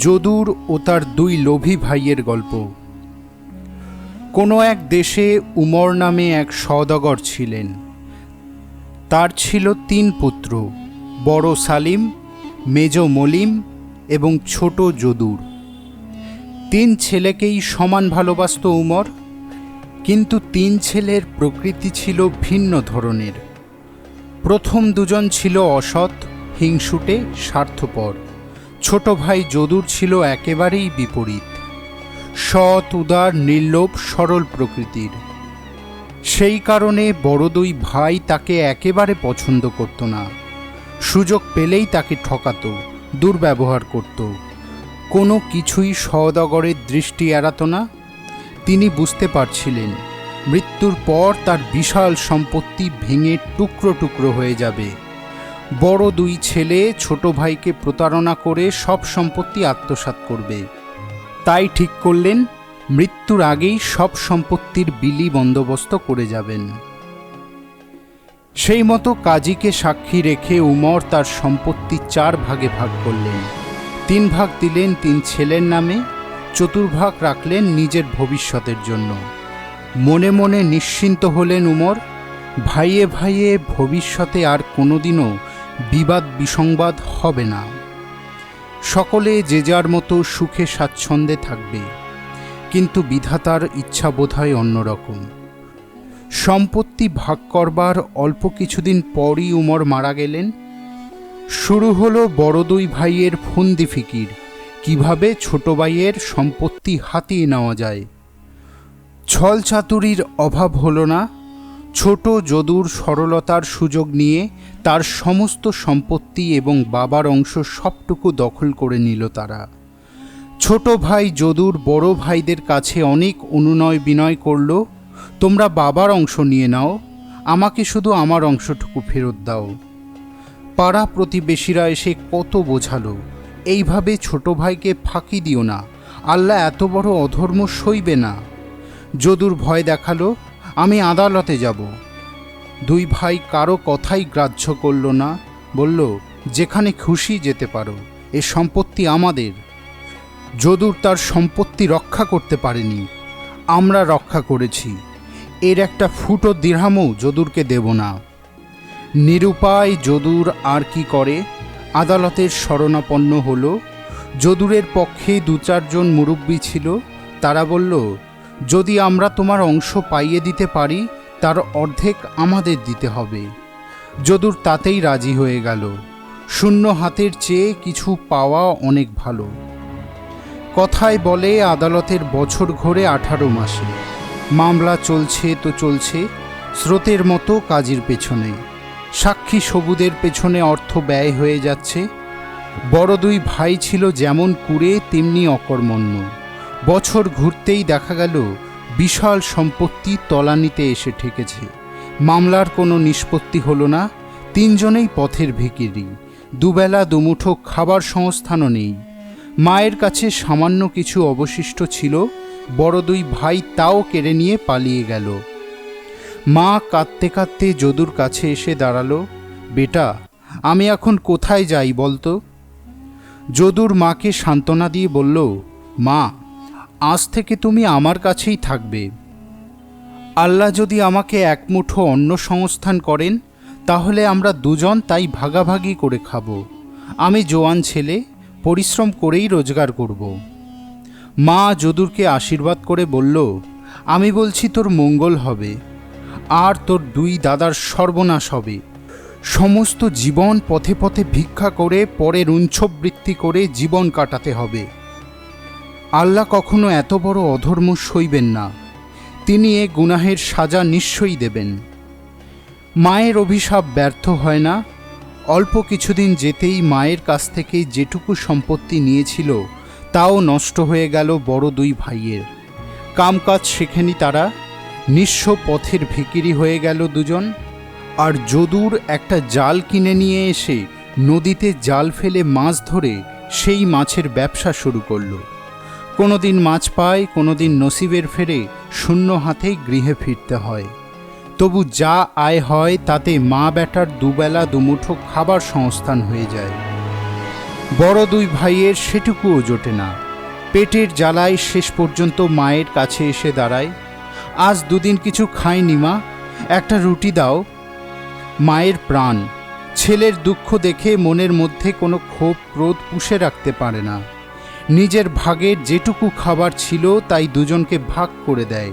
যদুর ও তার দুই লোভী ভাইয়ের গল্প। কোনো এক দেশে উমর নামে এক সওদাগর ছিলেন। তার ছিল 3 পুত্র, বড় সালিম, মেজ মলিম এবং ছোট যদুর। 3 ছেলেকেই সমান ভালোবাসত উমর, কিন্তু 3 ছেলের প্রকৃতি ছিল ভিন্ন ধরনের। প্রথম দুজন ছিল অসৎ, হিংসুটে, স্বার্থপর। ছোট ভাই যদুর ছিল একেবারেই বিপরীত, সৎ, উদার, নির্লোভ, সরল প্রকৃতির। সেই কারণে বড় দুই ভাই তাকে একেবারে পছন্দ করত না। সুযোগ পেলেই তাকে ঠকাত, দুর্ব্যবহার করত। কোনো কিছুই সওদাগরের দৃষ্টি এড়াত না। তিনি বুঝতে পারছিলেন মৃত্যুর পর তার বিশাল সম্পত্তি ভেঙে টুকরো টুকরো হয়ে যাবে। বড় দুই ছেলে ছোট ভাইকে প্রতারণা করে সব সম্পত্তি আত্মসাৎ করবে। তাই ঠিক করলেন মৃত্যুর আগেই সব সম্পত্তির বিলি বন্দোবস্ত করে যাবেন। সেই মতো কাজীকে সাক্ষী রেখে উমর তার সম্পত্তি 4 ভাগে ভাগ করলেন। 3 ভাগ দিলেন 3 ছেলের নামে, চতুর্ভাগ রাখলেন নিজের ভবিষ্যতের জন্য। মনে মনে নিশ্চিন্ত হলেন উমর, ভাইয়ে ভাইয়ে ভবিষ্যতে আর কোনোদিনও বিবাদ বিসংবাদ হবে না। সকলে যে যার মতো সুখে স্বাচ্ছন্দ্যে থাকবে। কিন্তু বিধাতার ইচ্ছা বোধহয় অন্যরকম। সম্পত্তি ভাগ করবার অল্প কিছুদিন পরই উমর মারা গেলেন। শুরু হলো বড় দুই ভাইয়ের ফন্দি ফিকির, কিভাবে ছোট ভাইয়ের সম্পত্তি হাতিয়ে নেওয়া যায়। ছল চাতুরির অভাব হলো না। ছোট যদুর সরলতার সুযোগ নিয়ে তার সমস্ত সম্পত্তি এবং বাবার অংশ সবটুকু দখল করে নিল তারা। ছোট ভাই যদুর বড় ভাইদের কাছে অনেক অনুনয় বিনয় করল, তোমরা বাবার অংশ নিয়ে নাও, আমাকে শুধু আমার অংশটুকু ফেরত দাও। পাড়া প্রতিবেশীরা এসে কত বোঝালো, এইভাবে ছোট ভাইকে ফাঁকি দিও না, আল্লাহ এত বড় অধর্ম সইবে না। যদুর ভয় দেখালো, আমি আদালতে যাব। দুই ভাই কারো কথাই গ্রাহ্য করল না, বলল, যেখানে খুশি যেতে পারো, এ সম্পত্তি আমাদের। যদুর তার সম্পত্তি রক্ষা করতে পারেনি, আমরা রক্ষা করেছি। এর একটা ফুটো দিরহামও যদুরকে দেব না। নিরুপায় যদুর আর কি করে, আদালতের শরণাপন্ন হল। যদুরের পক্ষে 2-4 জন মুরব্বী ছিল। তারা বলল, যদি আমরা তোমার অংশ পাইয়ে দিতে পারি তার অর্ধেক আমাদের দিতে হবে। যদুর তাতেই রাজি হয়ে গেল। শূন্য হাতের চেয়ে কিছু পাওয়া অনেক ভালো। কথায় বলে আদালতের বছর ঘোরে 18 মাসে। মামলা চলছে তো চলছে, স্রোতের মতো কাজীর পেছনে। সাক্ষী সবুদের পেছনে অর্থ ব্যয় হয়ে যাচ্ছে। বড় দুই ভাই ছিল যেমন কুঁড়ে তেমনি অকর্মণ্য। বছর ঘুরতেই দেখা গেল বিশাল সম্পত্তি তলানিতে এসে ঠেকেছে। মামলার কোনো নিষ্পত্তি হলো না। 3 জনেই পথের ভিখিরি, দুবেলা দুমুঠো খাবার সংস্থানও নেই। মায়ের কাছে সামান্য কিছু অবশিষ্ট ছিল, বড় দুই ভাই তাও কেড়ে নিয়ে পালিয়ে গেল। মা কাঁদতে কাঁদতে যদুর কাছে এসে দাঁড়ালো, বেটা, আমি এখন কোথায় যাই বলতো? যদুর মাকে সান্ত্বনা দিয়ে বলল, মা, আজ থেকে তুমি আমার কাছেই থাকবে। আল্লাহ যদি আমাকে এক মুঠো অন্ন সংস্থান করেন তাহলে আমরা 2 জন তাই ভাগাভাগি করে খাবো। আমি জোয়ান ছেলে, পরিশ্রম করেই রোজগার করব। মা যদুরকে আশীর্বাদ করে বলল, আমি বলছি তোর মঙ্গল হবে, আর তোর 2 দাদার সর্বনাশ হবে। সমস্ত জীবন পথে পথে ভিক্ষা করে পরের উঞ্ছবৃত্তি করে জীবন কাটাতে হবে। আল্লাহ কখনো এত বড় অধর্ম সইবেন না। তিনি এ গুনাহের সাজা নিশ্চয়ই দেবেন। মায়ের অভিশাপ ব্যর্থ হয় না। অল্প কিছুদিন যেতেই মায়ের কাছ থেকে যেটুকু সম্পত্তি নিয়েছিল তাও নষ্ট হয়ে গেল বড় দুই ভাইয়ের। কামকাজ শেখেনি তারা, নিঃস্ব পথের ভিখিরি হয়ে গেল 2 জন। আর যদুর একটা জাল কিনে নিয়ে এসে নদীতে জাল ফেলে মাছ ধরে সেই মাছের ব্যবসা শুরু করল। কোনোদিন মাছ পায়, কোনোদিন নসিবের ফেরে শূন্য হাতেই গৃহে ফিরতে হয়। তবু যা আয় হয় তাতে মা বেটার দুবেলা দুমুঠো খাবার সংস্থান হয়ে যায়। বড় দুই ভাইয়ের সেটুকুও জোটে না। পেটের জ্বালায় শেষ পর্যন্ত মায়ের কাছে এসে দাঁড়ায়। আজ দুদিন কিছু খাইনি মা, একটা রুটি দাও। মায়ের প্রাণ। ছেলের দুঃখ দেখে মনের মধ্যে কোনো ক্ষোভ ক্রোধ পুষে রাখতে পারে না। নিজের ভাগের যেটুকু খাবার ছিল তাই দুজনকে ভাগ করে দেয়।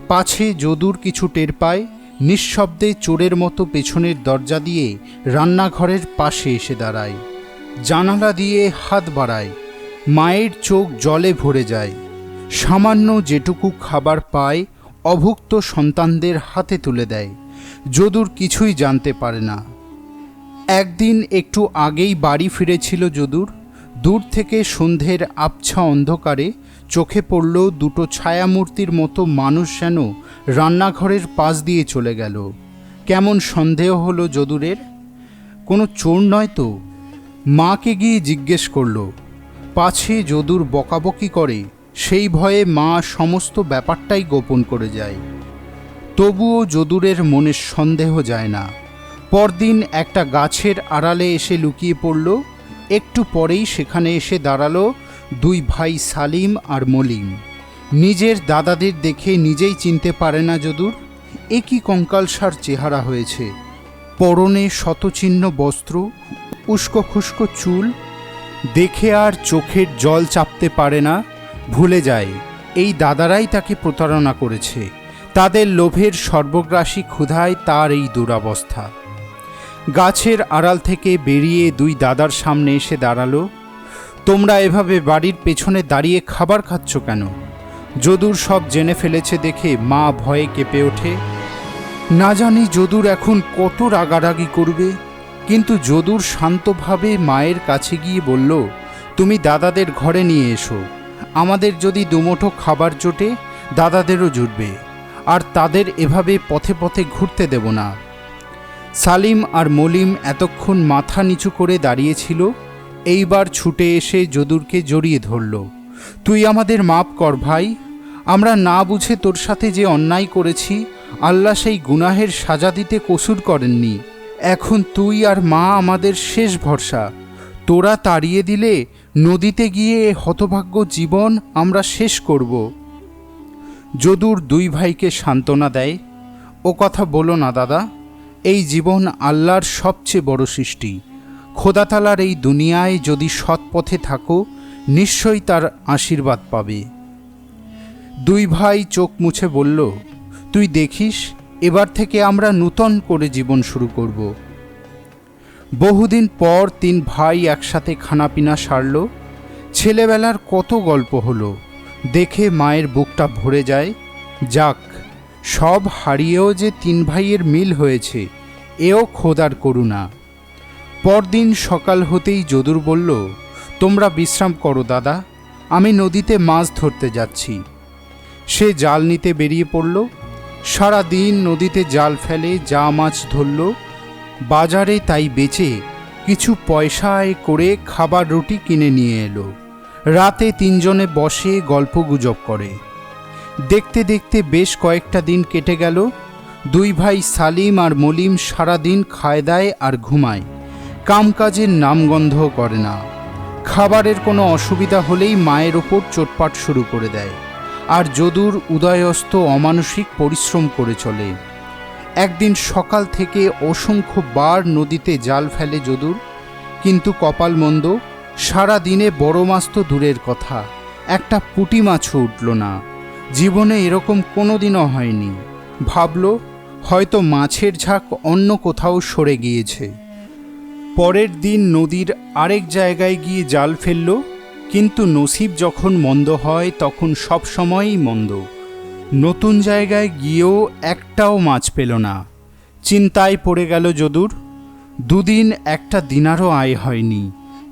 পাছে যদুর কিছু টের পায়, নিঃশব্দে চোরের মতো পেছনের দরজা দিয়ে রান্নাঘরের পাশে এসে দাঁড়ায়। জানালা দিয়ে হাত বাড়ায়। মায়ের চোখ জলে ভরে যায়। সামান্য যেটুকু খাবার পায় অভুক্ত সন্তানদের হাতে তুলে দেয়। যদুর কিছুই জানতে পারে না। একদিন একটু আগেই বাড়ি ফিরেছিল যদুর। দূর থেকে সন্ধ্যের আবছা অন্ধকারে চোখে পড়ল দুটো ছায়ামূর্তির মতো মানুষ যেন রান্নাঘরের পাশ দিয়ে চলে গেল। কেমন সন্দেহ হলো যদুরের, কোনো চোর নয় তো। মাকে গিয়ে জিজ্ঞেস করল, পাছে যদুর বকাবকি করে। সেই ভয়ে মা সমস্ত ব্যাপারটাই গোপন করে যায়। তবুও যদুরের মনের সন্দেহ যায় না। পরদিন একটা গাছের আড়ালে এসে লুকিয়ে পড়ল। একটু পরেই সেখানে এসে দাঁড়ালো দুই ভাই সালিম আর মলিম। নিজের দাদাদের দেখে নিজেই চিনতে পারে না যদুর। এ কি কঙ্কালসার চেহারা হয়েছে। পরনে শতচিহ্ন বস্ত্র, উস্কো খুস্কো চুল। দেখে আর চোখের জল চাপতে পারে না। ভুলে যায় এই দাদারাই তাকে প্রতারণা করেছে। তাদের লোভের সর্বগ্রাসী ক্ষুধায় তার এই দুরবস্থা। গাছের আড়াল থেকে বেরিয়ে দুই দাদার সামনে এসে দাঁড়ালো। তোমরা এভাবে বাড়ির পেছনে দাঁড়িয়ে খাবার খাচ্ছ কেন? যদুর সব জেনে ফেলেছে দেখে মা ভয়ে কেঁপে ওঠে। না জানি যদুর এখন কত রাগারাগি করবে, কিন্তু যদুর শান্তভাবে মায়ের কাছে গিয়ে বলল, তুমি দাদাদের ঘরে নিয়ে এসো। আমাদের যদি দুমুঠো খাবার জোটে, দাদাদেরও জুটবে, আর তাদের এভাবে পথে পথে ঘুরতে দেব না। সালিম আর মলিম এতক্ষণ মাথা নিচু করে দাঁড়িয়েছিল। এইবার ছুটে এসে যদুরকে জড়িয়ে ধরল। তুই আমাদের মাপ কর ভাই, আমরা না বুঝে তোর সাথে যে অন্যায় করেছি, আল্লাহ সেই গুনাহের সাজা দিতে কসুর করেননি। এখন তুই আর মা আমাদের শেষ ভরসা। তোরা তাড়িয়ে দিলে নদীতে গিয়ে হতভাগ্য জীবন আমরা শেষ করব। যদুর দুই ভাইকে সান্ত্বনা দেয়, ও কথা বলো না দাদা, এই জীবন আল্লাহর সবচেয়ে বড় সৃষ্টি। খোদাতালার এই দুনিয়ায় যদি সৎ পথে থাকো, নিশ্চয়ই তার আশীর্বাদ পাবে। দুই ভাই চোখ মুছে বলল, তুই দেখিস, এবার থেকে আমরা নূতন করে জীবন শুরু করব। বহুদিন পর তিন ভাই একসাথে খানাপিনা সারল। ছেলেবেলার কত গল্প হলো, দেখে মায়ের বুকটা ভরে যায়। যাক, সব হারিয়েও যে তিন ভাইয়ের মিল হয়েছে, এও খোদার করুণা। পরদিন সকাল হতেই যদুর বলল, তোমরা বিশ্রাম করো দাদা, আমি নদীতে মাছ ধরতে যাচ্ছি। সে জাল নিতে বেরিয়ে পড়ল। সারা দিন নদীতে জাল ফেলে যা মাছ ধরল, বাজারে তাই বেচে কিছু পয়সা আয় করে খাবার রুটি কিনে নিয়ে এলো। রাতে তিনজনে বসে গল্পগুজব করে। দেখতে দেখতে বেশ কয়েকটা দিন কেটে গেল। দুই ভাই সালিম আর মলিম সারা দিন খায় দায় আর ঘুমায়, কামকাজের নামগন্ধ করে না। খাবারের কোনো অসুবিধা হলেই মায়ের ওপর চোটপাট শুরু করে দেয়। আর যদুর উদয়স্ত অমানসিক পরিশ্রম করে চলে। একদিন সকাল থেকে অসংখ্য বার নদীতে জাল ফেলে যদুর, কিন্তু কপাল মন্দ, সারা দিনে বড় মাছ তো দূরের কথা, একটা পুঁটি মাছও উঠল না। জীবনে এরকম কোনোদিনও হয়নি। ভাবল হয়তো মাছের ঝাঁক অন্য কোথাও সরে গিয়েছে। পরের দিন নদীর আরেক জায়গায় গিয়ে জাল ফেলল, কিন্তু নসিব যখন মন্দ হয় তখন সব সময়ই মন্দ। নতুন জায়গায় গিয়েও একটাও মাছ পেল না। চিন্তায় পড়ে গেল যদুর। দুদিন একটা দিনারও আয় হয়নি।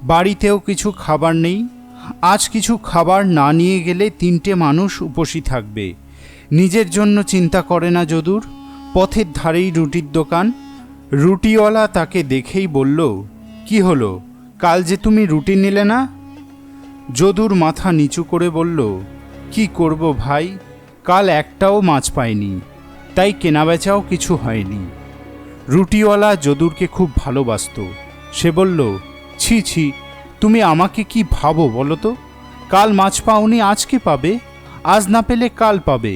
বাড়িতেও কিছু খাবার নেই। আজ কিছু খাবার না নিয়ে গেলে তিনটে মানুষ উপোসী থাকবে। নিজের জন্য চিন্তা করে না যদুর। পথের ধারেই রুটির দোকান। রুটিওয়ালা তাকে দেখেই বলল, কি হলো, কাল যে তুমি রুটি নিলে না? যদুর মাথা নিচু করে বলল, কি করব ভাই, কাল একটাও মাছ পাইনি, তাই কেনাবেচাও কিছু হয়নি। রুটিওয়ালা যদুরকে খুব ভালোবাসত। সে বলল, ছি ছি, তুমি আমাকে কি ভাবো বলো তো? কাল মাছ পাওনি, আজকে পাবে, আজ না পেলে কাল পাবে,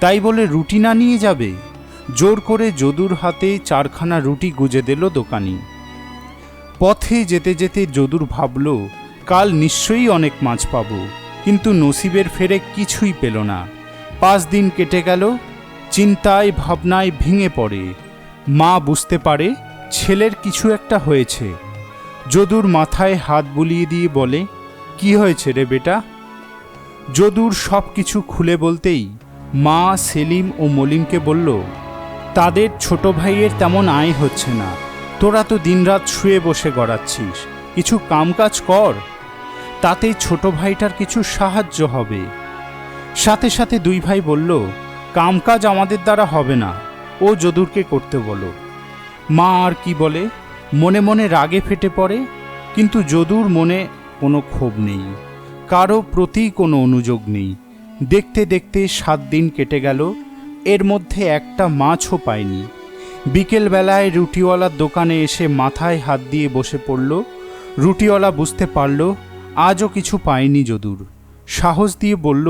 তাই বলে রুটি না নিয়ে যাবে? জোর করে যদুর হাতে 4খানা রুটি গুজে দিল দোকানি। পথে যেতে যেতে যদুর ভাবল, কাল নিশ্চয়ই অনেক মাছ পাব, কিন্তু নসিবের ফেরে কিছুই পেল না। 5 দিন কেটে গেল, চিন্তায় ভাবনায় ভেঙে পড়ে। মা বুঝতে পারে ছেলের কিছু একটা হয়েছে। যদুর মাথায় হাত বুলিয়ে দিয়ে বলে, কি হয়েছে রে বেটা? যদুর সব কিছু খুলে বলতেই মা সেলিম ও মলিনকে বলল, তাদের ছোট ভাইয়ের তেমন আয় হচ্ছে না, তোরা তো দিনরাত শুয়ে বসে গড়াচ্ছিস, কিছু কামকাজ কর, তাতে ছোট ভাইটার কিছু সাহায্য হবে। সাথে সাথে 2 ভাই বলল, কামকাজ আমাদের দ্বারা হবে না, ও যদুরকে করতে বলো। মা আর কি বলে, মনে মনে রাগে ফেটে পড়ে, কিন্তু যদুর মনে কোনো ক্ষোভ নেই, কারো প্রতি কোনো অনুযোগ নেই। দেখতে দেখতে 7 দিন কেটে গেল, এর মধ্যে একটা মাছও পায়নি। বিকেলবেলায় রুটিওয়ালার দোকানে এসে মাথায় হাত দিয়ে বসে পড়ল। রুটিওয়ালা বুঝতে পারল আজও কিছু পায়নি যদুর। সাহস দিয়ে বলল,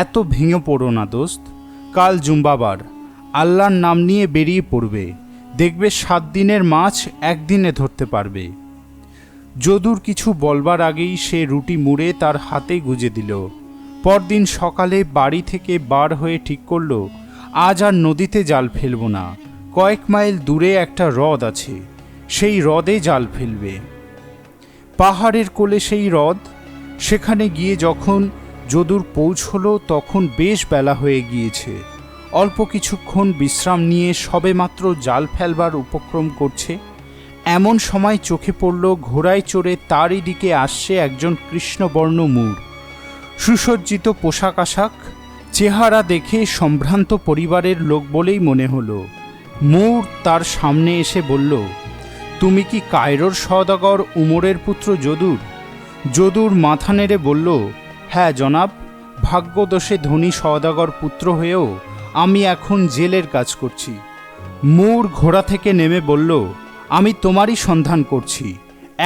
এত ভেঙে পড়ো না দোস্ত, কাল জুম্বাবার, আল্লাহর নাম নিয়ে বেরিয়ে পড়বে, দেখবে 7 দিনের মাছ একদিনে ধরতে পারবে। যদুর কিছু বলবার আগেই সে রুটি মুড়ে তার হাতে গুজে দিল। পরদিন সকালে বাড়ি থেকে বার হয়ে ঠিক করল, আজ আর নদীতে জাল ফেলব না, কয়েক মাইল দূরে একটা হ্রদ আছে, সেই হ্রদে জাল ফেলবে। পাহাড়ের কোলে সেই হ্রদ। সেখানে গিয়ে যখন যদুর পৌঁছল তখন বেশ বেলা হয়ে গিয়েছে। অল্প কিছুক্ষণ বিশ্রাম নিয়ে সবেমাত্র জাল ফেলবার উপক্রম করছে, এমন সময় চোখে পড়ল ঘোড়ায় চড়ে তারই দিকে আসছে একজন কৃষ্ণবর্ণ মূঢ়, সুসজ্জিত পোশাক আশাক, চেহারা দেখে সম্ভ্রান্ত পরিবারের লোক বলেই মনে হলো। মূঢ় তার সামনে এসে বলল, তুমি কি কায়রোর সওদাগর উমরের পুত্র যদুর? যদুর মাথা নেড়ে বলল, হ্যাঁ জনাব, ভাগ্যদোষে ধনী সওদাগর পুত্র হয়েও আমি এখন জেলের কাজ করছি। মূঢ় ঘোড়া থেকে নেমে বলল, আমি তোমারই সন্ধান করছি,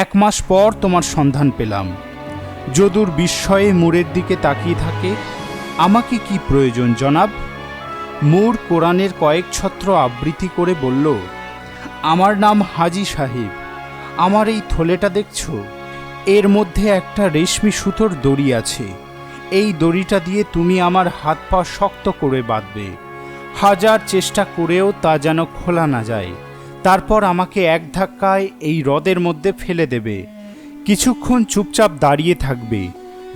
1 মাস পর তোমার সন্ধান পেলাম। যদুর বিস্ময়ে মূঢ়ের দিকে তাকিয়ে থাকে। আমাকে কি প্রয়োজন জনাব? মূঢ় কোরআনের কয়েক ছত্র আবৃত্তি করে বলল, আমার নাম হাজি সাহেব, আমার এই থলেটা দেখছো, এর মধ্যে একটা রেশমি সুতোর দড়ি আছে, এই দড়িটা দিয়ে তুমি আমার হাত পা শক্ত করে বাঁধবে, 1000 চেষ্টা করেও তা যেন খোলা না যায়, তারপর আমাকে এক ধাক্কায় এই হ্রদের মধ্যে ফেলে দেবে। কিছুক্ষণ চুপচাপ দাঁড়িয়ে থাকবে,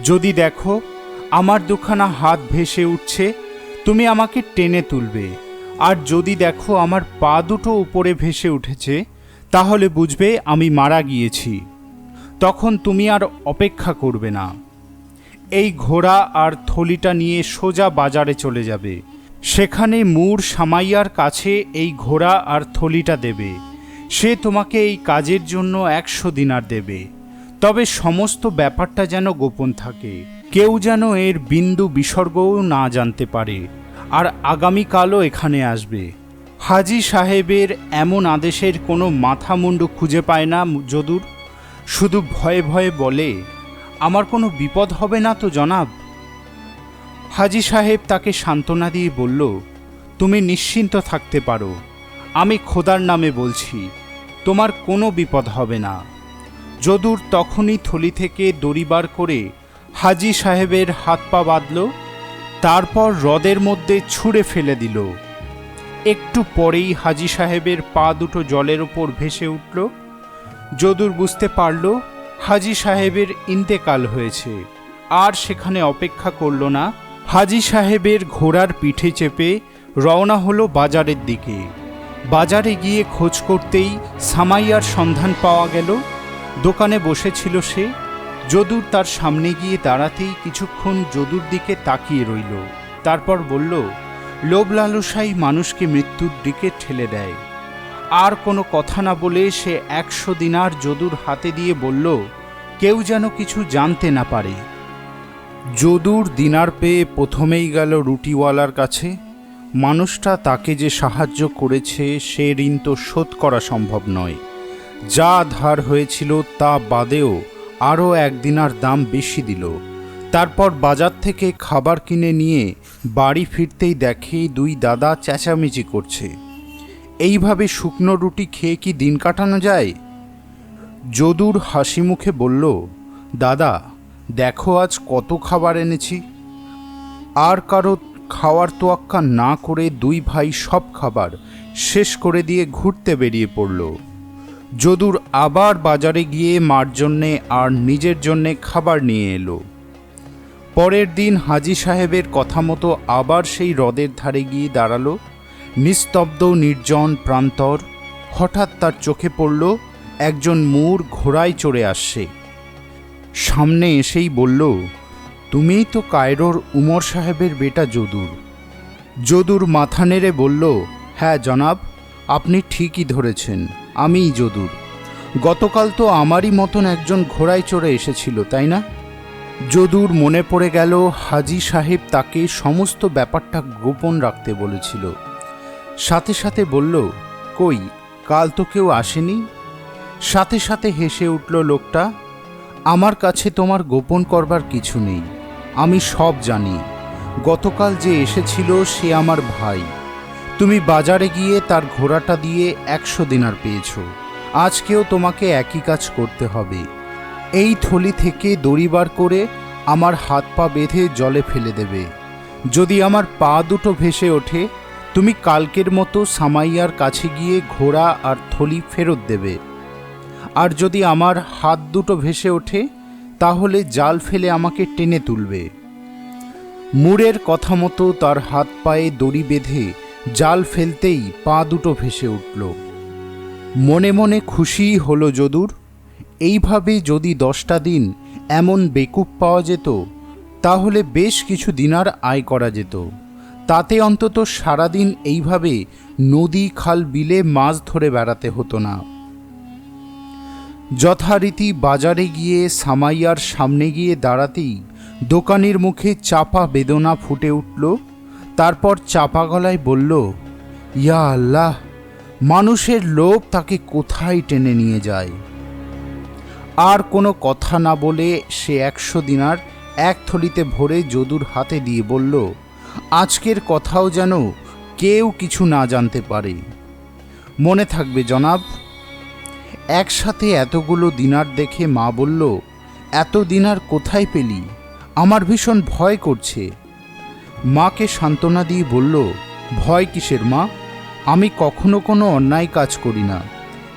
যদি দেখো আমার 2খানা হাত ভেসে উঠছে তুমি আমাকে টেনে তুলবে, আর যদি দেখো আমার পা দুটো উপরে ভেসে উঠেছে তাহলে বুঝবে আমি মারা গিয়েছি, তখন তুমি আর অপেক্ষা করবে না। এই ঘোড়া আর থলিটা নিয়ে সোজা বাজারে চলে যাবে, সেখানে মূঢ় সামাইয়ার কাছে এই ঘোড়া আর থলিটা দেবে, সে তোমাকে এই কাজের জন্য 100 দিনার দেবে, তবে সমস্ত ব্যাপারটা যেন গোপন থাকে, কেউ যেন এর বিন্দু বিসর্গও না জানতে পারে, আর আগামীকালও এখানে আসবে। হাজি সাহেবের এমন আদেশের কোনো মাথা মুন্ডু খুঁজে পায় না যদুর, শুধু ভয়ে ভয়ে বলে, আমার কোনো বিপদ হবে না তো জনাব? হাজি সাহেব তাকে সান্ত্বনা দিয়ে বলল, তুমি নিশ্চিন্ত থাকতে পারো, আমি খোদার নামে বলছি, তোমার কোনো বিপদ হবে না। যদুর তখনই থলি থেকে দড়ি বার করে হাজি সাহেবের হাত পা বাঁধল, তারপর হ্রদের মধ্যে ছুঁড়ে ফেলে দিল। একটু পরেই হাজি সাহেবের পা দুটো জলের ওপর ভেসে উঠল। যদুর বুঝতে পারল হাজি সাহেবের ইন্তেকাল হয়েছে, আর সেখানে অপেক্ষা করল না, হাজি সাহেবের ঘোড়ার পিঠে চেপে রওনা হলো বাজারের দিকে। বাজারে গিয়ে খোঁজ করতেই সামাইয়ার সন্ধান পাওয়া গেল। দোকানে বসেছিল সে। যদুর তার সামনে গিয়ে দাঁড়াতেই কিছুক্ষণ যদুর দিকে তাকিয়ে রইল, তারপর বলল, লোভ লালসাই মানুষকে মৃত্যুর দিকে ঠেলে দেয়। আর কোনো কথা না বলে সে 100 দিনার যদুর হাতে দিয়ে বলল, কেউ যেন কিছু জানতে না পারে। যদুর দিনার পেয়ে প্রথমেই গেল রুটিওয়ালার কাছে। মানুষটা তাকে যে সাহায্য করেছে সে ঋণ তো শোধ করা সম্ভব নয়, যা ধার হয়েছিল তা বাদেও আরও 1 দিনার দাম বেশি দিল। তারপর বাজার থেকে খাবার কিনে নিয়ে বাড়ি ফিরতেই দেখে 2 দাদা চেঁচামেচি করছে। এইভাবে শুকনো রুটি খেয়ে কি দিন কাটানো যায়? যদুর হাসি মুখে বলল, দাদা দেখো আজ কত খাবার এনেছি। আর কারো খাওয়ার তোয়াক্কা না করে 2 ভাই সব খাবার শেষ করে দিয়ে ঘুরতে বেরিয়ে পড়ল। যদুর আবার বাজারে গিয়ে মার জন্যে আর নিজের জন্যে খাবার নিয়ে এলো। পরের দিন হাজী সাহেবের কথা মতো আবার সেই হ্রদের ধারে গিয়ে দাঁড়ালো। নিস্তব্ধ নির্জন প্রান্তর। হঠাৎ তার চোখে পড়ল একজন মুর ঘোড়ায় চড়ে আসছে। সামনে এসেই বলল, তুমিই তো কায়রোর উমর সাহেবের বেটা যদুর। যদুর মাথা নেড়ে বলল, হ্যাঁ জনাব, আপনি ঠিকই ধরেছেন, আমিই যদুর। গতকাল তো আমারই মতন একজন ঘোড়ায় চড়ে এসেছিল, তাই না? যদুর মনে পড়ে গেল হাজী সাহেব তাকে সমস্ত ব্যাপারটা গোপন রাখতে বলেছিল। সাথে সাথে বলল, কই, কাল তো কেউ আসেনি? সাথে সাথে হেসে উঠল লোকটা, আমার কাছে তোমার গোপন করবার কিছু নেই, আমি সব জানি। গতকাল যে এসেছিল সে আমার ভাই। তুমি বাজারে গিয়ে তার ঘোড়াটা দিয়ে 100 দিনার পেয়েছ। আজকেও তোমাকে একই কাজ করতে হবে। এই থলি থেকে দড়ি বার করে আমার হাত পা বেঁধে জলে ফেলে দেবে। যদি আমার পা দুটো ভেসে ওঠে, তুমি কালকের মতো সামাইয়ার কাছে গিয়ে ঘোড়া আর থলি ফেরত দেবে। আর যদি আমার হাত দুটো ভেসে ওঠে, তাহলে জাল ফেলে আমাকে টেনে তুলবে। মুরের কথা মতো তার হাত পায়ে দড়ি বেঁধে জাল ফেলতেই পা দুটো ভেসে উঠল। মনে মনে খুশিই হলো যদুর। এইভাবে যদি 10টা দিন এমন বেকুব পাওয়া যেত, তাহলে বেশ কিছু দিনার আয় করা যেত। তাতে অন্তত সারাদিন এইভাবে নদী খাল বিলে মাছ ধরে বেড়াতে হতো না। যথারীতি বাজারে গিয়ে সামাইয়ার সামনে গিয়ে দাঁড়াতেই দোকানির মুখে চাপা বেদনা ফুটে উঠল। তারপর চাপা গলায় বলল, ইয়া আল্লাহ, মানুষের লোভ তাকে কোথায় টেনে নিয়ে যায়। আর কোনো কথা না বলে সে 100 দিনার এক থলিতে ভরে যদুর হাতে দিয়ে বলল, আজকের কথাও যেন কেউ কিছু না জানতে পারে। মনে থাকবে জনাব। একসাথে এতগুলো দিনার দেখে মা বলল, এত দিনার কোথায় পেলি? আমার ভীষণ ভয় করছে। মাকে সান্ত্বনা দিয়ে বলল, ভয় কিসের মা? আমি কখনো কোনো অন্যায় কাজ করি না,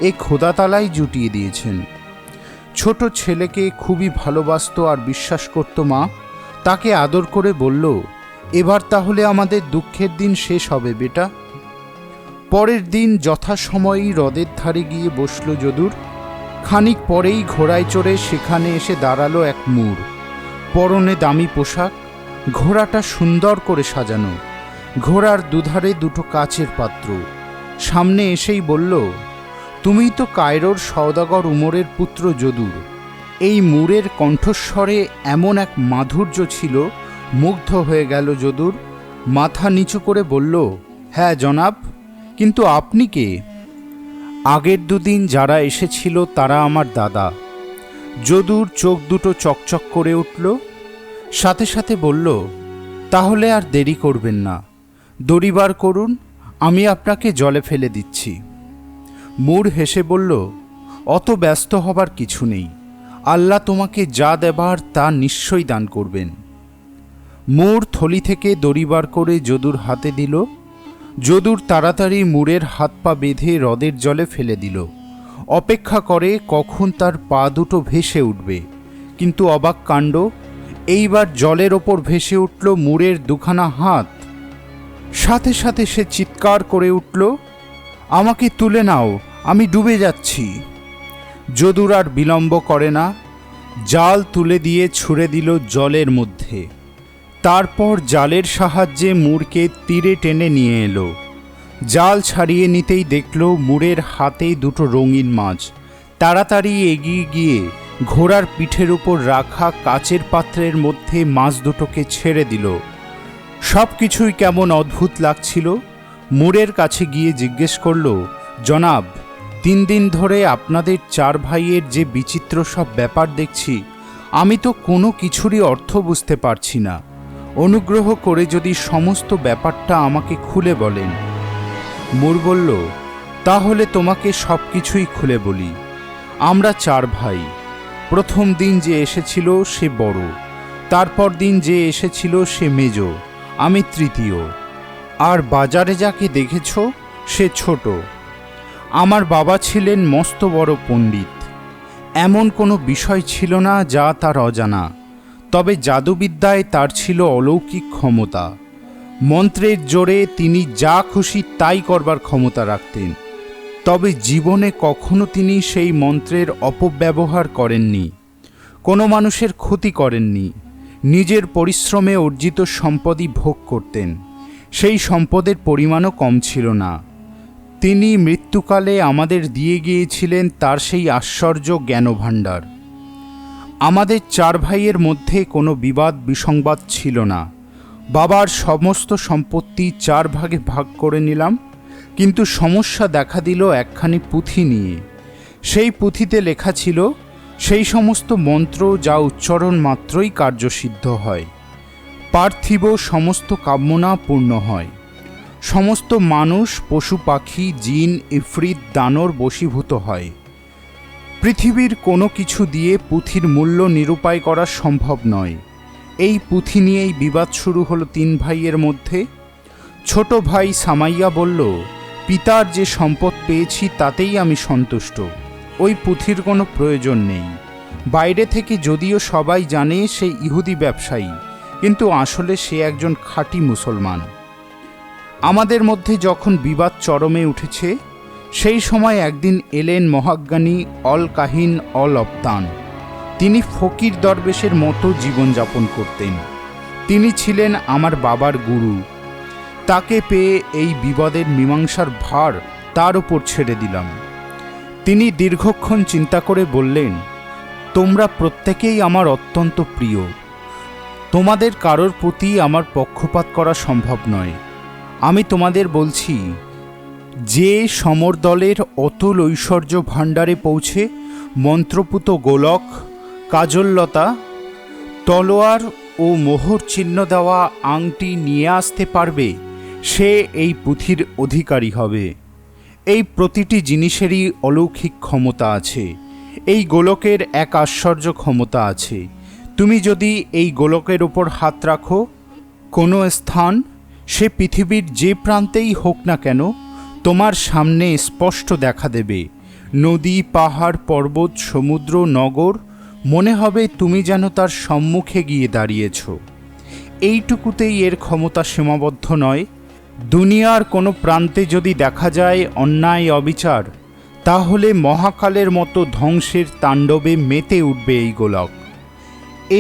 এ খোদা তালাই জুটিয়ে দিয়েছেন। ছোট ছেলেকে খুবই ভালোবাসত আর বিশ্বাস করত মা। তাকে আদর করে বলল, এবার তাহলে আমাদের দুঃখের দিন শেষ হবে বেটা। পরের দিন যথাসময়েই হ্রদের ধারে গিয়ে বসল যদুর। খানিক পরেই ঘোড়ায় চড়ে সেখানে এসে দাঁড়ালো এক মুর। পরনে দামি পোশাক, ঘোড়াটা সুন্দর করে সাজানো। ঘোড়ার দুধারে 2টো কাচের পাত্র। সামনে এসেই বলল, তুমিই তো কায়রোর সওদাগর উমরের পুত্র যদুর। এই মুরের কণ্ঠস্বরে এমন এক মাধুর্য ছিল, মুগ্ধ হয়ে গেল যদুর। মাথা নিচু করে বলল, হ্যাঁ জনাব, কিন্তু আপনি কে? আগের 2 দিন যারা এসেছিল তারা আমার দাদা। যদুর চোখ দুটো চকচক করে উঠল। সাথে সাথে বলল, তাহলে আর দেরি করবেন না, দড়ি বার করুন, আমি আপনাকে জলে ফেলে দিচ্ছি। মুর হেসে বলল, অত ব্যস্ত হবার কিছু নেই, আল্লাহ তোমাকে যা দেবার তা নিশ্চয়ই দান করবেন। মুর থলি থেকে দড়ি বার করে যদুর হাতে দিল। যদুর তাড়াতাড়ি মুরের হাত পা বেঁধে হ্রদের জলে ফেলে দিল। অপেক্ষা করে কখন তার পা দুটো ভেসে উঠবে। কিন্তু অবাক কাণ্ড, এইবার জলের ওপর ভেসে উঠল মুরের 2খানা হাত। সাথে সাথে সে চিৎকার করে উঠল, আমাকে তুলে নাও, আমি ডুবে যাচ্ছি। যদুর আর বিলম্ব করে না, জাল তুলে দিয়ে ছুঁড়ে দিল জলের মধ্যে। তারপর জালের সাহায্যে মুরকে তীরে টেনে নিয়ে এলো। জাল ছাড়িয়ে নিতেই দেখল মুরের হাতে 2টো রঙিন মাছ। তাড়াতাড়ি এগিয়ে গিয়ে ঘোড়ার পিঠের উপর রাখা কাচের পাত্রের মধ্যে মাছ দুটোকে ছেড়ে দিল। সব কিছুই কেমন অদ্ভুত লাগছিল। মুরের কাছে গিয়ে জিজ্ঞেস করল, জনাব, 3 দিন ধরে আপনাদের 4 ভাইয়ের যে বিচিত্র সব ব্যাপার দেখছি, আমি তো কোনো কিছুরই অর্থ বুঝতে পারছি না। অনুগ্রহ করে যদি সমস্ত ব্যাপারটা আমাকে খুলে বলেন। মুর বলল, তাহলে তোমাকে সব কিছুই খুলে বলি। আমরা 4 ভাই। প্রথম দিন যে এসেছিল সে বড়, তারপর দিন যে এসেছিল সে মেজ, আমি তৃতীয়, আর বাজারে যাকে দেখেছ সে ছোট। আমার বাবা ছিলেন মস্ত বড় পণ্ডিত। এমন কোনো বিষয় ছিল না যা তার অজানা, তবে জাদুবিদ্যায় তার ছিল অলৌকিক ক্ষমতা। মন্ত্রের জোরে তিনি যা খুশি তাই করবার ক্ষমতা রাখতেন, তবে জীবনে কখনো তিনি সেই মন্ত্রের অপব্যবহার করেননি, কোনো মানুষের ক্ষতি করেননি। নিজের পরিশ্রমে অর্জিত সম্পদই ভোগ করতেন, সেই সম্পদের পরিমাণও কম ছিল না। তিনি মৃত্যুকালে আমাদের দিয়ে গিয়েছিলেন তার সেই আশ্চর্য জ্ঞানভাণ্ডার। আমাদের 4 ভাইয়ের মধ্যে কোনো বিবাদ বিসংবাদ ছিল না। বাবার সমস্ত সম্পত্তি 4 ভাগে ভাগ করে নিলাম, কিন্তু সমস্যা দেখা দিল একখানি পুঁথি নিয়ে। সেই পুঁথিতে লেখা ছিল সেই সমস্ত মন্ত্র যা উচ্চারণ মাত্রই কার্যসিদ্ধ হয়, পার্থিব সমস্ত কামনা পূর্ণ হয়, সমস্ত মানুষ পশু পাখি জিন ইফরিত দানর বশীভূত হয়। পৃথিবীর কোনো কিছু দিয়ে পুঁথির মূল্য নিরূপায় করা সম্ভব নয়। এই পুঁথি নিয়েই বিবাদ শুরু হলো 3 ভাইয়ের মধ্যে। ছোট ভাই সামাইয়া বলল, পিতার যে সম্পদ পেয়েছি তাতেই আমি সন্তুষ্ট, ওই পুঁথির কোনো প্রয়োজন নেই। বাইরে থেকে যদিও সবাই জানে সে ইহুদি ব্যবসায়ী, কিন্তু আসলে সে একজন খাঁটি মুসলমান। আমাদের মধ্যে যখন বিবাদ চরমে উঠেছে, সেই সময় একদিন এলেন মহাজ্ঞানী অল কাহিন অল অবতান। তিনি ফকির দরবেশের মতো জীবনযাপন করতেন। তিনি ছিলেন আমার বাবার গুরু। তাকে পেয়ে এই বিবাদের মীমাংসার ভার তার উপর ছেড়ে দিলাম। তিনি দীর্ঘক্ষণ চিন্তা করে বললেন, তোমরা প্রত্যেকেই আমার অত্যন্ত প্রিয়। তোমাদের কারোর প্রতি আমার পক্ষপাত করা সম্ভব নয়। আমি তোমাদের বলছি, যে সমর দলের অতুল ঐশ্বর্য ভাণ্ডারে পৌঁছে মন্ত্রপুত গোলক, কাজললতা, তলোয়ার ও মোহর চিহ্ন দেওয়া আংটি নিয়ে আসতে পারবে, সে এই পুঁথির অধিকারী হবে। এই প্রতিটি জিনিসেরই অলৌকিক ক্ষমতা আছে। এই গোলকের এক আশ্চর্য ক্ষমতা আছে। তুমি যদি এই গোলকের ওপর হাত রাখো, কোনো স্থান, সে পৃথিবীর যে প্রান্তেই হোক না কেন, তোমার সামনে স্পষ্ট দেখা দেবে। নদী, পাহাড়, পর্বত, সমুদ্র, নগর, মনে হবে তুমি যেন তার সম্মুখে গিয়ে দাঁড়িয়েছ। এইটুকুতেই এর ক্ষমতা সীমাবদ্ধ নয়। দুনিয়ার কোনো প্রান্তে যদি দেখা যায় অন্যায় অবিচার, তাহলে মহাকালের মতো ধ্বংসের তাণ্ডবে মেতে উঠবে এই গোলক।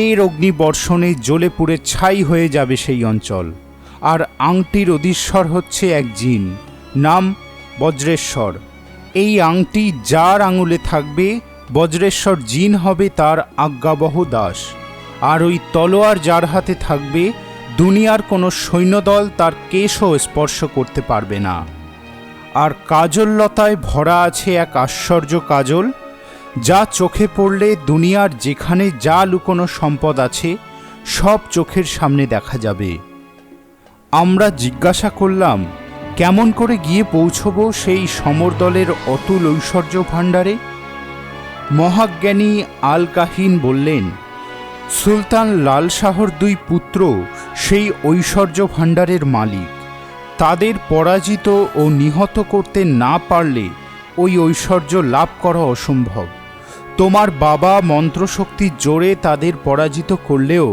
এর অগ্নিবর্ষণে জ্বলে পুড়ে ছাই হয়ে যাবে সেই অঞ্চল। আর আংটির অধীশ্বর হচ্ছে এক জিন, নাম বজ্রেশ্বর। এই আংটি যার আঙুলে থাকবে, বজ্রেশ্বর জিন হবে তার আজ্ঞাবহ দাস। আর ওই তলোয়ার যার হাতে থাকবে, দুনিয়ার কোনো সৈন্যদল তার কেশও স্পর্শ করতে পারবে না। আর কাজললতায় ভরা আছে এক আশ্চর্য কাজল, যা চোখে পড়লে দুনিয়ার যেখানে যা লুকোনো সম্পদ আছে সব চোখের সামনে দেখা যাবে। আমরা জিজ্ঞাসা করলাম, কেমন করে গিয়ে পৌঁছব সেই সমরদলের অতুল ঐশ্বর্য ভাণ্ডারে? মহাজ্ঞানী আল কাহিন বললেন, সুলতান লাল শাহর 2 পুত্র সেই ঐশ্বর্য ভাণ্ডারের মালিক। তাদের পরাজিত ও নিহত করতে না পারলে ওই ঐশ্বর্য লাভ করা অসম্ভব। তোমার বাবা মন্ত্রশক্তির জোরে তাদের পরাজিত করলেও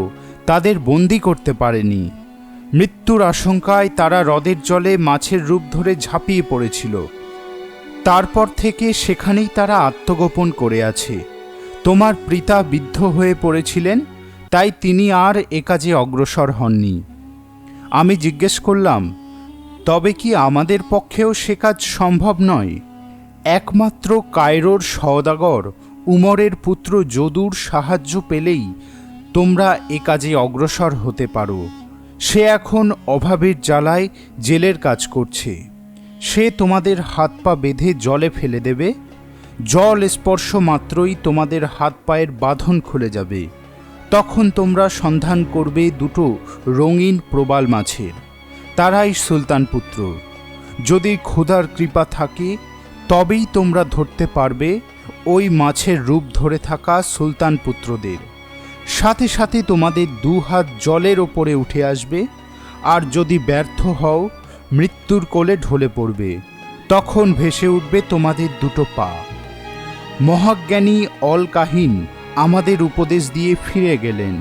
তাদের বন্দী করতে পারেনি। মৃত্যুর আশঙ্কায় তারা হ্রদের জলে মাছের রূপ ধরে ঝাঁপিয়ে পড়েছিল। তারপর থেকে সেখানেই তারা আত্মগোপন করে আছে। তোমার পিতা বিদ্ধ হয়ে পড়েছিলেন, তাই তিনি আর এ কাজে অগ্রসর হননি। আমি জিজ্ঞেস করলাম, তবে কি আমাদের পক্ষেও সে কাজ সম্ভব নয়? একমাত্র কায়রোর সওদাগর উমরের পুত্র যদুর সাহায্য পেলেই তোমরা এ কাজে অগ্রসর হতে পারো। সে এখন অভাবের জ্বালায় জেলের কাজ করছে। সে তোমাদের হাত পা বেঁধে জলে ফেলে দেবে। জল স্পর্শ মাত্রই তোমাদের হাত পায়ের বাঁধন খুলে যাবে। তখন তোমরা সন্ধান করবে দুটো রঙিন প্রবাল মাছের, তারাই সুলতান পুত্র। যদি খোদার কৃপা থাকে তবেই তোমরা ধরতে পারবে ওই মাছের রূপ ধরে থাকা সুলতান পুত্রদের। সাথে সাথে তোমাদের 2 হাত জলের ওপরে উঠে আসবে, আর যদি ব্যর্থ হও মৃত্যুর কোলে ঢলে পড়বে। তখন ভেসে উঠবে তোমাদের 2 পা। মহাজ্ঞানী অল কাহিন আমাদের উপদেশ দিয়ে ফিরে গেলেন।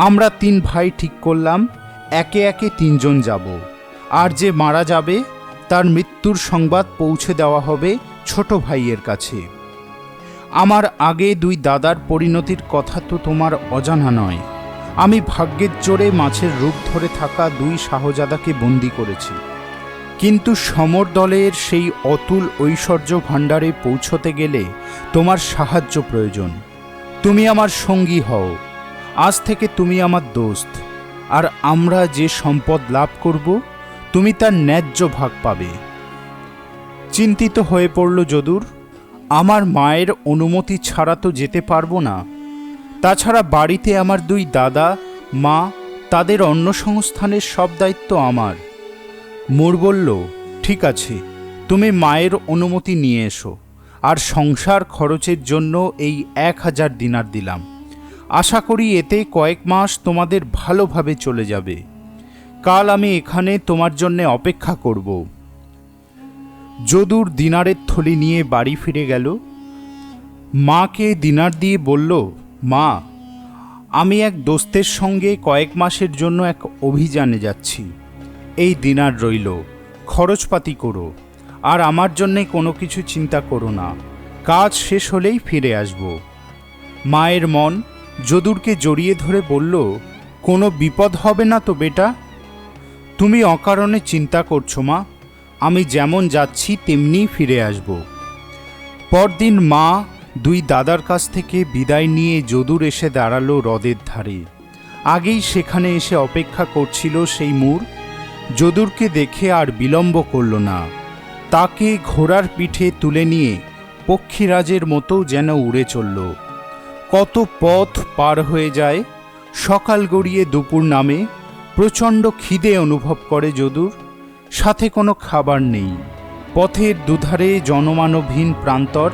আমরা 3 ভাই ঠিক করলাম একে একে 3 জন যাব, আর যে মারা যাবে তার মৃত্যুর সংবাদ পৌঁছে দেওয়া হবে ছোট ভাইয়ের কাছে। আমার আগে 2 দাদার পরিণতির কথা তো তোমার অজানা নয়। আমি ভাগ্যের জোরে মাছের রূপ ধরে থাকা 2 শাহজাদাকে বন্দি করেছি, কিন্তু সমর দলের সেই অতুল ঐশ্বর্য ভাণ্ডারে পৌঁছতে গেলে তোমার সাহায্য প্রয়োজন। তুমি আমার সঙ্গী হও। আজ থেকে তুমি আমার দোস্ত, আর আমরা যে সম্পদ লাভ করব তুমি তার ন্যায্য ভাগ পাবে। চিন্তিত হয়ে পড়ল যদুর। আমার মায়ের অনুমতি ছাড়া তো যেতে পারবো না। তাছাড়া বাড়িতে আমার 2 দাদা মা, তাদের অন্ন সংস্থানের সব দায়িত্ব আমার। মোর বলল, ঠিক আছে, তুমি মায়ের অনুমতি নিয়ে এসো, আর সংসার খরচের জন্য এই 1000 দিনার দিলাম। আশা করি এতে কয়েক মাস তোমাদের ভালোভাবে চলে যাবে। কাল আমি এখানে তোমার জন্য অপেক্ষা করব। যদুর দিনারের থলি নিয়ে বাড়ি ফিরে গেল। মাকে দিনার দিয়ে বলল, মা, আমি এক দোস্তের সঙ্গে কয়েক মাসের জন্য এক অভিযানে যাচ্ছি। এই দিনার রইল, খরচপাতি করো, আর আমার জন্যে কোনো কিছু চিন্তা করো না। কাজ শেষ হলেই ফিরে আসব। মায়ের মন যদুরকে জড়িয়ে ধরে বলল, কোনো বিপদ হবে না তো বেটা? তুমি অকারণে চিন্তা করছো মা। আমি যেমন যাচ্ছি তেমনি ফিরে আসব। পরদিন মা 2 দাদার কাছ থেকে বিদায় নিয়ে যদুর এসে দাঁড়ালো হ্রদের ধারে। আগেই সেখানে এসে অপেক্ষা করছিল সেই মূর। যদুরকে দেখে আর বিলম্ব করল না। তাকে ঘোড়ার পিঠে তুলে নিয়ে পক্ষীরাজের মতো যেন উড়ে চলল। কত পথ পার হয়ে যায়। সকাল গড়িয়ে দুপুর নামে। প্রচণ্ড খিদে অনুভব করে যদুর। সাথে কোনো খাবার নেই। পথের দুধারে জনমানবহীন প্রান্তর।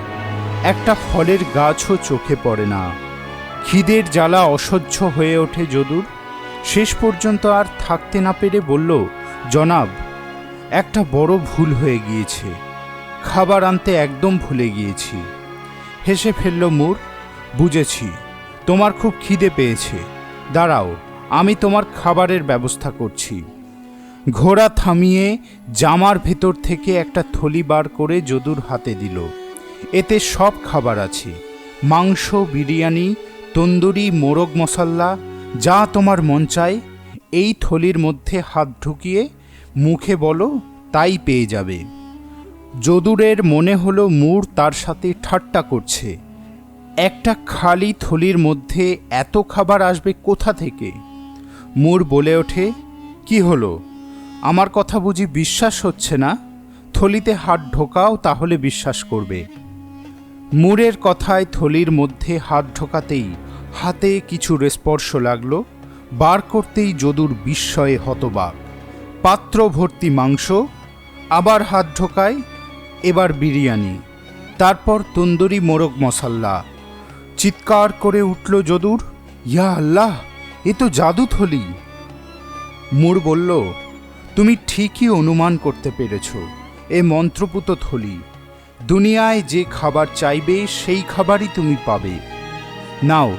একটা ফলের গাছও চোখে পড়ে না। খিদের জ্বালা অসহ্য হয়ে ওঠে যদুর। শেষ পর্যন্ত আর থাকতে না পেরে বলল, জনাব, একটা বড় ভুল হয়ে গিয়েছে। খাবার আনতে একদম ভুলে গিয়েছি। হেসে ফেলল মূর। বুঝেছি, তোমার খুব খিদে পেয়েছে। দাঁড়াও, আমি তোমার খাবারের ব্যবস্থা করছি। ঘোড়া থামিয়ে জামার ভেতর থেকে একটা থলি বার করে যদুর হাতে দিল। এতে সব খাবার আছে, মাংস, বিরিয়ানি, তন্দুরি, মোরগ মশলা, যা তোমার মন চায়। এই থলির মধ্যে হাত ঢুকিয়ে মুখে বলো, তাই পেয়ে যাবে। যদুরের মনে হলো মূর তার সাথে ঠাট্টা করছে। একটা খালি থলির মধ্যে এত খাবার আসবে কোথা থেকে? মূর বলে ওঠে, কি হলো, আমার কথা বুঝি বিশ্বাস হচ্ছে না? থলিতে হাত ঢোকাও, তাহলে বিশ্বাস করবে। মূরের কথায় থলির মধ্যে হাত ঢোকাতেই হাতে কিছু স্পর্শ লাগলো। বার করতেই যদুর বিস্ময়ে হতবাক। পাত্র ভর্তি মাংস। আবার হাত ঢোকায়, এবার বিরিয়ানি, তারপর তন্দুরি মোরগ মশাল্লা। চিৎকার করে উঠল যদুর, ইয়া আল্লাহ, এ তো জাদু থলি। মূর বলল, তুমি ঠিকই অনুমান করতে পেরেছ। এ মন্ত্রপুত থলি। দুনিয়ায় যে খাবার চাইবে সেই খাবারই তুমি পাবে। নাও,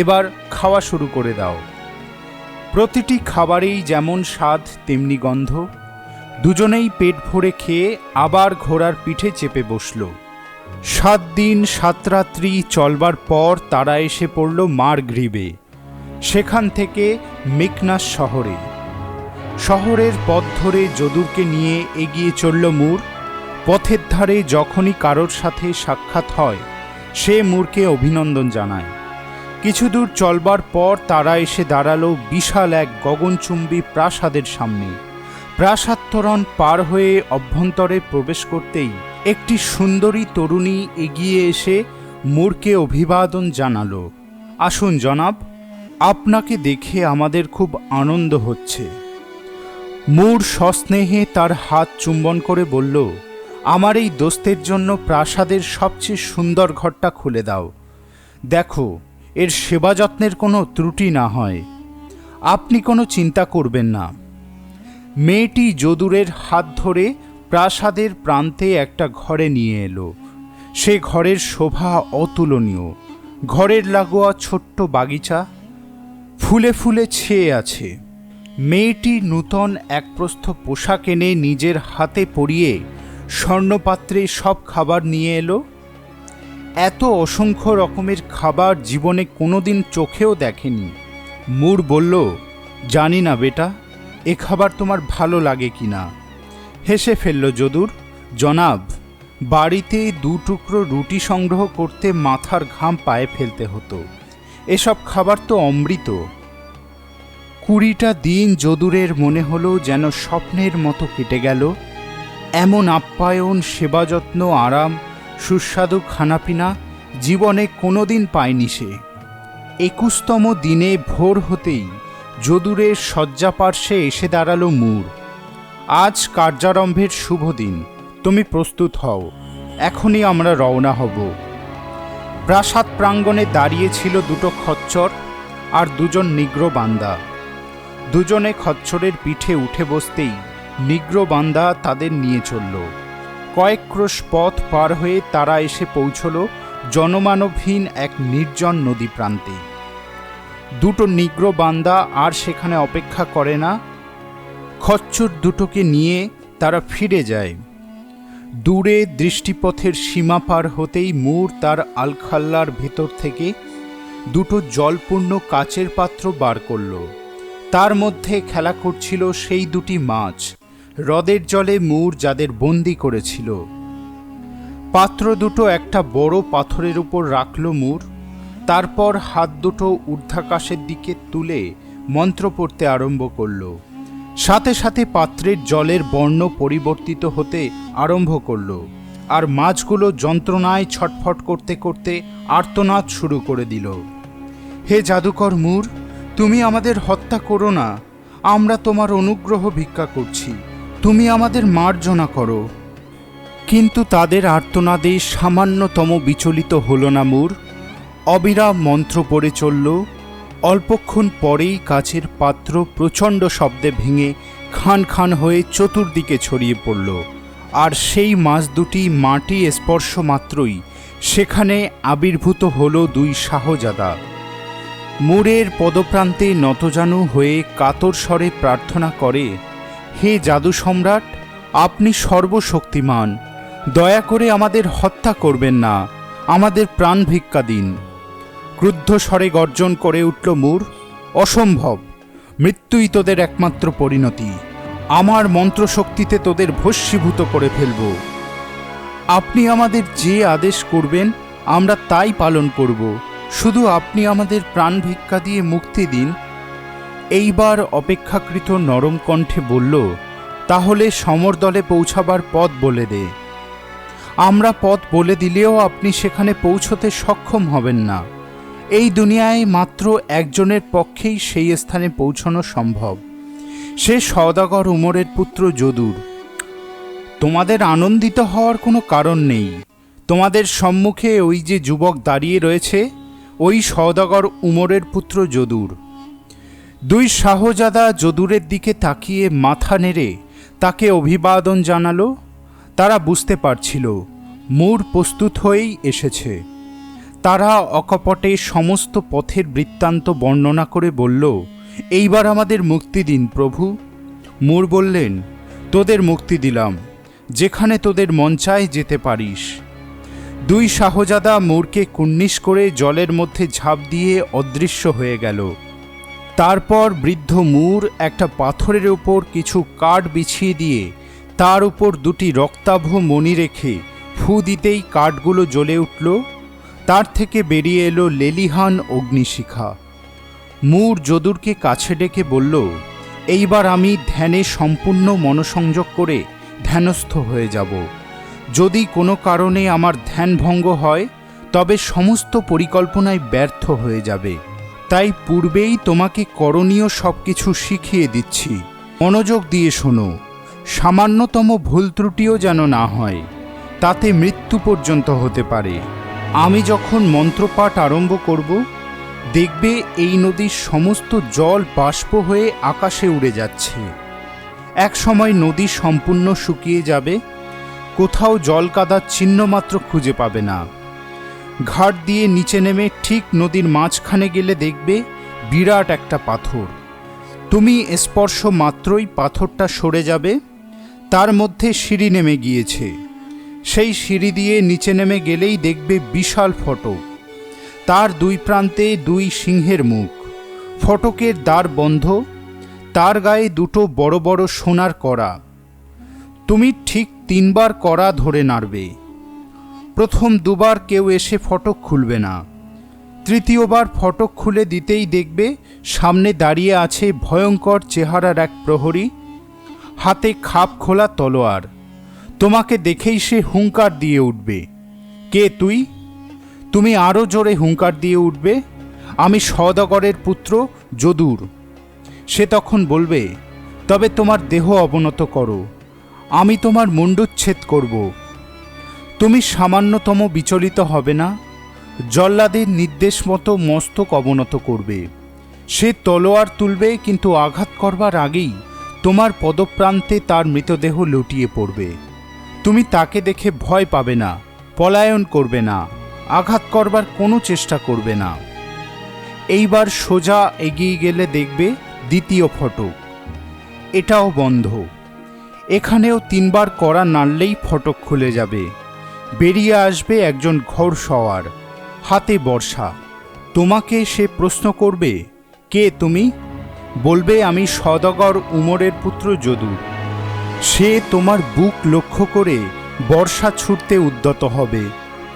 এবার খাওয়া শুরু করে দাও। প্রতিটি খাবারেই যেমন স্বাদ তেমনি গন্ধ। দুজনেই পেট ভরে খেয়ে আবার ঘোড়ার পিঠে চেপে বসল। 7 দিন 7 রাত্রি চলবার পর তারা এসে পড়ল মারগ্রিবে। সেখান থেকে মেকনাস শহরে। শহরের পথ ধরে যদুরকে নিয়ে এগিয়ে চলল মূর। পথের ধারে যখনই কারোর সাথে সাক্ষাৎ হয়, সে মূরকে অভিনন্দন জানায়। কিছু দূর চলবার পর তারা এসে দাঁড়ালো বিশাল এক গগনচুম্বী প্রাসাদের সামনে। প্রাসাদ পার হয়ে অভ্যন্তরে প্রবেশ করতেই একটি সুন্দরী তরুণী এগিয়ে এসে মুরকে অভিবাদন জানালো। আসুন জনাব, আপনাকে দেখে আমাদের খুব আনন্দ হচ্ছে। মুর সস্নেহে তার হাত চুম্বন করে বলল, আমার এই দোস্তের জন্য প্রাসাদের সবচেয়ে সুন্দর ঘরটা খুলে দাও। দেখো, এর সেবা যত্নের কোনো ত্রুটি না হয়। আপনি কোনো চিন্তা করবেন না। মেয়েটি যদুরের হাত ধরে প্রাসাদের প্রান্তে একটা ঘরে নিয়ে এলো। সে ঘরের শোভা অতুলনীয়। ঘরের লাগোয়া ছোট্ট বাগিচা ফুলে ফুলে ছেয়ে আছে। মেয়েটি নূতন এক প্রস্থ পোশাক এনে নিজের হাতে পরিয়ে স্বর্ণপাত্রে সব খাবার নিয়ে এলো। এত অসংখ্য রকমের খাবার জীবনে কোনোদিন চোখেও দেখেনি। মুর বলল, জানি না বেটা, এ খাবার তোমার ভালো লাগে কি না। হেসে ফেলল যদুর। জনাব, বাড়িতে 2 টুকরো রুটি সংগ্রহ করতে মাথার ঘাম পায়ে ফেলতে হতো। এসব খাবার তো অমৃত। 20টা দিন যদুরের মনে হলো যেন স্বপ্নের মতো কেটে গেল। এমন আপ্যায়ন, সেবা যত্ন, আরাম, সুস্বাদু খানাপিনা জীবনে কোনোদিন পায়নি সে। 21তম দিনে ভোর হতেই যদুরের শয্যাপার্শ্বে এসে দাঁড়ালো মুর। আজ কার্যারম্ভের শুভ দিন, তুমি প্রস্তুত হও, এখনই আমরা রওনা হব। প্রাসাদ প্রাঙ্গণে দাঁড়িয়েছিল 2টো খচ্চর আর 2জন নিগ্রো বান্দা। দুজনে খচ্চরের পিঠে উঠে বসতেই নিগ্রো বান্দা তাদের নিয়ে চলল। কয়েক ক্রোশ পথ পার হয়ে তারা এসে পৌঁছল জনমানবহীন এক নির্জন নদী প্রান্তে। 2টো নিগ্রো বান্দা আর সেখানে অপেক্ষা করে না। খচ্চর 2টোকে নিয়ে তারা ফিরে যায়। দূরে দৃষ্টিপথের সীমা পার হতেই মুর তার আলখাল্লার ভেতর থেকে 2টো জলপূর্ণ কাচের পাত্র বার করল। তার মধ্যে খেলা করছিল সেই 2টি মাছ, হ্রদের জলে মুর যাদের বন্দি করেছিল। পাত্র 2টো একটা বড় পাথরের উপর রাখল মুর। তারপর হাত 2টো ঊর্ধ্বাকাশের দিকে তুলে মন্ত্র পড়তে আরম্ভ করল। সাথে সাথে পাত্রের জলের বর্ণ পরিবর্তিত হতে আরম্ভ করল, আর মাছগুলো যন্ত্রণায় ছটফট করতে করতে আর্তনাদ শুরু করে দিল। হে জাদুকর মুর, তুমি আমাদের হত্যা করো না, আমরা তোমার অনুগ্রহ ভিক্ষা করছি, তুমি আমাদের মার্জনা করো। কিন্তু তাদের আর্তনাদে সামান্যতম বিচলিত হল না মুর। অবিরাম মন্ত্র পড়ে চলল। অল্পক্ষণ পরেই কাচের পাত্র প্রচণ্ড শব্দে ভেঙে খান খান হয়ে চতুর্দিকে ছড়িয়ে পড়ল, আর সেই মাছ 2টি মাটি স্পর্শ মাত্রই সেখানে আবির্ভূত হল 2 শাহজাদা। মুরের পদপ্রান্তে নতজানু হয়ে কাতর স্বরে প্রার্থনা করে, হে জাদু সম্রাট, আপনি সর্বশক্তিমান, দয়া করে আমাদের হত্যা করবেন না, আমাদের প্রাণ ভিক্ষা দিন। ক্রুদ্ধ স্বরে গর্জন করে উঠল মুর, অসম্ভব, মৃত্যুই তোদের একমাত্র পরিণতি, আমার মন্ত্রশক্তিতে তোদের ভস্মীভূত করে ফেলব। আপনি আমাদের যে আদেশ করবেন আমরা তাই পালন করব, শুধু আপনি আমাদের প্রাণ ভিক্ষা দিয়ে মুক্তি দিন। এইবার অপেক্ষাকৃত নরম কণ্ঠে বলল, তাহলে সমরদলে পৌঁছাবার পথ বলে দে। আমরা পথ বলে দিলেও আপনি সেখানে পৌঁছতে সক্ষম হবেন না। এই দুনিয়ায় মাত্র একজনের পক্ষেই সেই স্থানে পৌঁছানো সম্ভব, সে সওদাগর উমরের পুত্র যদুর। তোমাদের আনন্দিত হওয়ার কোনো কারণ নেই। তোমাদের সম্মুখে ওই যে যুবক দাঁড়িয়ে রয়েছে, ওই সওদাগর উমরের পুত্র যদুর। 2 শাহজাদা যদুরের দিকে তাকিয়ে মাথা নেড়ে তাকে অভিবাদন জানালো। তারা বুঝতে পারছিল মুর প্রস্তুত হয়েই এসেছে। তারা অকপটে সমস্ত পথের বৃত্তান্ত বর্ণনা করে বলল, এইবার আমাদের মুক্তি দিন প্রভু। মুর বললেন, তোদের মুক্তি দিলাম, যেখানে তোদের মন চায় যেতে পারিস। 2 শাহজাদা মুরকে কুর্নিশ করে জলের মধ্যে ঝাঁপ দিয়ে অদৃশ্য হয়ে গেল। তারপর বৃদ্ধ মুর একটা পাথরের উপর কিছু কাঠ বিছিয়ে দিয়ে তার উপর 2টি রক্তাভ মণি রেখে ফু দিতেই কাঠগুলো জ্বলে উঠল। তার থেকে বেরিয়ে এলো লেলিহান অগ্নিশিখা। মুর যদুরকে কাছে ডেকে বলল, এইবার আমি ধ্যানে সম্পূর্ণ মনোসংযোগ করে ধ্যানস্থ হয়ে যাব। যদি কোনো কারণে আমার ধ্যান ভঙ্গ হয় তবে সমস্ত পরিকল্পনায় ব্যর্থ হয়ে যাবে। তাই পূর্বেই তোমাকে করণীয় সব কিছু শিখিয়ে দিচ্ছি, মনোযোগ দিয়ে শোনো। সামান্যতম ভুল ত্রুটিও যেন না হয়, তাতে মৃত্যু পর্যন্ত হতে পারে। আমি যখন মন্ত্রপাঠ আরম্ভ করব, দেখবে এই নদীর সমস্ত জল বাষ্প হয়ে আকাশে উড়ে যাচ্ছে। এক সময় নদী সম্পূর্ণ শুকিয়ে যাবে, কোথাও জল কাদার চিহ্নমাত্র খুঁজে পাবে না। ঘাট দিয়ে নিচে নেমে ঠিক নদীর মাঝখানে গেলে দেখবে বিরাট একটা পাথর। তুমি স্পর্শ মাত্রই পাথরটা সরে যাবে, তার মধ্যে সিঁড়ি নেমে গিয়েছে। সেই সিঁড়ি দিয়ে নিচে নেমে গেলেই দেখবে বিশাল ফটক, তার দুই প্রান্তে দুই সিংহের মুখ। ফটকের দ্বার বন্ধ, তার গায়ে দুটো বড় বড় সোনার কড়া। তুমি ঠিক 3 বার কড়া ধরে নাড়বে। প্রথম 2 বার কেউ এসে ফটক খুলবে না। তৃতীয়বার ফটক খুলে দিতেই দেখবে সামনে দাঁড়িয়ে আছে ভয়ঙ্কর চেহারার এক প্রহরী, হাতে খাপ খোলা তলোয়ার। তোমাকে দেখেই সে হুঙ্কার দিয়ে উঠবে, কে তুই? তুমি আরও জোরে হুঙ্কার দিয়ে উঠবে, আমি সওদাগরের পুত্র যদুর। সে তখন বলবে, তবে তোমার দেহ অবনত করো, আমি তোমার মুণ্ডুচ্ছেদ করব। তুমি সামান্যতম বিচলিত হবে না, জল্লাদের নির্দেশ মতো মস্তক অবনত করবে। সে তলোয়ার তুলবে, কিন্তু আঘাত করবার আগেই তোমার পদপ্রান্তে তার মৃতদেহ লুটিয়ে পড়বে। তুমি তাকে দেখে ভয় পাবে না, পলায়ন করবে না, আঘাত করবার কোনো চেষ্টা করবে না। এইবার সোজা এগিয়ে গেলে দেখবে দ্বিতীয় ফটক, এটাও বন্ধ। এখানেও 3 বার কড়া নাড়লেই ফটক খুলে যাবে। বেরিয়ে আসবে একজন ঘোড়সওয়ার, হাতে বর্শা। তোমাকে সে প্রশ্ন করবে, কে তুমি? বলবে, আমি সওদাগর উমরের পুত্র যদু। সে তোমার বুক লক্ষ্য করে বর্শা ছুটতে উদ্যত হবে,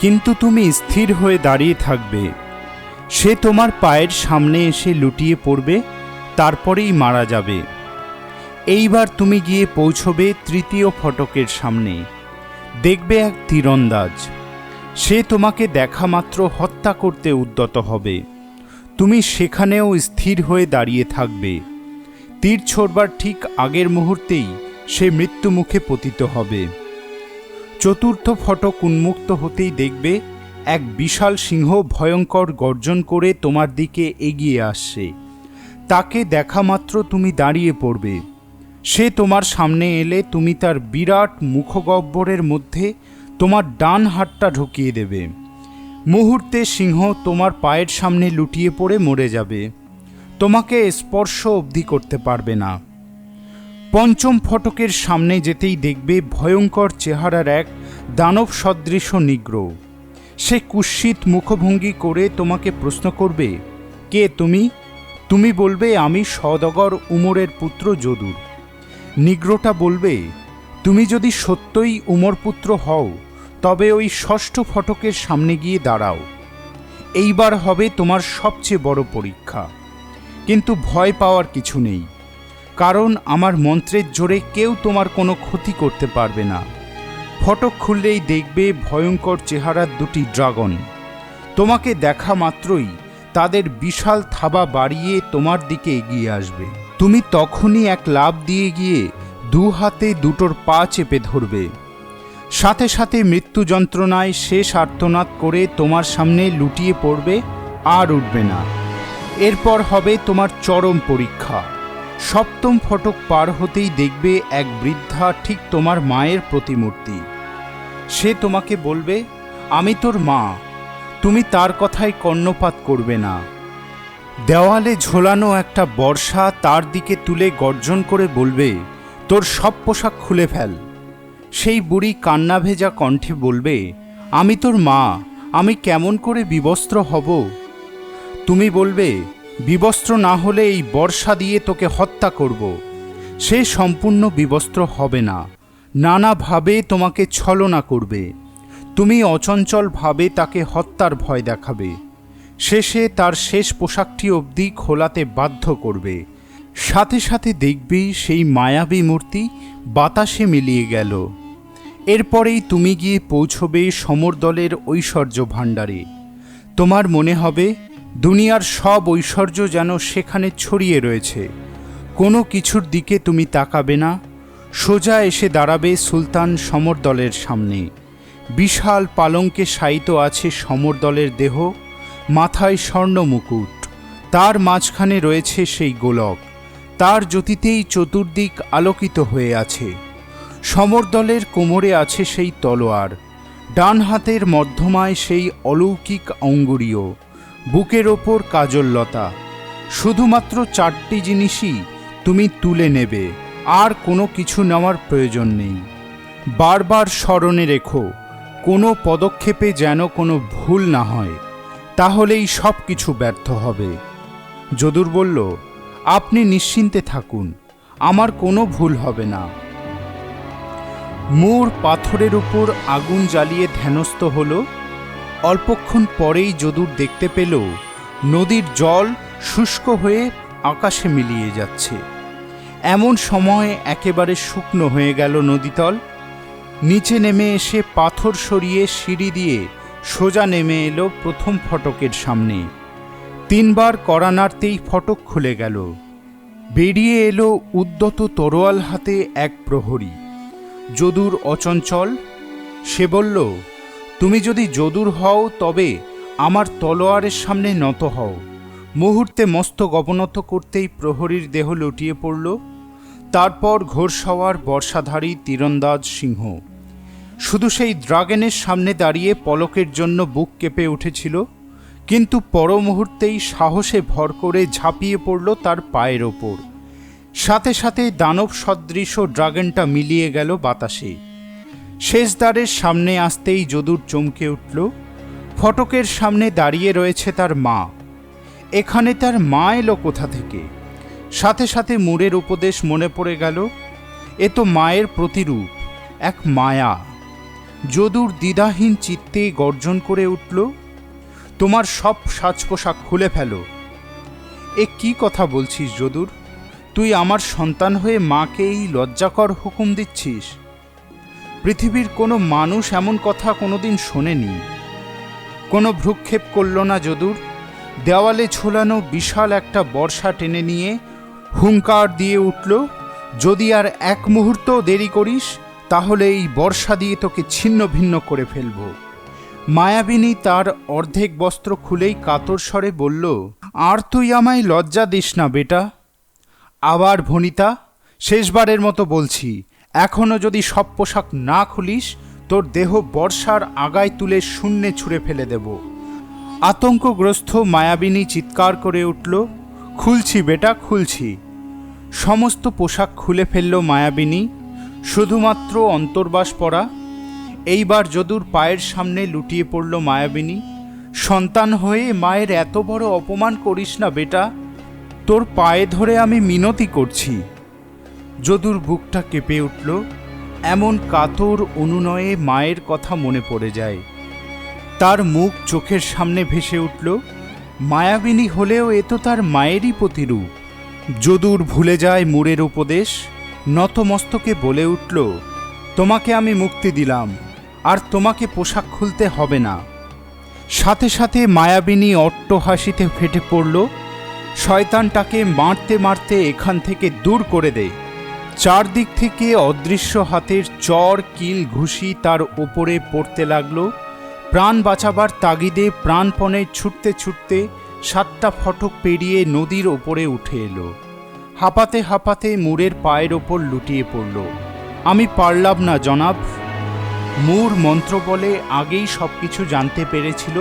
কিন্তু তুমি স্থির হয়ে দাঁড়িয়ে থাকবে। সে তোমার পায়ের সামনে এসে লুটিয়ে পড়বে, তারপরেই মারা যাবে। এইবার তুমি গিয়ে পৌঁছবে তৃতীয় ফটকের সামনে। দেখবে এক তীরন্দাজ, সে তোমাকে দেখা মাত্র হত্যা করতে উদ্যত হবে। তুমি সেখানেও স্থির হয়ে দাঁড়িয়ে থাকবে। তীর ছোড়বার ঠিক আগের মুহূর্তেই সে মৃত্যুমুখে পতিত হবে। চতুর্থ ফটক উন্মুক্ত হতেই দেখবে এক বিশাল সিংহ ভয়ঙ্কর গর্জন করে তোমার দিকে এগিয়ে আসছে। তাকে দেখা মাত্র তুমি দাঁড়িয়ে পড়বে। সে তোমার সামনে এলে তুমি তার বিরাট মুখগহ্বরের মধ্যে তোমার ডান হাতটা ঢুকিয়ে দেবে। মুহূর্তে সিংহ তোমার পায়ের সামনে লুটিয়ে পড়ে মরে যাবে, তোমাকে স্পর্শ অবধি করতে পারবে না। পঞ্চম ফটকের সামনে যেতেই দেখবে ভয়ঙ্কর চেহারার এক দানব সদৃশ নিগ্র। সে কুৎসিত মুখভঙ্গি করে তোমাকে প্রশ্ন করবে, কে তুমি? তুমি বলবে, আমি সওদাগর উমরের পুত্র যদুর। নিগ্রোটা বলবে, তুমি যদি সত্যই উমর পুত্র হও তবে ওই ষষ্ঠ ফটকের সামনে গিয়ে দাঁড়াও। এইবার হবে তোমার সবচেয়ে বড় পরীক্ষা। কিন্তু ভয় পাওয়ার কিছু নেই, কারণ আমার মন্ত্রের জোরে কেউ তোমার কোনো ক্ষতি করতে পারবে না। ফটক খুললেই দেখবে ভয়ঙ্কর চেহারার 2টি ড্রাগন। তোমাকে দেখা মাত্রই তাদের বিশাল থাবা বাড়িয়ে তোমার দিকে এগিয়ে আসবে। তুমি তখনই এক লাফ দিয়ে গিয়ে 2 হাতে দুটোর পা চেপে ধরবে। সাথে সাথে মৃত্যু যন্ত্রণায় শেষ আর্তনাদ করে তোমার সামনে লুটিয়ে পড়বে, আর উঠবে না। এরপর হবে তোমার চরম পরীক্ষা। সপ্তম ফটক পার হতেই দেখবে এক বৃদ্ধা, ঠিক তোমার মায়ের প্রতিমূর্তি। সে তোমাকে বলবে, আমি তোর মা। তুমি তার কথায় কর্ণপাত করবে না। দেওয়ালে ঝোলানো একটা বর্শা তার দিকে তুলে গর্জন করে বলবে, তোর সব পোশাক খুলে ফেল। সেই বুড়ি কান্না ভেজা কণ্ঠে বলবে, আমি তোর মা, আমি কেমন করে বিবস্ত্র হব? তুমি বলবে, বিবস্ত্র না হলে এই বর্শা দিয়ে তোকে হত্যা করব। সে সম্পূর্ণ বিবস্ত্র হবে না, নানাভাবে তোমাকে ছলনা করবে। তুমি অচঞ্চলভাবে তাকে হত্যার ভয় দেখাবে। শেষে তার শেষ পোশাকটি অবধি খোলাতে বাধ্য করবে। সাথে সাথে দেখবি সেই মায়াবী মূর্তি বাতাসে মিলিয়ে গেল। এরপরেই তুমি গিয়ে পৌঁছবে সমরদলের ঐশ্বর্য ভাণ্ডারে। তোমার মনে হবে দুনিয়ার সব ঐশ্বর্য যেন সেখানে ছড়িয়ে রয়েছে। কোনো কিছুর দিকে তুমি তাকাবে না, সোজা এসে দাঁড়াবে সুলতান সমরদলের সামনে। বিশাল পালঙ্কে শায়িত আছে সমরদলের দেহ, মাথায় স্বর্ণ মুকুট, তার মাঝখানে রয়েছে সেই গোলক, তার জ্যোতিতেই চতুর্দিক আলোকিত হয়ে আছে। সমরদলের কোমরে আছে সেই তলোয়ার, ডান হাতের মধ্যমায় সেই অলৌকিক অঙ্গুরীয়, বুকের ওপর কাজললতা। শুধুমাত্র 4টি জিনিসই তুমি তুলে নেবে, আর কোনো কিছু নেওয়ার প্রয়োজন নেই। বারবার স্মরণে রেখো, কোনো পদক্ষেপে যেন কোনো ভুল না হয়, তাহলেই সব কিছু ব্যর্থ হবে। যদুর বলল, আপনি নিশ্চিন্তে থাকুন, আমার কোনো ভুল হবে না। মূর পাথরের উপর আগুন জ্বালিয়ে ধ্যানস্থ হল। অল্পক্ষণ পরেই যদুর দেখতে পেল নদীর জল শুষ্ক হয়ে আকাশে মিলিয়ে যাচ্ছে। এমন সময় একেবারে শুকনো হয়ে গেল নদীতল। নিচে নেমে এসে পাথর সরিয়ে সিঁড়ি দিয়ে সোজা নেমে এলো প্রথম ফটকের সামনে। 3 বার কড়া নাড়তেই ফটক খুলে গেল। বেরিয়ে এলো উদ্যত তরোয়াল হাতে এক প্রহরী। যদুর অচঞ্চল। সে বলল, তুমি যদি যদুর হও তবে আমার তলোয়ারের সামনে নত হও। মুহূর্তে মস্তক অবনত করতেই প্রহরীর দেহ লুটিয়ে পড়ল। তারপর ঘোড়সওয়ার বর্ষাধারী তীরন্দাজ সিংহ শুধু সেই ড্রাগনের সামনে দাঁড়িয়ে পলকের জন্য বুক কেঁপে উঠেছিল, কিন্তু পর মুহূর্তেই সাহসে ভর করে ঝাঁপিয়ে পড়ল তার পায়ের ওপর। সাথে সাথে দানব সদৃশ ড্রাগনটা মিলিয়ে গেল বাতাসে। শেষ দ্বারের সামনে আসতেই যদুর চমকে উঠল। ফটকের সামনে দাঁড়িয়ে রয়েছে তার মা। এখানে তার মা এলো কোথা থেকে? সাথে সাথে মূরের উপদেশ মনে পড়ে গেল। এ তো মায়ের প্রতিরূপ, এক মায়া। যদুর দ্বিধাহীন চিত্তে গর্জন করে উঠল, তোমার সব সাজ পোশাক খুলে ফেলো। এ কি কথা বলছিস যদুর? তুই আমার সন্তান হয়ে মাকে এই লজ্জাকর হুকুম দিচ্ছিস? পৃথিবীর কোনো মানুষ এমন কথা কোনোদিন শোনেনি। কোনো ভ্রুক্ষেপ করল না যদুর। দেওয়ালে ঝোলানো বিশাল একটা বর্ষা টেনে নিয়ে হুঙ্কার দিয়ে উঠল, যদি আর এক মুহূর্ত দেরি করিস তাহলে এই বর্ষা দিয়ে তোকে ছিন্ন ভিন্ন করে ফেলব। মায়াবিনী তার অর্ধেক বস্ত্র খুলেই কাতর স্বরে বলল, আর তুই আমায় লজ্জা দিস না বেটা। আবার ভনিতা, শেষবারের মতো বলছি, এখনও যদি সব পোশাক না খুলিস তোর দেহ বর্ষার আগায় তুলে শূন্যে ছুঁড়ে ফেলে দেব। আতঙ্কগ্রস্ত মায়াবিনী চিৎকার করে উঠল, খুলছি বেটা, খুলছি। সমস্ত পোশাক খুলে ফেলল মায়াবিনী, শুধুমাত্র অন্তর্বাস পরা। এইবার যদুর পায়ের সামনে লুটিয়ে পড়ল মায়াবিনী। সন্তান হয়ে মায়ের এত বড় অপমান করিস না বেটা, তোর পায়ে ধরে আমি মিনতি করছি। যদুর বুকটা কেঁপে উঠল। এমন কাতর অনুনয়ে মায়ের কথা মনে পড়ে যায়। তার মুখ চোখের সামনে ভেসে উঠল। মায়াবিনী হলেও এ তো তার মায়েরই প্রতিরূপ। যদুর ভুলে যায় মূরের উপদেশ, নতমস্তকে বলে উঠল, তোমাকে আমি মুক্তি দিলাম, আর তোমাকে পোশাক খুলতে হবে না। সাথে সাথে মায়াবিনী অট্ট হাসিতে ফেটে পড়ল, শয়তানটাকে মারতে মারতে এখান থেকে দূর করে দে। চারদিক থেকে অদৃশ্য হাতের চর কিল ঘুষি তার ওপরে পড়তে লাগল। প্রাণ বাঁচাবার তাগিদে প্রাণপণে ছুটতে ছুটতে 7টা ফটক পেরিয়ে নদীর ওপরে উঠে এলো। হাঁপাতে হাঁপাতে মূরের পায়ের ওপর লুটিয়ে পড়ল। আমি পারলাম না জনাব। মূর মন্ত্র বলে আগেই সব কিছু জানতে পেরেছিল।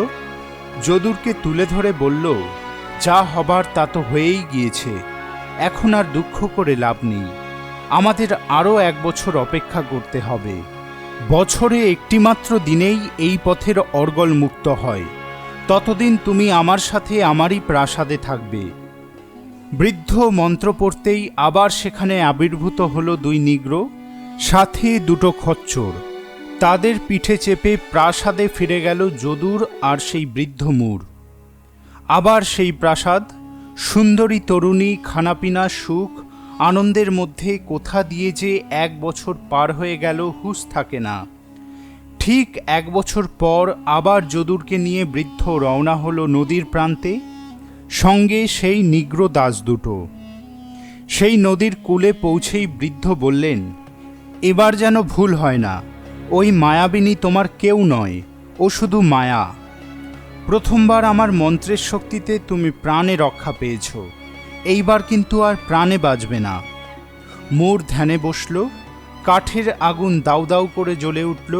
যদুরকে তুলে ধরে বলল, যা হবার তা তো হয়েই গিয়েছে, এখন আর দুঃখ করে লাভ নেই। আমাদের আরও 1 বছর অপেক্ষা করতে হবে। বছরে একটিমাত্র দিনেই এই পথের অর্গল মুক্ত হয়। ততদিন তুমি আমার সাথে আমারই প্রাসাদে থাকবে। বৃদ্ধ মন্ত্র পড়তেই আবার সেখানে আবির্ভূত হলো 2 নিগ্রো, সাথে 2টো খচ্চর। তাদের পিঠে চেপে প্রাসাদে ফিরে গেল যদুর আর সেই বৃদ্ধ মূর। আবার সেই প্রাসাদ, সুন্দরী তরুণী, খানাপিনা, সুখ আনন্দের মধ্যে কোথা দিয়ে যে 1 বছর পার হয়ে গেল হুঁশ থাকে না। ঠিক 1 বছর পর আবার যদুরকে নিয়ে বৃদ্ধ রওনা হলো নদীর প্রান্তে, সঙ্গে সেই নিগ্র দাস দুটো। সেই নদীর কূলে পৌঁছেই বৃদ্ধ বললেন, এবার যেন ভুল হয় না, ওই মায়াবিনী তোমার কেউ নয়, ও শুধু মায়া। প্রথমবার আমার মন্ত্রের শক্তিতে তুমি প্রাণে রক্ষা পেয়েছ, এইবার কিন্তু আর প্রাণে বাঁচবে না। মোর ধ্যানে বসল, কাঠের আগুন দাউ দাউ করে জ্বলে উঠল।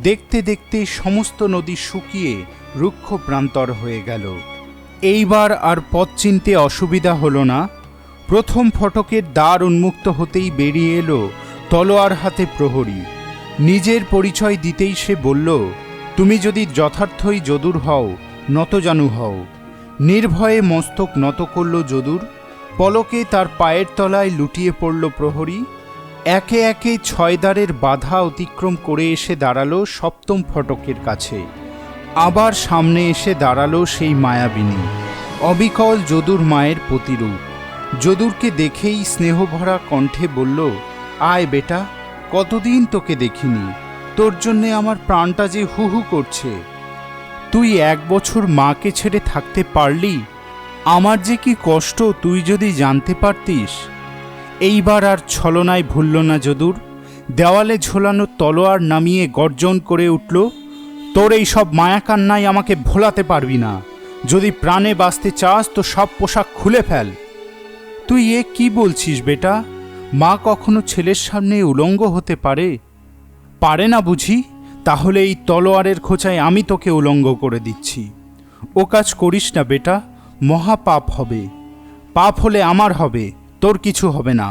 দেখতে দেখতে সমস্ত নদী শুকিয়ে রুক্ষ প্রান্তর হয়ে গেল। এইবার আর পথ চিনতে অসুবিধা হলো না। প্রথম ফটকের দ্বার উন্মুক্ত হতেই বেরিয়ে এলো তলোয়ার হাতে প্রহরী। নিজের পরিচয় দিতেই সে বলল, তুমি যদি যথার্থই যদুর হও, নতজানু হও। নির্ভয়ে মস্তক নত করল যদুর। পলকে তার পায়ের তলায় লুটিয়ে পড়ল প্রহরী। একে একে 6 দ্বারের বাধা অতিক্রম করে এসে দাঁড়ালো 7ম ফটকের কাছে। আবার সামনে এসে দাঁড়ালো সেই মায়াবিনী, অবিকল যদুর মায়ের প্রতিরূপ। যদুরকে দেখেই স্নেহভরা কণ্ঠে বলল, আয় বেটা, কতদিন তোকে দেখিনি, তোর জন্যে আমার প্রাণটা যে হু হু করছে। তুই 1 বছর মাকে ছেড়ে থাকতে পারলি, আমার যে কি কষ্ট তুই যদি জানতে পারতিস। এইবার আর ছলনায় ভুলল না যদুর। দেওয়ালে ঝোলানো তলোয়ার নামিয়ে গর্জন করে উঠল, তোর এই সব মায়াকান্নায় আমাকে ভোলাতে পারবি না। যদি প্রাণে বাঁচতে চাস তো সব পোশাক খুলে ফেল। তুই এ কি বলছিস বেটা? মা কখনো ছেলের সামনে উলঙ্গ হতে পারে? পারে না বুঝি? তাহলে এই তলোয়ারের খোঁচায় আমি তোকে উলঙ্গ করে দিচ্ছি। ও কাজ করিস না বেটা, মহা পাপ হবে। পাপ হলে আমার হবে, তোর কিছু হবে না।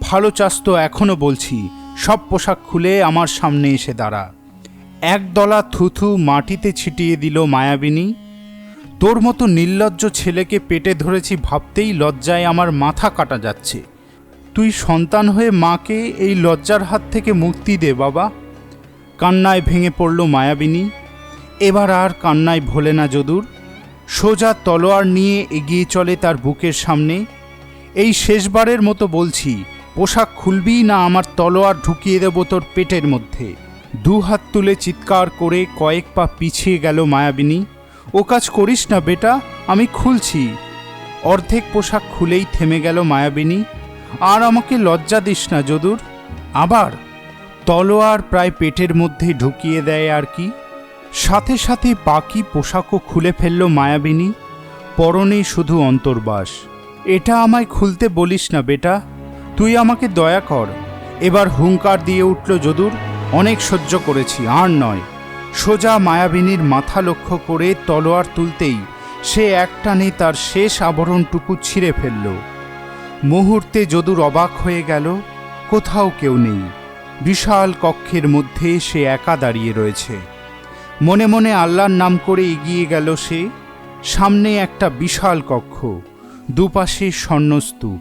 ভালো চাস তো এখনো বলছি, সব পোশাক খুলে আমার সামনে এসে দাঁড়া। একদলা থুথু মাটিতে ছিটিয়ে দিল মায়াবিনী। তোর মতো নির্লজ্জ ছেলেকে পেটে ধরেছি ভাবতেই লজ্জায় আমার মাথা কাটা যাচ্ছে। তুই সন্তান হয়ে মাকে এই লজ্জার হাত থেকে মুক্তি দে বাবা। কান্নায় ভেঙে পড়ল মায়াবিনী। এবার আর কান্নায় ভোলে না যদুর। সোজা তলোয়ার নিয়ে এগিয়ে চলে তার বুকের সামনে। এই শেষবারের মতো বলছি, পোশাক খুলবি না আমার তলোয়ার ঢুকিয়ে দেব তোর পেটের মধ্যে। 2 হাত তুলে চিৎকার করে কয়েক পা পিছিয়ে গেল মায়াবিনী। ও কাজ করিস না বেটা, আমি খুলছি। অর্ধেক পোশাক খুলেই থেমে গেল মায়াবিনী। আর আমাকে লজ্জা দিস না যদুর। আবার তলোয়ার প্রায় পেটের মধ্যে ঢুকিয়ে দেয় আর কি। সাথে সাথে বাকি পোশাকও খুলে ফেলল মায়াবিনী। পরনে শুধু অন্তর্বাস। এটা আমায় খুলতে বলিস না বেটা, তুই আমাকে দয়া কর। এবার হুঙ্কার দিয়ে উঠল যদুর, অনেক সহ্য করেছি, আর নয়। সোজা মায়াবিনীর মাথা লক্ষ্য করে তলোয়ার তুলতেই সে একটানে তার শেষ আবরণটুকু ছিঁড়ে ফেলল। মুহূর্তে যদুর অবাক হয়ে গেল, কোথাও কেউ নেই। বিশাল কক্ষের মধ্যে সে একা দাঁড়িয়ে রয়েছে। মনে মনে আল্লাহর নাম করে এগিয়ে গেল সে। সামনে একটা বিশাল কক্ষ, দুপাশে স্বর্ণস্তূপ।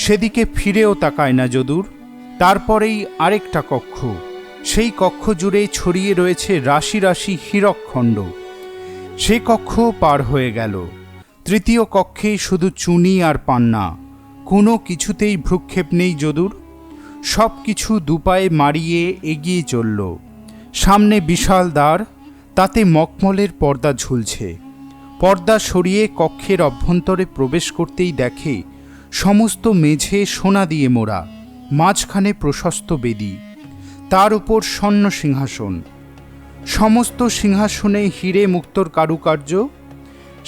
সেদিকে ফিরেও তাকায় না যদুর। তারপরেই আরেকটা কক্ষ, সেই কক্ষ জুড়ে ছড়িয়ে রয়েছে রাশি রাশি হীরকখণ্ড। সে কক্ষ পার হয়ে গেল। তৃতীয় কক্ষে শুধু চুনি আর পান্না, কোনো কিছুতেই ভ্রুক্ষেপ নেই যদুর। সব কিছু দুপায়ে মারিয়ে এগিয়ে চলল। সামনে বিশাল দ্বার, তাতে মখমলের পর্দা ঝুলছে। পর্দা সরিয়ে কক্ষের অভ্যন্তরে প্রবেশ করতেই দেখে সমস্ত মেঝে সোনা দিয়ে মোড়া, মাঝখানে প্রশস্ত বেদি, তার উপর স্বর্ণ সিংহাসন। সমস্ত সিংহাসনে হিরে মুক্তোর কারুকার্য।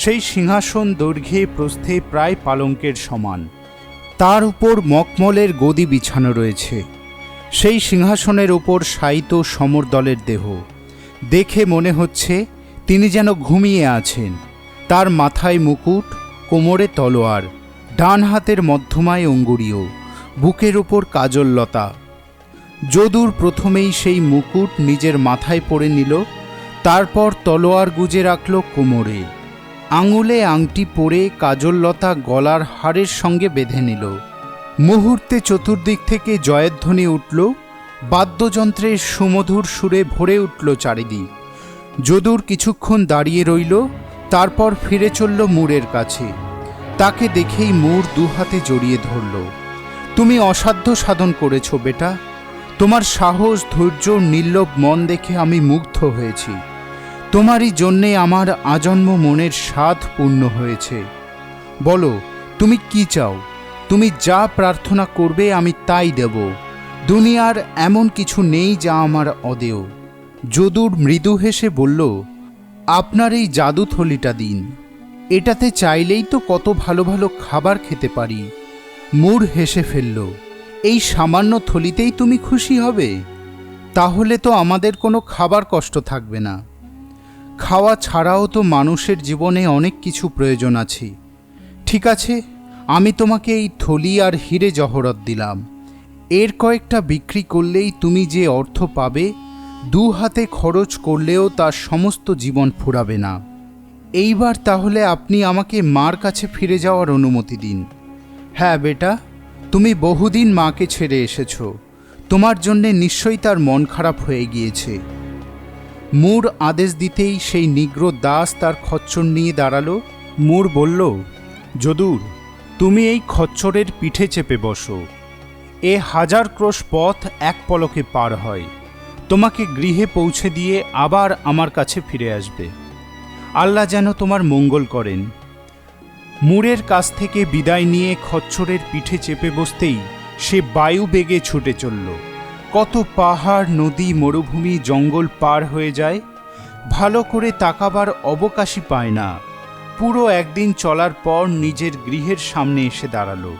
সেই সিংহাসন দৈর্ঘ্যে প্রস্থে প্রায় পালঙ্কের সমান। তার উপর মখমলের গদি বিছানো রয়েছে। সেই সিংহাসনের উপর শায়িত সমরদলের দেহ। দেখে মনে হচ্ছে তিনি যেন ঘুমিয়ে আছেন। তার মাথায় মুকুট, কোমরে তলোয়ার, ডান হাতের মধ্যমায় অঙ্গুরীয়, বুকের উপর কাজললতা। যদুর প্রথমেই সেই মুকুট নিজের মাথায় পরে নিল, তারপর তলোয়ার গুজে রাখল কোমরে। আঙুলে আংটি পরে কাজললতা গলার হাড়ের সঙ্গে বেঁধে নিল। মুহূর্তে চতুর্দিক থেকে জয়ধ্বনি উঠল, বাদ্যযন্ত্রের সুমধুর সুরে ভরে উঠল চারিদিক। যদুর কিছুক্ষণ দাঁড়িয়ে রইল, তারপর ফিরে চলল মুরের কাছে। তাকে দেখেই মুর দুহাতে জড়িয়ে ধরল। তুমি অসাধ্য সাধন করেছ বেটা। তোমার সাহস, ধৈর্য, নির্লোভ মন দেখে আমি মুগ্ধ হয়েছি। তোমারই জন্যে আমার আজন্ম মনের স্বাদ পূর্ণ হয়েছে। বলো, তুমি কি চাও? তুমি যা প্রার্থনা করবে আমি তাই দেব। দুনিয়ার এমন কিছু নেই যা আমার অদেয়। যদুর মৃদু হেসে বলল, আপনার এই জাদু থলিটা দিন। এটাতে চাইলেই তো কত ভালো ভালো খাবার খেতে পারি। মুর হেসে ফেলল, এই সামান্য থলিতেই তুমি খুশি হবে? তাহলে তো আমাদের কোনো খাবার কষ্ট থাকবে না। খাওয়া ছাড়াও তো মানুষের জীবনে অনেক কিছু প্রয়োজন আছে। ঠিক আছে, আমি তোমাকে এই থলি আর হিরে জহরত দিলাম। এর কয়েকটা বিক্রি করলেই তুমি যে অর্থ পাবে, 2 হাতে খরচ করলেও তার সমস্ত জীবন ফুরাবে না। এইবার তাহলে আপনি আমাকে মার কাছে ফিরে যাওয়ার অনুমতি দিন। হ্যাঁ বেটা, তুমি বহুদিন মাকে ছেড়ে এসেছ। তোমার জন্যে নিশ্চয়ই তার মন খারাপ হয়ে গিয়েছে। মুর আদেশ দিতেই সেই নিগ্রো দাস তার খচ্চর নিয়ে দাঁড়ালো। মুর বলল, যদুর, তুমি এই খচ্চরের পিঠে চেপে বসো। 1000 ক্রোশ পথ এক পলকে পার হয়। তোমাকে গৃহে পৌঁছে দিয়ে আবার আমার কাছে ফিরে আসবে। আল্লাহ যেন তোমার মঙ্গল করেন। মুরের কাছ থেকে বিদায় নিয়ে খচ্চরের পিঠে চেপে বসতেই সে বায়ু বেগে ছুটে চলল। কত পাহাড়, নদী, মরুভূমি, জঙ্গল পার হয়ে যায়, ভালো করে তাকাবার অবকাশই পায় না। পুরো একদিন চলার পর নিজের গৃহের সামনে এসে দাঁড়ালো।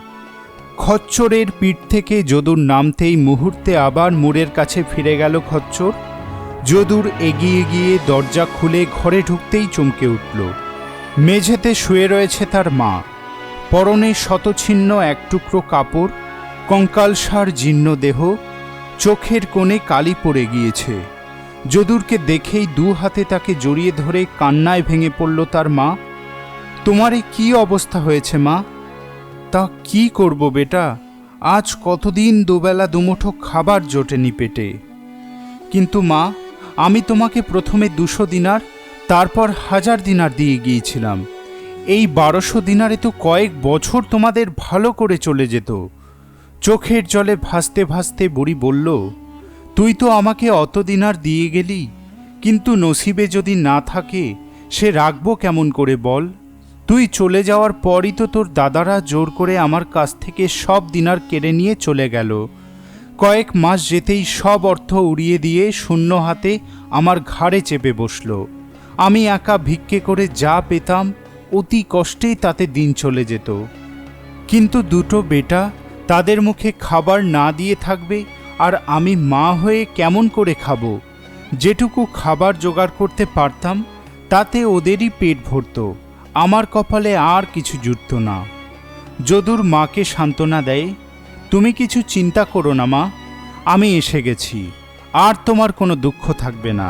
খচ্চরের পিঠ থেকে যদুর নামতেই মুহূর্তে আবার মুরের কাছে ফিরে গেল খচ্চর। যদুর এগিয়ে গিয়ে দরজা খুলে ঘরে ঢুকতেই চমকে উঠল। মেঝেতে শুয়ে রয়েছে তার মা। পরনে শতছিন্ন এক টুকরো কাপড়, কঙ্কালসার জীর্ণ দেহ, চোখের কোণে কালি পড়ে গিয়েছে। যদুরকে দেখেই 2 হাতে তাকে জড়িয়ে ধরে কান্নায় ভেঙে পড়ল তার মা। তোমার কি অবস্থা হয়েছে মা? তা কি করব বেটা, আজ কতদিন দুবেলা দুমুঠো খাবার জোটেনি পেটে। কিন্তু মা, আমি তোমাকে প্রথমে 200 দিনার, তারপর 1000 দিনার দিয়ে গিয়েছিলাম। এই 1200 দিনারে তো কয়েক বছর তোমাদের ভালো করে চলে যেত। চোখের জলে ভাসতে ভাসতে বুড়ি বলল, তুই তো আমাকে অত দিনার দিয়ে গেলি, কিন্তু নসিবে যদি না থাকে সে রাখবো কেমন করে বল? তুই চলে যাওয়ার পরই তো তোর দাদারা জোর করে আমার কাছ থেকে সব দিনার কেড়ে নিয়ে চলে গেল। কয়েক মাস যেতেই সব অর্থ উড়িয়ে দিয়ে শূন্য হাতে আমার ঘাড়ে চেপে বসল। আমি একা ভিক্ষে করে যা পেতাম অতি কষ্টেই তাতে দিন চলে যেত। কিন্তু 2টো বেটা, তাদের মুখে খাবার না দিয়ে থাকবে আর আমি মা হয়ে কেমন করে খাবো? যেটুকু খাবার জোগাড় করতে পারতাম তাতে ওদেরই পেট ভরত, আমার কপালে আর কিছু জুটত না। যদুর মাকে সান্ত্বনা দেয়, তুমি কিছু চিন্তা করো না মা, আমি এসে গেছি, আর তোমার কোনো দুঃখ থাকবে না।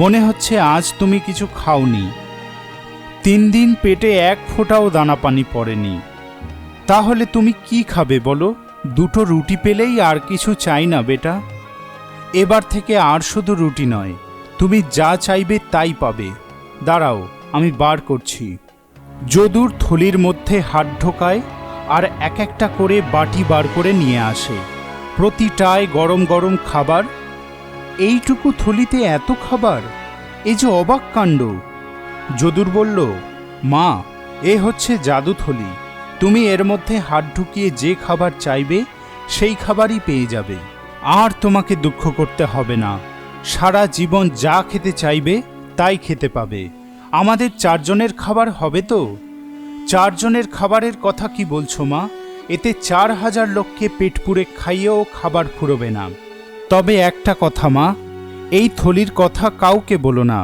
মনে হচ্ছে আজ তুমি কিছু খাওনি। 3 দিন পেটে এক ফোঁটাও দানা পানি পড়েনি। তাহলে তুমি কি খাবে বলো? 2টো রুটি পেলেই আর কিছু চাই না বেটা। এবার থেকে আর শুধু রুটি নয়, তুমি যা চাইবে তাই পাবে। দাঁড়াও, আমি বার করছি। যদুর থলির মধ্যে হাত ঢোকায় আর এক একটা করে বাটি বার করে নিয়ে আসে। প্রতিটায় গরম গরম খাবার। এইটুকু থলিতে এত খাবার, এ যে অবাক কাণ্ড। যদুর বলল, মা, এ হচ্ছে জাদু থলি। তুমি এর মধ্যে হাত ঢুকিয়ে যে খাবার চাইবে সেই খাবারই পেয়ে যাবে। আর তোমাকে দুঃখ করতে হবে না। সারা জীবন যা খেতে চাইবে তাই খেতে পাবে। আমাদের 4 জনের খাবার হবে তো? 4 জনের খাবারের কথা কি বলছো মা? এতে 4000 লোককে পেট পুরে খাইয়েও খাবার ফুরবে না। তবে একটা কথা মা, এই থলির কথা কাউকে বলো না,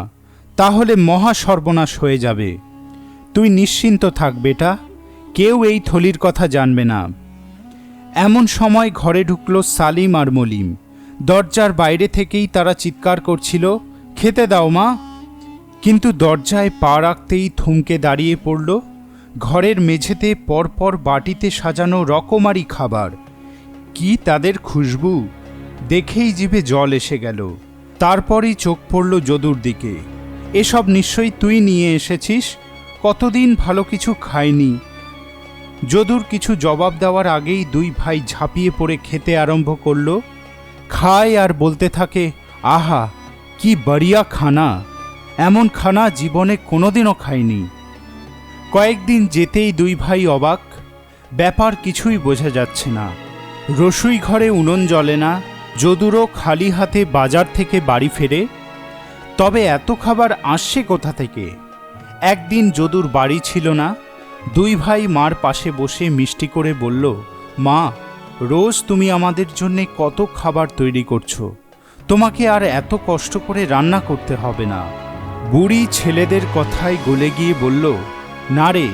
তাহলে মহা সর্বনাশ হয়ে যাবে। তুই নিশ্চিন্ত থাক বেটা, কেউ এই থলির কথা জানবে না। এমন সময় ঘরে ঢুকলো সালিম আর মলিম। দরজার বাইরে থেকেই তারা চিৎকার করছিল, খেতে দাও মা। কিন্তু দরজায় পা রাখতেই থমকে দাঁড়িয়ে পড়ল। ঘরের মেঝেতে পরপর বাটিতে সাজানো রকমারি খাবার। কি তাদের খুশবু! দেখেই জিভে জল এসে গেল। তারপরই চোখ পড়ল যদুর দিকে। এসব নিশ্চয়ই তুই নিয়ে এসেছিস। কতদিন ভালো কিছু খায়নি। যদুর কিছু জবাব দেওয়ার আগেই দুই ভাই ঝাঁপিয়ে পড়ে খেতে আরম্ভ করল। খায় আর বলতে থাকে, আহা কি বড়িয়া খানা, এমন খানা জীবনে কোনোদিনও খায়নি। কয়েকদিন যেতেই দুই ভাই অবাক, ব্যাপার কিছুই বোঝা যাচ্ছে না। রসুই ঘরে উনুন জ্বলে না, যদুরও খালি হাতে বাজার থেকে বাড়ি ফেরে। তবে এত খাবার আসছে কোথা থেকে? একদিন যদুর বাড়ি ছিল না, দুই ভাই মার পাশে বসে মিষ্টি করে বলল, মা, রোজ তুমি আমাদের জন্যে কত খাবার তৈরি করছো, তোমাকে আর এত কষ্ট করে রান্না করতে হবে না। বুড়ি ছেলেদের কথায় গলে গিয়ে বলল, না রে,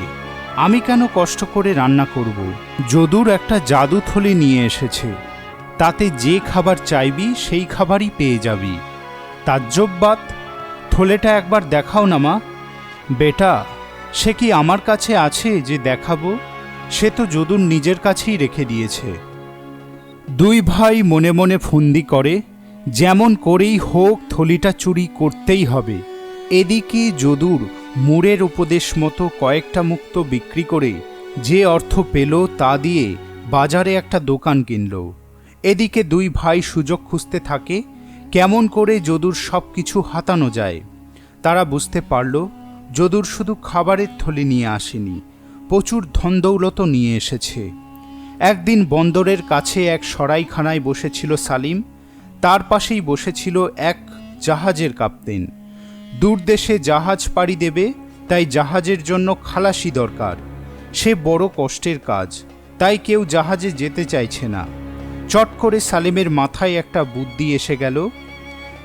আমি কেন কষ্ট করে রান্না করব? যদুর একটা জাদু থলি নিয়ে এসেছে, তাতে যে খাবার চাইবি সেই খাবারই পেয়ে যাবি। তাজ্জববাত, থলেটা একবার দেখাও না মা। বেটা, সে কি আমার কাছে আছে যে দেখাবো? সে তো যদুর নিজের কাছেই রেখে দিয়েছে। দুই ভাই মনে মনে ফন্দি করে, যেমন করেই হোক থলিটা চুরি করতেই হবে। এদিকে যদুর মুড়ের উপদেশ মতো কয়েকটা মুক্ত বিক্রি করে যে অর্থ পেল তা দিয়ে বাজারে একটা দোকান কিনল। এদিকে দুই ভাই সুযোগ খুঁজতে থাকে কেমন করে যদুর সব কিছু হাতানো যায়। তারা বুঝতে পারল যদুর শুধু খাবারের থলি নিয়ে আসেনি, প্রচুর ধনদৌলতও নিয়ে এসেছে। একদিন বন্দরের কাছে এক সরাইখানায় বসেছিল সালিম, তার পাশেই বসেছিল এক জাহাজের কাপ্তেন। দূর দেশে জাহাজ পাড়ি দেবে, তাই জাহাজের জন্য খালাসি দরকার। সে বড় কষ্টের কাজ, তাই কেউ জাহাজে যেতে চাইছে না। চট করে সালিমের মাথায় একটা বুদ্ধি এসে গেল।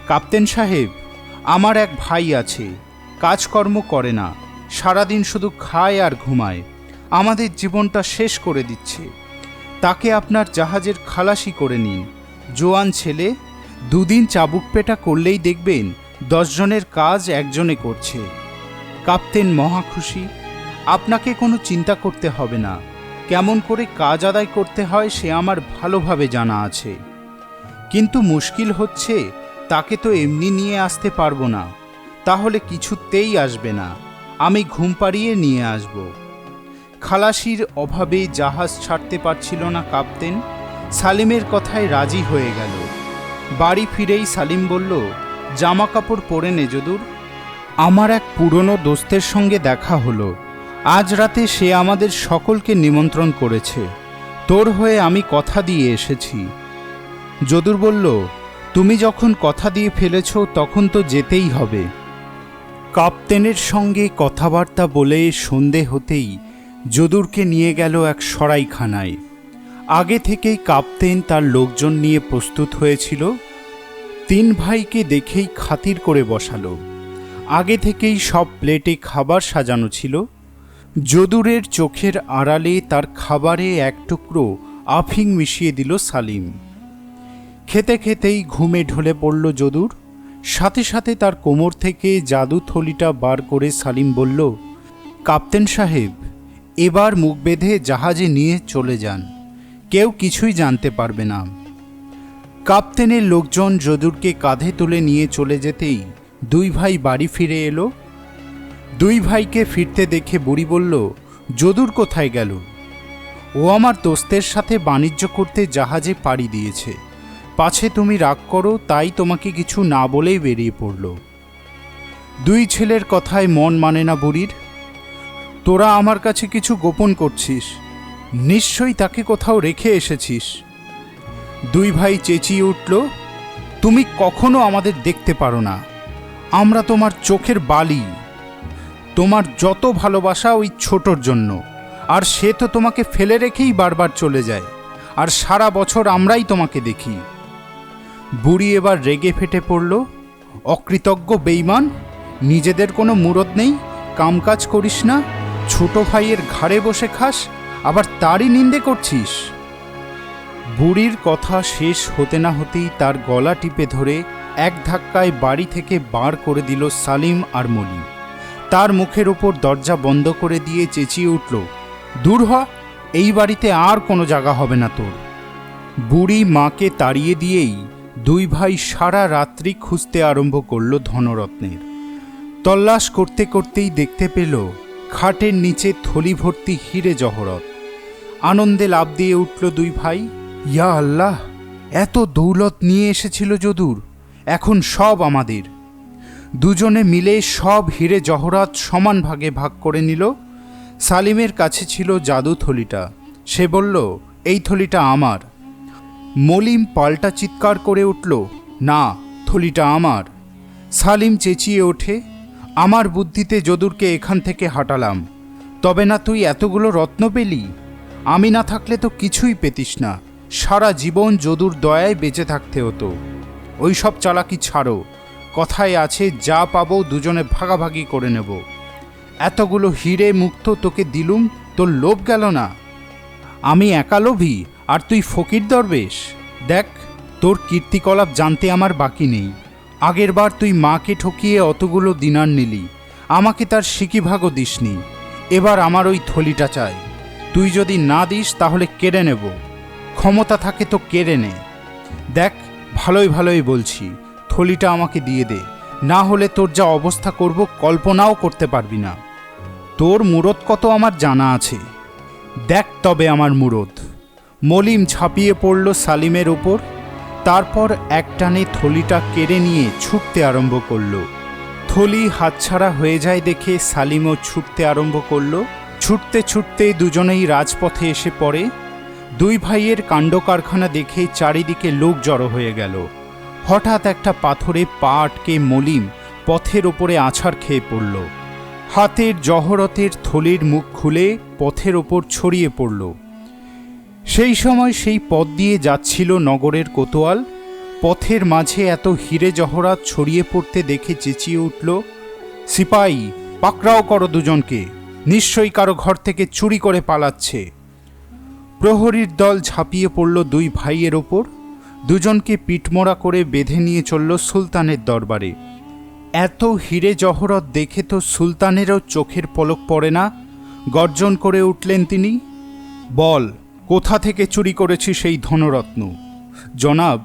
কাপ্তেন সাহেব, আমার এক ভাই আছে, কাজকর্ম করে না, সারাদিন শুধু খায় আর ঘুমায়, আমাদের জীবনটা শেষ করে দিচ্ছে। তাকে আপনার জাহাজের খালাসি করে নিন। জোয়ান ছেলে, দুদিন চাবুক পেটা করলেই দেখবেন 10 জনের কাজ একজনে করছে। কাপ্তেন মহা খুশি। আপনাকে কোনো চিন্তা করতে হবে না, কেমন করে কাজ আদায় করতে হয় সে আমার ভালোভাবে জানা আছে। কিন্তু মুশকিল হচ্ছে, তাকে তো এমনি নিয়ে আসতে পারবো না, তাহলে কিছুতেই আসবে না, আমি ঘুম পাড়িয়ে নিয়ে আসব। খালাসির অভাবে জাহাজ ছাড়তে পারছিল না কাপ্তেন। সালিমের কথায় রাজি হয়ে গেল। বাড়ি ফিরেই সালিম বলল, জামা কাপড় পরে নে যদুর। আমার এক পুরনো দোস্তের সঙ্গে দেখা হলো, আজ রাতে সে আমাদের সকলকে নিমন্ত্রণ করেছে, তোর হয়ে আমি কথা দিয়ে এসেছি। যদুর বলল, তুমি যখন কথা দিয়ে ফেলেছ তখন তো যেতেই হবে। কাপ্তেনের সঙ্গে কথাবার্তা বলে সন্ধে হতেই যদুরকে নিয়ে গেল এক সরাইখানায়। আগে থেকেই কাপ্তেন তার লোকজন নিয়ে প্রস্তুত হয়েছিল। 3 ভাইকে দেখেই খাতির করে বসালো। আগে থেকেই সব প্লেটে খাবার সাজানো ছিল। যদুরের চোখের আড়ালে তার খাবারে এক টুকরো আফিং মিশিয়ে দিল সালিম। খেতে খেতেই ঘুমে ঢলে পড়ল যদুর। সাথে সাথে তার কোমর থেকে জাদু থলিটা বার করে সালিম বলল, কাপ্তেন সাহেব, এবার মুখ বেঁধে জাহাজে নিয়ে চলে যান, কেউ কিছুই জানতে পারবে না। কাপ্তেনের লোকজন যদুরকে কাঁধে তুলে নিয়ে চলে যেতেই 2 ভাই বাড়ি ফিরে এলো। 2 ভাইকে ফিরতে দেখে বুড়ি বলল, যদুর কোথায় গেল? ও আমার দোস্তের সাথে বাণিজ্য করতে জাহাজে পাড়ি দিয়েছে, পাছে তুমি রাগ করো তাই তোমাকে কিছু না বলেই বেরিয়ে পড়ল। 2 ছেলের কথায় মন মানে না বুড়ির। তোরা আমার কাছে কিছু গোপন করছিস, নিশ্চয়ই তাকে কোথাও রেখে এসেছিস। 2 ভাই চেঁচিয়ে উঠল, তুমি কখনো আমাদের দেখতে পারো না, আমরা তোমার চোখের বালি। তোমার যত ভালোবাসা ওই ছোটর জন্য, আর সে তো তোমাকে ফেলে রেখেই বারবার চলে যায়, আর সারা বছর আমরাই তোমাকে দেখি। বুড়ি এবার রেগে ফেটে পড়ল, অকৃতজ্ঞ বেঈমান, নিজেদের কোনো মুরদ নেই, কামকাজ করিস না, ছোট ভাইয়ের ঘাড়ে বসে খাস, আবার তারই নিন্দে করছিস। বুড়ির কথা শেষ হতে না হতেই তার গলা টিপে ধরে এক ধাক্কায় বাড়ি থেকে বার করে দিল সালিম আর মলি। তার মুখের ওপর দরজা বন্ধ করে দিয়ে চেঁচিয়ে উঠল, দূর হ, এই বাড়িতে আর কোনো জায়গা হবে না তোর। বুড়ি মাকে তাড়িয়ে দিয়েই 2 ভাই সারা রাত্রি খুঁজতে আরম্ভ করল ধনরত্নের। তল্লাশ করতে করতেই দেখতে পেল খাটের নিচে থলি ভর্তি হিরে জহরত। আনন্দে লাফ দিয়ে উঠল দুই ভাই। ইয়া আল্লাহ, এত দৌলত নিয়ে এসেছিল যদুর, এখন সব আমাদের। দুজনে মিলে সব হিরে জহরাত সমান ভাগে ভাগ করে নিল। সালিমের কাছে ছিল জাদু থলিটা। সে বলল, এই থলিটা আমার। মলিম পাল্টা চিৎকার করে উঠল, না, থলিটা আমার। সালিম চেঁচিয়ে ওঠে, আমার বুদ্ধিতে যদুরকে এখান থেকে হাঁটালাম, তবে না তুই এতগুলো রত্ন পেলি? আমি না থাকলে তো কিছুই পেতিস না, সারা জীবন যদুর দয়ায় বেঁচে থাকতে হতো। ওই সব চালাকি ছাড়ো, কথায় আছে যা পাবো দুজনে ভাগাভাগি করে নেব। এতগুলো হিরে মুক্ত তোকে দিলুম, তোর লোভ গেল না? আমি একা লোভী আর তুই ফকির দরবেশ? দেখ, তোর কীর্তিকলাপ জানতে আমার বাকি নেই। আগেরবার তুই মাকে ঠকিয়ে অতগুলো দিনার নিলি, আমাকে তার সিকিভাগও দিসনি। এবার আমার ওই থলিটা চাই। তুই যদি না দিস তাহলে কেড়ে নেব। ক্ষমতা থাকে তো কেড়ে নে। দেখ, ভালোই ভালোই বলছি, থলিটা আমাকে দিয়ে দে, না হলে তোর যা অবস্থা করব কল্পনাও করতে পারবি না। তোর মুরদ কত আমার জানা আছে, দেখ তবে আমার মুরদ। মলিম ঝাঁপিয়ে পড়ল সালিমের ওপর। তারপর একটানে থলিটা কেড়ে নিয়ে ছুটতে আরম্ভ করল। থলি হাতছাড়া হয়ে যায় দেখে সালিমও ছুটতে আরম্ভ করল। ছুটতে ছুটতে দুজনেই রাজপথে এসে পড়ে। দুই ভাইয়ের কাণ্ড কারখানা দেখে চারিদিকে লোক জড়ো হয়ে গেল। হঠাৎ একটা পাথরে পা আটকে মলিম পথের ওপরে আছাড় খেয়ে পড়ল। হাতের জহরতের থলির মুখ খুলে পথের ওপর ছড়িয়ে পড়ল। সেই সময় সেই পথ দিয়ে যাচ্ছিল নগরের কোতোয়াল। পথের মাঝে এত হিরে জহরাত ছড়িয়ে পড়তে দেখে চেঁচিয়ে উঠল, সিপাই, পাকড়াও করো দুজনকে, নিশ্চয়ই কারো ঘর থেকে চুরি করে পালাচ্ছে। প্রহরীর দল ঝাঁপিয়ে পড়ল দুই ভাইয়ের ওপর। দুজনকে পিঠমোড়া করে বেঁধে নিয়ে চলল সুলতানের দরবারে। এত হিরে জহরত দেখে তো সুলতানেরও চোখের পলক পড়ে না। গর্জন করে উঠলেন তিনি, বল, কোথা থেকে চুরি করেছি সেই ধনরত্ন? জনাব,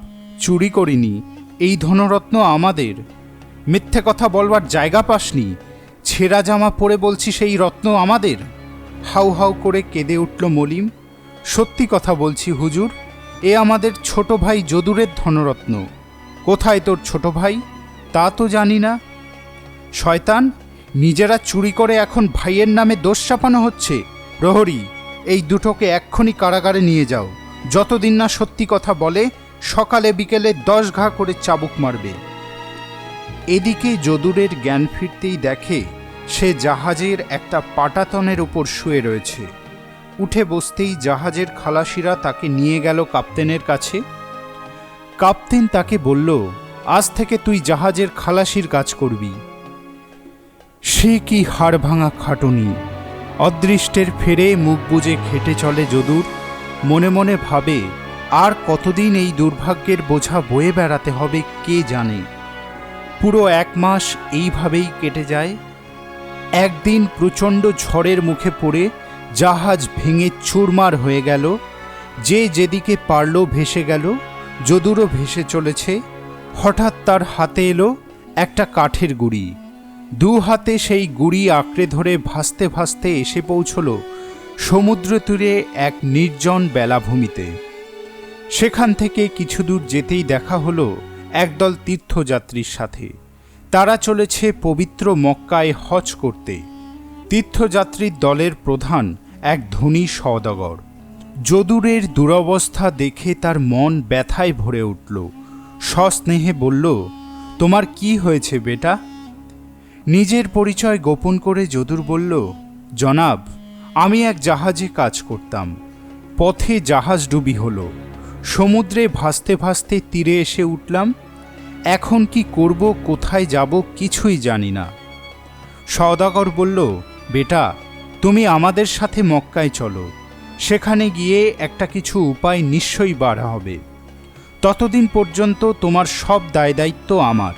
চুরি করিনি, এই ধনরত্ন আমাদের। মিথ্যে কথা বলবার জায়গা পাসনি? ছেঁড়া জামা পরে বলছি সেই রত্ন আমাদের। হাউ হাউ করে কেঁদে উঠল মলিম। সত্যি কথা বলছি হুজুর, এ আমাদের ছোট ভাই যদুরের ধনরত্ন। কোথায় তোর ছোট ভাই? তা তো জানি না। শয়তান, নিজেরা চুরি করে এখন ভাইয়ের নামে দোষ চাপানো হচ্ছে। প্রহরী, এই দুটোকে এক্ষুনি কারাগারে নিয়ে যাও। যতদিন না সত্যি কথা বলে সকালে বিকেলে 10 ঘা করে চাবুক মারবে। এদিকে যদুরের জ্ঞান ফিরতেই দেখে সে জাহাজের একটা পাটাতনের উপর শুয়ে রয়েছে। উঠে বসতেই জাহাজের খালাসিরা তাকে নিয়ে গেল কাপ্তেনের কাছে। কাপ্তেন তাকে বলল, আজ থেকে তুই জাহাজের খালাসির কাজ করবি। সে কি হাড় ভাঙা খাটুনি! অদৃষ্টের ফেরে মুখ বুজে খেটে চলে যদুর। মনে মনে ভাবে, আর কতদিন এই দুর্ভাগ্যের বোঝা বয়ে বেড়াতে হবে কে জানে। পুরো 1 মাস এইভাবেই কেটে যায়। একদিন প্রচণ্ড ঝড়ের মুখে পড়ে জাহাজ ভেঙে চুরমার হয়ে গেল। যে যেদিকে পারল ভেসে গেল। যদুরও ভেসে চলেছে। হঠাৎ তার হাতে এলো একটা কাঠের গুঁড়ি। 2 হাতে সেই গুঁড়ি আঁকড়ে ধরে ভাসতে ভাসতে এসে পৌঁছল সমুদ্র তীরে এক নির্জন বেলাভূমিতে। সেখান থেকে কিছু দূর যেতেই দেখা হলো একদল তীর্থযাত্রীর সাথে। তারা চলেছে পবিত্র মক্কায় হজ করতে। তীর্থযাত্রীর দলের প্রধান এক ধনী সওদাগর। যদুরের দুরবস্থা দেখে তার মন ব্যথায় ভরে উঠল। সস্নেহে বলল, তোমার কি হয়েছে বেটা? নিজের পরিচয় গোপন করে যদুর বলল, জনাব, আমি এক জাহাজে কাজ করতাম। পথে জাহাজ ডুবি হলো। সমুদ্রে ভাসতে ভাসতে তীরে এসে উঠলাম। এখন কি করব, কোথায় যাব কিছুই জানি না। সওদাগর বলল, বেটা, তুমি আমাদের সাথে মক্কায় চলো। সেখানে গিয়ে একটা কিছু উপায় নিশ্চয়ই বার হবে। ততদিন পর্যন্ত তোমার সব দায় দায়িত্ব আমার।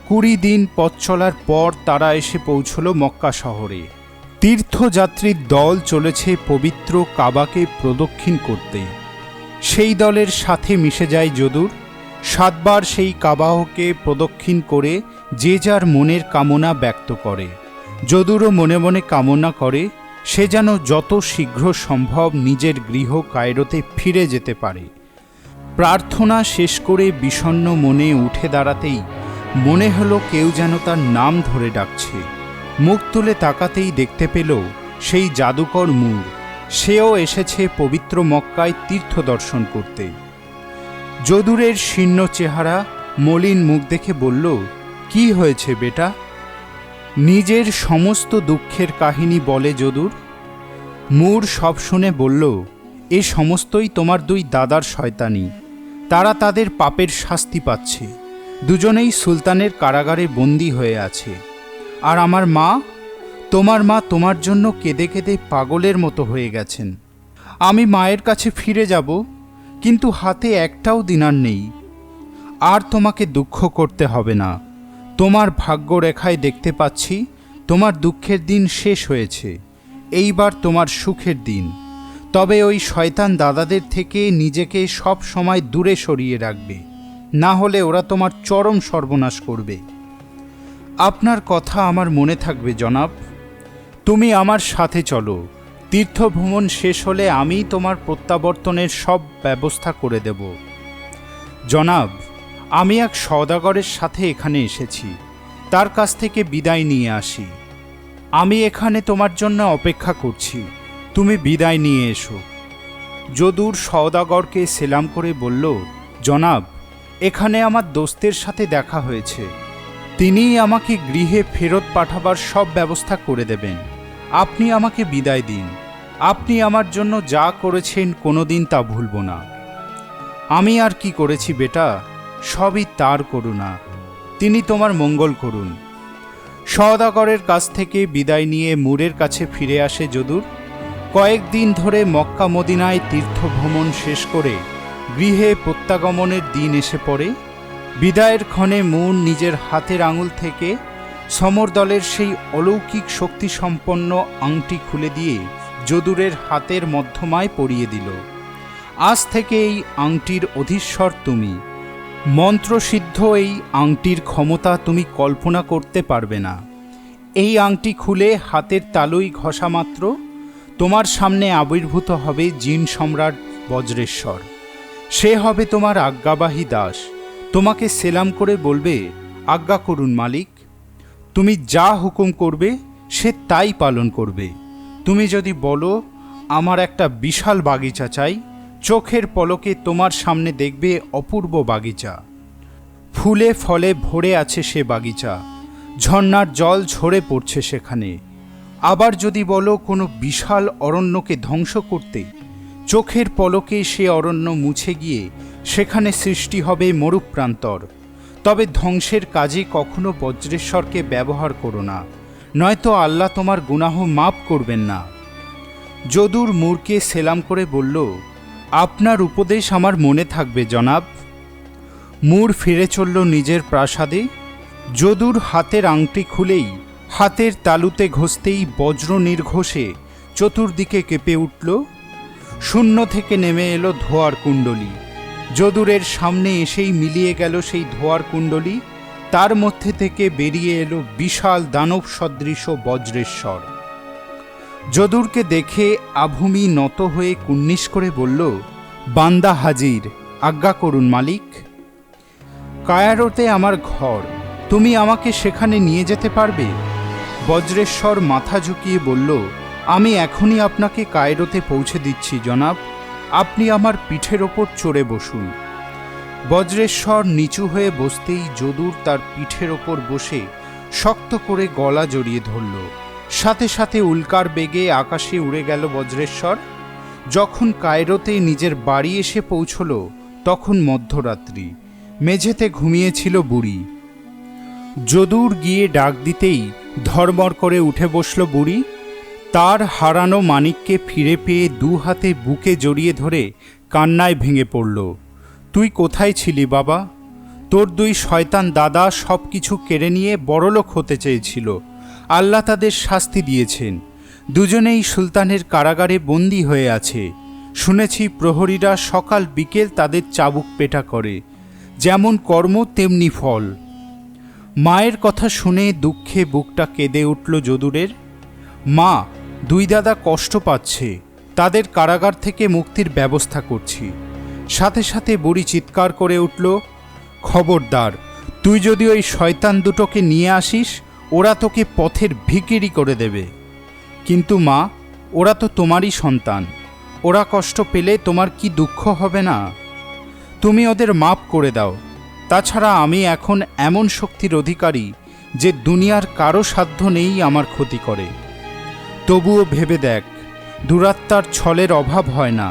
20 দিন পথ চলার পর তারা এসে পৌঁছল মক্কা শহরে। তীর্থযাত্রীর দল চলেছে পবিত্র কাবাকে প্রদক্ষিণ করতে। সেই দলের সাথে মিশে যায় যদুর। 7 বার সেই কাবাহকে প্রদক্ষিণ করে যে যার মনের কামনা ব্যক্ত করে। যদুরও মনে মনে কামনা করে সে যেন যত শীঘ্র সম্ভব নিজের গৃহ কায়রোতে ফিরে যেতে পারে। প্রার্থনা শেষ করে বিষণ্ণ মনে উঠে দাঁড়াতেই মনে হলো কেউ যেন তার নাম ধরে ডাকছে। মুখ তুলে তাকাতেই দেখতে পেল সেই জাদুকর মূর। সেও এসেছে পবিত্র মক্কায় তীর্থ দর্শন করতে। যদুরের শীর্ণ চেহারা, মলিন মুখ দেখে বলল, কি হয়েছে বেটা? নিজের সমস্ত দুঃখের কাহিনী বলে যদুর। মূর সব শুনে বলল, এ সমস্তই তোমার দুই দাদার শয়তানি। তারা তাদের পাপের শাস্তি পাচ্ছে। দুজনেই সুলতানের কারাগারে বন্দী হয়ে আছে। আর আমার মা, তোমার মা তোমার জন্য কেঁদে কেঁদে পাগলের মতো হয়ে গেছেন। আমি মায়ের কাছে ফিরে যাব, কিন্তু হাতে একটাও দিনার নেই। আর তোমাকে দুঃখ করতে হবে না। তোমার ভাগ্যরেখায় দেখতে পাচ্ছি তোমার দুঃখের দিন শেষ হয়েছে। এইবার তোমার সুখের দিন। তবে ওই শয়তান দাদাদের থেকে নিজেকে সব সময় দূরে সরিয়ে রাখবে, না হলে ওরা তোমার চরম সর্বনাশ করবে। আপনার কথা আমার মনে থাকবে জনাব। তুমি আমার সাথে চলো। তীর্থভ্রমণ শেষ হলে আমি তোমার প্রত্যাবর্তনের সব ব্যবস্থা করে দেব। জনাব, আমি এক সওদাগরের সাথে এখানে এসেছি। তার কাছ থেকে বিদায় নিয়ে আসি। আমি এখানে তোমার জন্য অপেক্ষা করছি। তুমি বিদায় নিয়ে এসো। যদুর সওদাগরকে সেলাম করে বলল, জনাব, এখানে আমার দোস্তের সাথে দেখা হয়েছে। তিনিই আমাকে গৃহে ফেরত পাঠাবার সব ব্যবস্থা করে দেবেন। আপনি আমাকে বিদায় দিন। আপনি আমার জন্য যা করেছেন কোনোদিন তা ভুলব না। আমি আর কি করেছি বেটা? সবই তার করুণা। তিনি তোমার মঙ্গল করুন। সওদাগরের কাছ থেকে বিদায় নিয়ে মূরের কাছে ফিরে আসে যদুর। কয়েকদিন ধরে মক্কা মদিনায় তীর্থভ্রমণ শেষ করে গৃহে প্রত্যাগমনের দিন এসে পড়ে। বিদায়ের ক্ষণে মূর নিজের হাতের আঙুল থেকে সমরদলের সেই অলৌকিক শক্তিসম্পন্ন আংটি খুলে দিয়ে যদুরের হাতের মধ্যমায় পরিয়ে দিল। আজ থেকে এই আংটির অধীশ্বর তুমি। মন্ত্রসিদ্ধ এই আংটির ক্ষমতা তুমি কল্পনা করতে পারবে না। এই আংটি খুলে হাতের তালুই ঘষা মাত্র তোমার সামনে আবির্ভূত হবে জিন সম্রাট বজ্রেশ্বর। সে হবে তোমার আজ্ঞাবাহী দাস। তোমাকে সেলাম করে বলবে, আজ্ঞা করুন মালিক। তুমি যা হুকুম করবে সে তাই পালন করবে। তুমি যদি বলো, আমার একটা বিশাল বাগিচা চাই, চোখের পলকে তোমার সামনে দেখবে অপূর্ব বাগিচা। ফুলে ফলে ভরে আছে সে বাগিচা। ঝর্ণার জল ঝরে পড়ছে সেখানে। আবার যদি বলো কোনো বিশাল অরণ্যকে ধ্বংস করতে, চোখের পলকে সে অরণ্য মুছে গিয়ে সেখানে সৃষ্টি হবে মরুপ্রান্তর। তবে ধ্বংসের কাজে কখনো বজ্রেশ্বরকে ব্যবহার করো না, নয়তো আল্লাহ তোমার গুনাহ মাফ করবেন না। যদুর মূরকে সেলাম করে বলল, আপনার উপদেশ আমার মনে থাকবে জনাব। মূর ফিরে চলল নিজের প্রাসাদে। যদুর হাতের আংটি খুলেই হাতের তালুতে ঘষতেই বজ্র নির্ঘোষে চতুর্দিকে কেঁপে উঠল। শূন্য থেকে নেমে এলো ধোঁয়ার কুণ্ডলী। যদুরের সামনে এসেই মিলিয়ে গেল সেই ধোঁয়ার কুণ্ডলী। তার মধ্যে থেকে বেরিয়ে এলো বিশাল দানব সদৃশ বজ্রেশ্বর। যদুরকে দেখে আভূমি নত হয়ে কুন্নিস করে বলল, বান্দা হাজির, আজ্ঞা করুন মালিক। কায়রোতে আমার ঘর, তুমি আমাকে সেখানে নিয়ে যেতে পারবে? বজ্রেশ্বর মাথা ঝুঁকিয়ে বলল, আমি এখনই আপনাকে কায়রোতে পৌঁছে দিচ্ছি জনাব। আপনি আমার পিঠের ওপর চড়ে বসুন। বজ্রেশ্বর নিচু হয়ে বসতেই যদুর তার পিঠের ওপর বসে শক্ত করে গলা জড়িয়ে ধরল। সাথে সাথে উল্কার বেগে আকাশে উড়ে গেল বজ্রেশ্বর। যখন কায়রোতে নিজের বাড়ি এসে পৌঁছল তখন মধ্যরাত্রি। মেঝেতে ঘুমিয়েছিল বুড়ি। যদুর গিয়ে ডাক দিতেই ধড়মড় করে উঠে বসল বুড়ি। তার হারানো মানিককে ফিরে পেয়ে দু হাতে বুকে জড়িয়ে ধরে কান্নায় ভেঙে পড়ল। তুই কোথায় ছিলি বাবা? তোর দুই শয়তান দাদা সব কিছু কেড়ে নিয়ে বড়লোক হতে চেয়েছিল। আল্লাহ তাদের শাস্তি দিয়েছেন। দুজনেই সুলতানের কারাগারে বন্দী হয়ে আছে। শুনেছি প্রহরীরা সকাল বিকেল তাদের চাবুক পেটা করে। যেমন কর্ম তেমনি ফল। মায়ের কথা শুনে দুঃখে বুকটা কেঁদে উঠল যদুরের। মা, দুই দাদা কষ্ট পাচ্ছে, তাদের কারাগার থেকে মুক্তির ব্যবস্থা করছি। সাথে সাথে বুড়ি চিৎকার করে উঠল, খবরদার, তুই যদি ওই শয়তান দুটোকে নিয়ে আসিস, ওরা তোকে পথের ভিখিরি করে দেবে। কিন্তু মা, ওরা তো তোমারই সন্তান, ওরা কষ্ট পেলে তোমার কি দুঃখ হবে না? তুমি ওদের মাপ করে দাও। তাছাড়া আমি এখন এমন শক্তির অধিকারী যে দুনিয়ার কারো সাধ্য নেই আমার ক্ষতি করে। তবুও ভেবে দেখ, দুরাত্মার ছলের অভাব হয় না।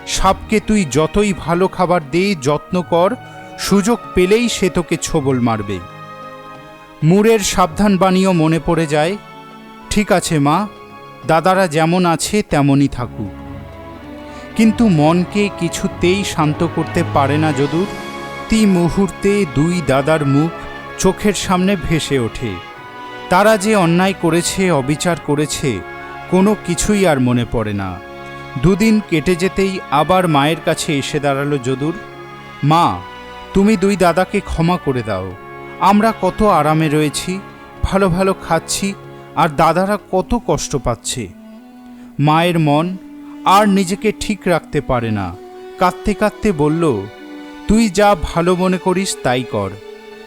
সাপকে তুই যতই ভালো খাবার দিয়ে যত্ন কর, সুযোগ পেলেই সে তোকে ছোবল মারবে। মুরের সাবধান বাণীও মনে পড়ে যায়। ঠিক আছে মা, দাদারা যেমন আছে তেমনই থাকুক। কিন্তু মনকে কিছুতেই শান্ত করতে পারে না যদুর। প্রতি মুহূর্তে দুই দাদার মুখ চোখের সামনে ভেসে ওঠে। তারা যে অন্যায় করেছে, অবিচার করেছে, কোনো কিছুই আর মনে পড়ে না। দুদিন কেটে যেতেই আবার মায়ের কাছে এসে দাঁড়ালো যদুর। মা, তুমি দুই দাদাকে ক্ষমা করে দাও। আমরা কত আরামে রয়েছি, ভালো ভালো খাচ্ছি, আর দাদারা কত কষ্ট পাচ্ছে। মায়ের মন আর নিজেকে ঠিক রাখতে পারে না। কাঁদতে কাঁদতে বলল, তুই যা ভালো মনে করিস তাই কর,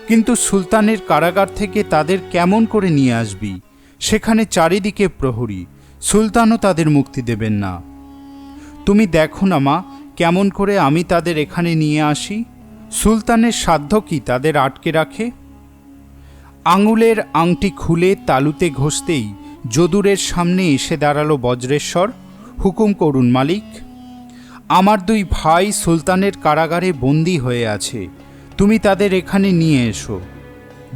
কিন্তু সুলতানের কারাগার থেকে তাদের কেমন করে নিয়ে আসবি? সেখানে চারিদিকে প্রহরী, সুলতানও তাদের মুক্তি দেবেন না। তুমি দেখো না মা, কেমন করে আমি তাদের এখানে নিয়ে আসি? সুলতানের সাধ্য কি তাদের আটকে রাখে? আঙুলের আংটি খুলে তালুতে ঘষতেই যদুরের সামনে এসে দাঁড়ালো বজ্রেশ্বর। হুকুম করুন মালিক। আমার দুই ভাই সুলতানের কারাগারে বন্দী হয়ে আছে, তুমি তাদের এখানে নিয়ে এসো।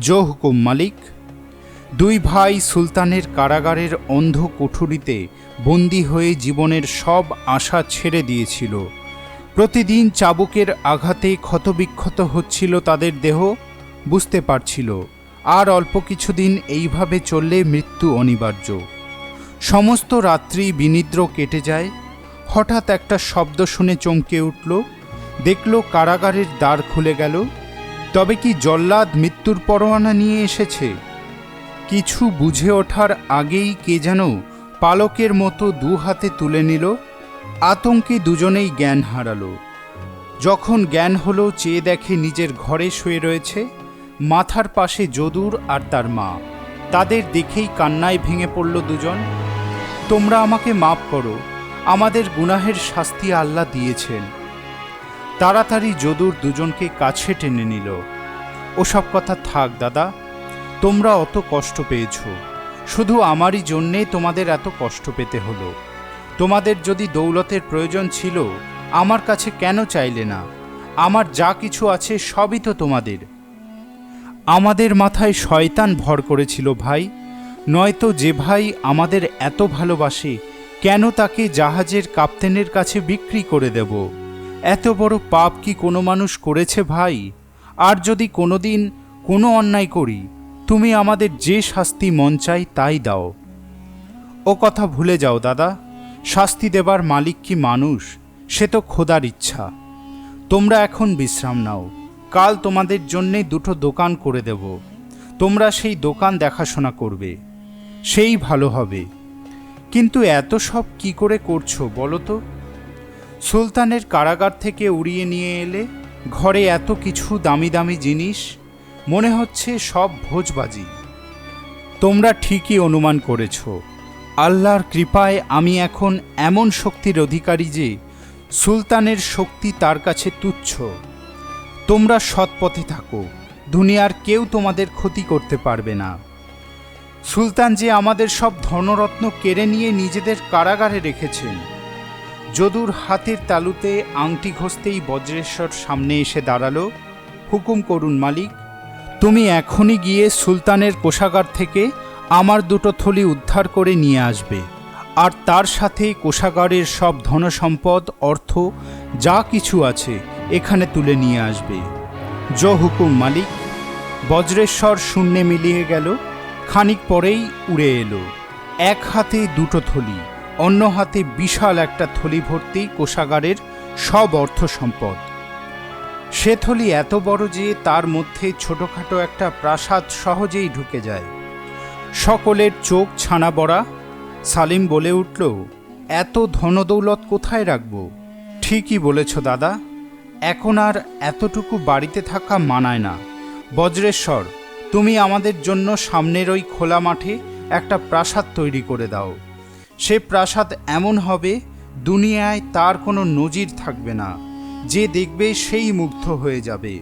জো হুকুম মালিক। দুই ভাই সুলতানের কারাগারের অন্ধ কুঠুরিতে বন্দী হয়ে জীবনের সব আশা ছেড়ে দিয়েছিল। প্রতিদিন চাবুকের আঘাতে ক্ষতবিক্ষত হচ্ছিল তাদের দেহ। বুঝতে পারছিল আর অল্প কিছুদিন এইভাবে চললে মৃত্যু অনিবার্য। সমস্ত রাত্রি বিনিদ্র কেটে যায়। হঠাৎ একটা শব্দ শুনে চমকে উঠল। দেখল কারাগারের দ্বার খুলে গেল। তবে কি জল্লাদ মৃত্যুর পরোয়ানা নিয়ে এসেছে? কিছু বুঝে ওঠার আগেই কে যেন পালকের মতো দু হাতে তুলে নিল। আতঙ্কে দুজনেই জ্ঞান হারালো। যখন জ্ঞান হলো, চেয়ে দেখে নিজের ঘরে শুয়ে রয়েছে। মাথার পাশে যদুর আর তার মা। তাদের দেখেই কান্নায় ভেঙে পড়ল দুজন। তোমরা আমাকে মাফ করো, আমাদের গুনাহের শাস্তি আল্লাহ দিয়েছেন। তাড়াতাড়ি যদুর দুজনকে কাছে টেনে নিল। ওসব কথা থাক দাদা, তোমরা অত কষ্ট পেয়েছ, শুধু আমারই জন্যে তোমাদের এত কষ্ট পেতে হলো। তোমাদের যদি দৌলতের প্রয়োজন ছিল, আমার কাছে কেন চাইলে না? আমার যা কিছু আছে সবই তো তোমাদের। আমাদের মাথায় শয়তান ভর করেছিল ভাই, নয়তো যে ভাই আমাদের এত ভালোবাসে, কেন তাকে জাহাজের কাপ্তেনের কাছে বিক্রি করে দেব? এত বড় পাপ কি কোনো মানুষ করেছে ভাই? আর যদি কোনোদিন কোনো অন্যায় করি, তুমি আমাদের যে শাস্তি মন চাই তাই দাও। ও কথা ভুলে যাও দাদা, শাস্তি দেবার মালিক কি মানুষ? সে তো খোদার ইচ্ছা। তোমরা এখন বিশ্রাম নাও, কাল তোমাদের জন্যে দুটো দোকান করে দেব। তোমরা সেই দোকান দেখাশোনা করবে, সেই ভালো হবে। কিন্তু এত সব কি করে করছো বলো তো? সুলতানের কারাগার থেকে উড়িয়ে নিয়ে এলে, ঘরে এত কিছু দামি দামি জিনিস, মনে হচ্ছে সব ভোজবাজি। তোমরা ঠিকই অনুমান করেছ। আল্লাহর কৃপায় আমি এখন এমন শক্তির অধিকারী যে সুলতানের শক্তি তার কাছে তুচ্ছ। তোমরা সৎ পথে থাকো, দুনিয়ার কেউ তোমাদের ক্ষতি করতে পারবে না। সুলতান যে আমাদের সব ধনরত্ন কেড়ে নিয়ে নিজেদের কারাগারে রেখেছেন। যদুর হাতের তালুতে আংটি ঘষতেই বজ্রেশ্বর সামনে এসে দাঁড়ালো। হুকুম করুন মালিক। তুমি এখনই গিয়ে সুলতানের কোষাগার থেকে আমার দুটো থলি উদ্ধার করে নিয়ে আসবে, আর তার সাথে কোষাগারের সব ধনসম্পদ, অর্থ যা কিছু আছে এখানে তুলে নিয়ে আসবে। জো হুকুম মালিক। বজ্রেশ্বর শূন্যে মিলিয়ে গেল। খানিক পরেই উড়ে এলো। এক হাতে দুটো থলি, অন্য হাতে বিশাল একটা থলি ভর্তি কোষাগারের সব অর্থ সম্পদ। সে থলি এত বড় যে তার মধ্যে ছোটখাটো একটা প্রাসাদ সহজেই ঢুকে যায়। সকলের চোখ ছানা বড়া। সালিম বলে উঠল, এত ধনদৌলত কোথায় রাখব? ঠিকই বলেছ দাদা, এখন আর এতটুকু বাড়িতে থাকা মানায় না। বজ্রেশ্বর, তুমি আমাদের জন্য সামনের ওই খোলা মাঠে একটা প্রাসাদ তৈরি করে দাও। সে প্রাসাদ এমন হবে দুনিয়ায় তার কোনো নজির থাকবে না, যে দেখবে সেই মুগ্ধ হয়ে যাবে।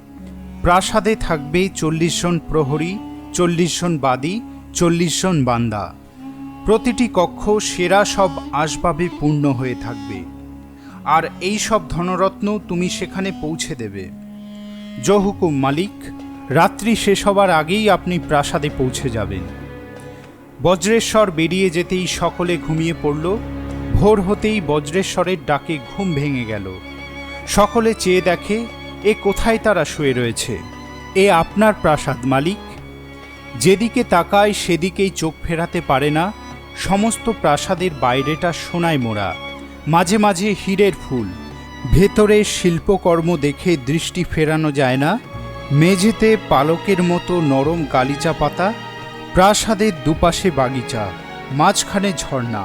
প্রাসাদে থাকবে 40 জন প্রহরী, 40 জন বাদী, 40 জন বান্দা। প্রতিটি কক্ষ সেরা সব আসবাবে পূর্ণ হয়ে থাকবে, আর এই সব ধনরত্ন তুমি সেখানে পৌঁছে দেবে। জো হুকুম মালিক, রাত্রি শেষ হবার আগেই আপনি প্রাসাদে পৌঁছে যাবেন। বজ্রেশ্বর বেরিয়ে যেতেই সকলে ঘুমিয়ে পড়ল। ভোর হতেই বজ্রেশ্বরের ডাকে ঘুম ভেঙে গেল। সকলে চেয়ে দেখে, এ কোথায় তারা শুয়ে রয়েছে? এ আপনার প্রাসাদ মালিক। যেদিকে তাকায় সেদিকেই চোখ ফেরাতে পারে না। সমস্ত প্রাসাদের বাইরেটা সোনায় মোড়া, মাঝে মাঝে হীরের ফুল। ভেতরে শিল্পকর্ম দেখে দৃষ্টি ফেরানো যায় না। মেঝেতে পালকের মতো নরম গালিচা পাতা। প্রাসাদের দুপাশে বাগিচা, মাঝখানে ঝর্ণা,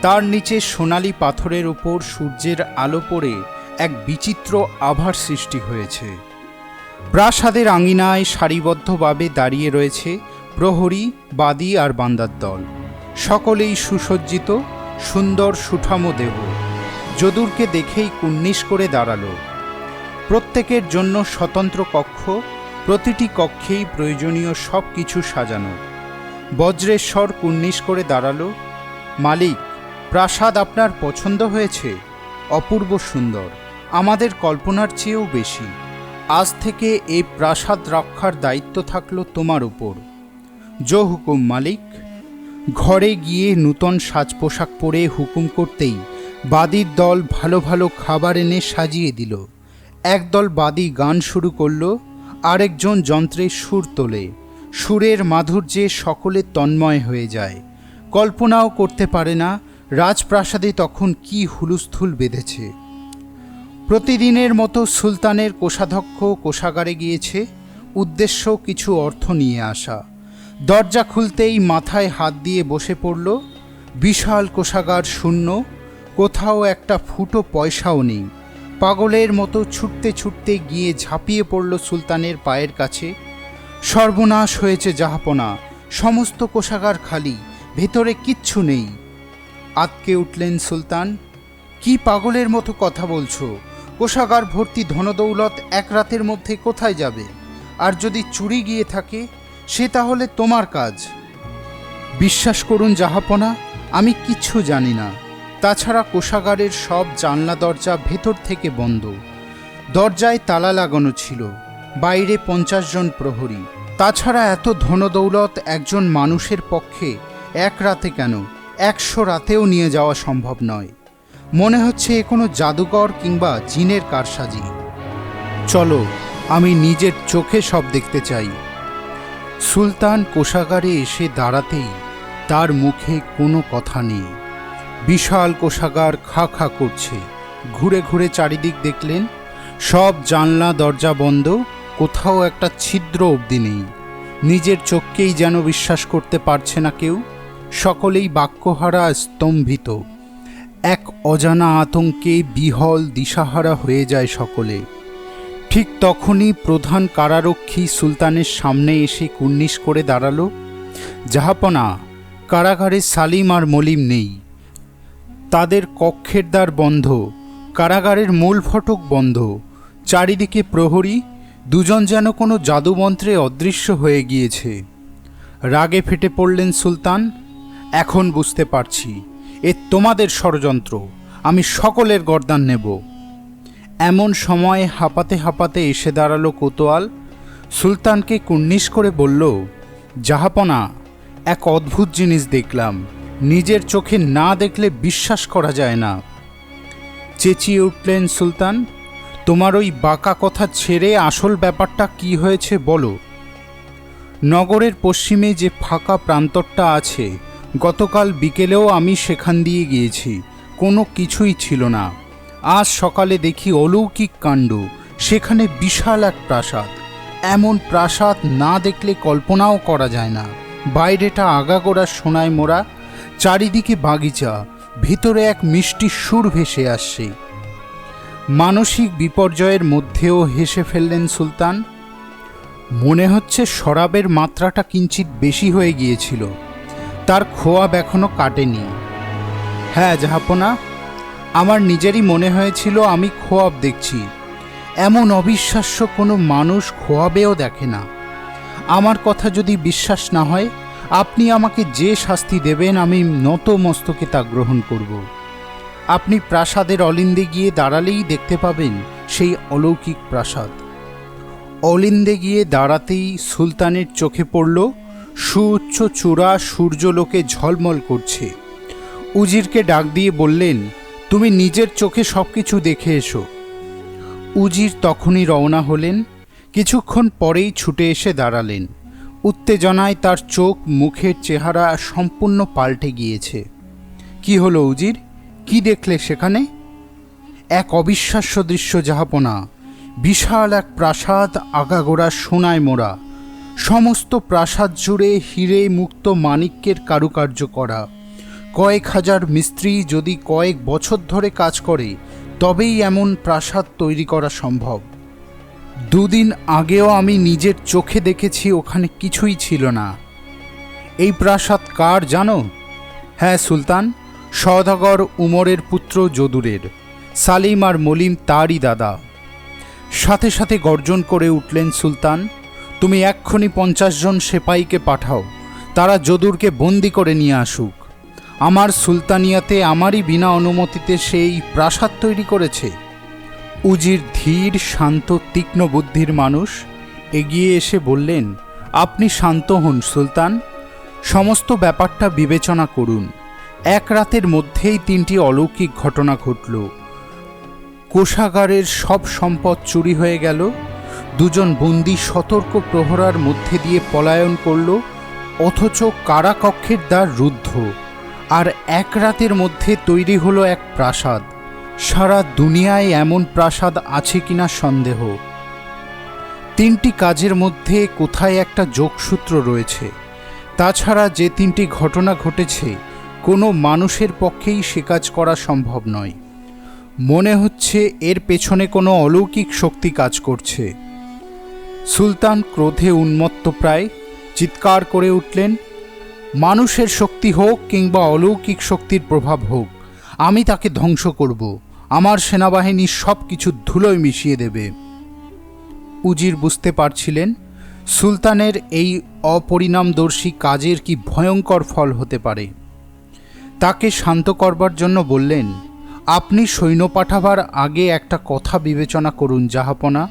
তার নিচে সোনালি পাথরের উপর সূর্যের আলো পড়ে এক বিচিত্র আভার সৃষ্টি হয়েছে। প্রাসাদের আঙিনায় সারিবদ্ধভাবে দাঁড়িয়ে রয়েছে প্রহরী, বাদী আর বান্দার দল। সকলেই সুসজ্জিত, সুন্দর সুঠাম দেহ। যদুরকে দেখেই কুর্নিশ করে দাঁড়ালো। প্রত্যেকের জন্য স্বতন্ত্র কক্ষ, প্রতিটি কক্ষেই প্রয়োজনীয় সব কিছু সাজানো। বজ্রেশ্বর কুর্নিশ করে দাঁড়ালো, মালিক, প্রাসাদ আপনার পছন্দ হয়েছে? অপূর্ব সুন্দর, আমাদের কল্পনার চেয়েও বেশি। আজ থেকে এই প্রাসাদ রক্ষার দায়িত্ব থাকলো তোমার উপর। জো হুকুম মালিক। ঘরে গিয়ে নূতন সাজ পোশাক পরে হুকুম করতেই বাদীর দল ভালো ভালো খাবার এনে সাজিয়ে দিল। একদল বাদী গান শুরু করল, আরেকজন যন্ত্রে সুর তোলে। সুরের মাধুর্যে সকলে তন্ময় হয়ে যায়। কল্পনাও করতে পারে না রাজপ্রাসাদে তখন কি হুলস্থুল বেঁধেছে। প্রতিদিনের মতো সুলতানের কোষাধ্যক্ষ কোষাগারে গিয়েছে, উদ্দেশ্য কিছু অর্থ নিয়ে আসা। দরজা খুলতেই মাথায় হাত দিয়ে বসে পড়ল। বিশাল কোষাগার শূন্য, কোথাও একটা ফুটো পয়সাও নেই। পাগলের মতো ছুটতে ছুটতে গিয়ে ঝাঁপিয়ে পড়ল সুলতানের পায়ের কাছে। সর্বনাশ হয়েছে জাহাপনা, সমস্ত কোষাগার খালি, ভেতরে কিচ্ছু নেই। আতকে উঠলেন সুলতান, কি পাগলের মতো কথা বলছো? কোষাগার ভর্তি ধনদৌলত এক রাতের মধ্যে কোথায় যাবে? আর যদি চুরি গিয়ে থাকে সে তাহলে তোমার কাজ। বিশ্বাস করুন জাহাপনা, আমি কিচ্ছু জানি না। তাছাড়া কোষাগারের সব জানলা দরজা ভেতর থেকে বন্ধ। দরজায় তালা লাগানো ছিল, বাইরে 50 জন প্রহরী। তাছাড়া এত ধনদৌলত একজন মানুষের পক্ষে এক রাতে কেন 100 রাতেও নিয়ে যাওয়া সম্ভব নয়। মনে হচ্ছে এ কোনো জাদুকর কিংবা জিনের কারসাজি। চলো, আমি নিজের চোখে সব দেখতে চাই। সুলতান কোষাগারে এসে দাঁড়াতেই তার মুখে কোনো কথা নেই। বিশাল কোষাগার খা খা করছে। ঘুরে ঘুরে চারিদিক দেখলেন, সব জানলা দরজা বন্ধ, কোথাও একটা ছিদ্র অবধি নেই। নিজের চোখকেই যেন বিশ্বাস করতে পারছে না কেউ। সকলেই বাক্যহারা, স্তম্ভিত। এক অজানা আতঙ্কে বিহল দিশাহারা হয়ে যায় সকলে। ঠিক তখনই প্রধান কারারক্ষী সুলতানের সামনে এসে কুর্নিশ করে দাঁড়ালো, জাহাপনা, কারাগারে সালিম আর মলিম নেই। তাদের কক্ষের দ্বার বন্ধ, কারাগারের মূল ফটক বন্ধ। চারিদিকে প্রহরী, দুজন যেন কোনো জাদুমন্ত্রে অদৃশ্য হয়ে গিয়েছে। রাগে ফেটে পড়লেন সুলতান, এখন বুঝতে পারছি এ তোমাদের ষড়যন্ত্র। আমি সকলের গর্দান নেব। এমন সময় হাঁপাতে হাঁপাতে এসে দাঁড়ালো কোতোয়াল। সুলতানকে কুর্নিশ করে বলল, জাহাপনা, এক অদ্ভুত জিনিস দেখলাম, নিজের চোখে না দেখলে বিশ্বাস করা যায় না। চেঁচিয়ে উঠলেন সুলতান, তোমার ওই বাঁকা কথা ছেড়ে আসল ব্যাপারটা কি হয়েছে বলো। নগরের পশ্চিমে যে ফাঁকা প্রান্তরটা আছে, গতকাল বিকেলেও আমি সেখান দিয়ে গিয়েছি, কোনো কিছুই ছিল না। আজ সকালে দেখি অলৌকিক কাণ্ড, সেখানে বিশাল এক প্রাসাদ। এমন প্রাসাদ না দেখলে কল্পনাও করা যায় না। বাইরেটা আগাগোড়া সোনায় মোড়া, চারিদিকে বাগিচা, ভিতরে এক মিষ্টি সুর ভেসে আসছে। মানসিক বিপর্যয়ের মধ্যেও হেসে ফেললেন সুলতান। মনে হচ্ছে শরাবের মাত্রাটা কিঞ্চিত বেশি হয়ে গিয়েছিল, তার খোয়াব এখনো কাটেনি। হ্যাঁ জাহাপনা, আমার নিজেরই মনে হয়েছিল আমি খোয়াব দেখছি। এমন অবিশ্বাস্য কোনো মানুষ খোয়াবেও দেখে না। আমার কথা যদি বিশ্বাস না হয়, আপনি আমাকে যে শাস্তি দেবেন আমি নত মস্তকে তা গ্রহণ করব। আপনি প্রাসাদের অলিন্দে গিয়ে দাঁড়ালেই দেখতে পাবেন সেই অলৌকিক প্রাসাদ। অলিন্দে গিয়ে দাঁড়াতেই সুলতানের চোখে পড়ল সুউচ্চ চূড়া সূর্যলোকে ঝলমল করছে। উজিরকে ডাক দিয়ে বললেন, তুমি নিজের চোখে সব কিছু দেখে এসো। উজির তখনই রওনা হলেন। কিছুক্ষণ পরেই ছুটে এসে দাঁড়ালেন। উত্তেজনায় তার চোখ মুখের চেহারা সম্পূর্ণ পাল্টে গিয়েছে। কি হলো উজির, কি দেখলে সেখানে? এক অবিশ্বাস্য দৃশ্য জাহাপনা। বিশাল এক প্রাসাদ, আগাগোড়া সোনায় মোড়া। সমস্ত প্রাসাদ জুড়ে হিরে মুক্ত মাণিক্যের কারুকার্য করা। কয়েক হাজার মিস্ত্রি যদি কয়েক বছর ধরে কাজ করে তবেই এমন প্রাসাদ তৈরি করা সম্ভব। দুদিন আগেও আমি নিজের চোখে দেখেছি, ওখানে কিছুই ছিল না। এই প্রাসাদ কার জানো? হ্যাঁ সুলতান, সওদাগর উমরের পুত্র যদুরের। সালিম আর মলিম তারই দাদা। সাথে সাথে গর্জন করে উঠলেন সুলতান, তুমি এক্ষুনি 50 জন সেপাইকে পাঠাও, তারা যদুরকে বন্দি করে নিয়ে আসুক। আমার সুলতানিয়াতে আমারই বিনা অনুমতিতে সেই প্রাসাদ তৈরি করেছে। উজির ধীর, শান্ত, তীক্ষ্ণ বুদ্ধির মানুষ, এগিয়ে এসে বললেন, আপনি শান্ত হন সুলতান, সমস্ত ব্যাপারটা বিবেচনা করুন। এক রাতের মধ্যেই 3টি অলৌকিক ঘটনা ঘটল। কোষাগারের সব সম্পদ চুরি হয়ে গেল, 2 জন বন্দী সতর্ক প্রহরার মধ্যে দিয়ে পলায়ন করল, অথচ কারাকক্ষের দ্বার রুদ্ধ। আর এক রাতের মধ্যে তৈরি হলো এক প্রাসাদ। সারা দুনিয়ায় এমন প্রাসাদ আছে কিনা সন্দেহ। 3টি কাজের মধ্যে কোথায় একটা যোগসূত্র রয়েছে। তাছাড়া যে 3টি ঘটনা ঘটেছে, কোনো মানুষের পক্ষেই সে কাজ করা সম্ভব নয়। মনে হচ্ছে এর পেছনে কোনো অলৌকিক শক্তি কাজ করছে। সুলতান ক্রোধে উন্মত্ত প্রায় চিৎকার করে উঠলেন, মানুষের শক্তি হোক কিংবা অলৌকিক শক্তির প্রভাব হোক, আমি তাকে ধ্বংস করব। আমার সেনাবাহিনী সব কিছু ধুলোয় মিশিয়ে দেবে। উজির বুঝতে পারছিলেন সুলতানের এই অপরিণামদর্শী কাজের কি ভয়ঙ্কর ফল হতে পারে। তাকে শান্ত করবার জন্য বললেন, আপনি সৈন্য পাঠাবার আগে একটা কথা বিবেচনা করুন জাহাপনা।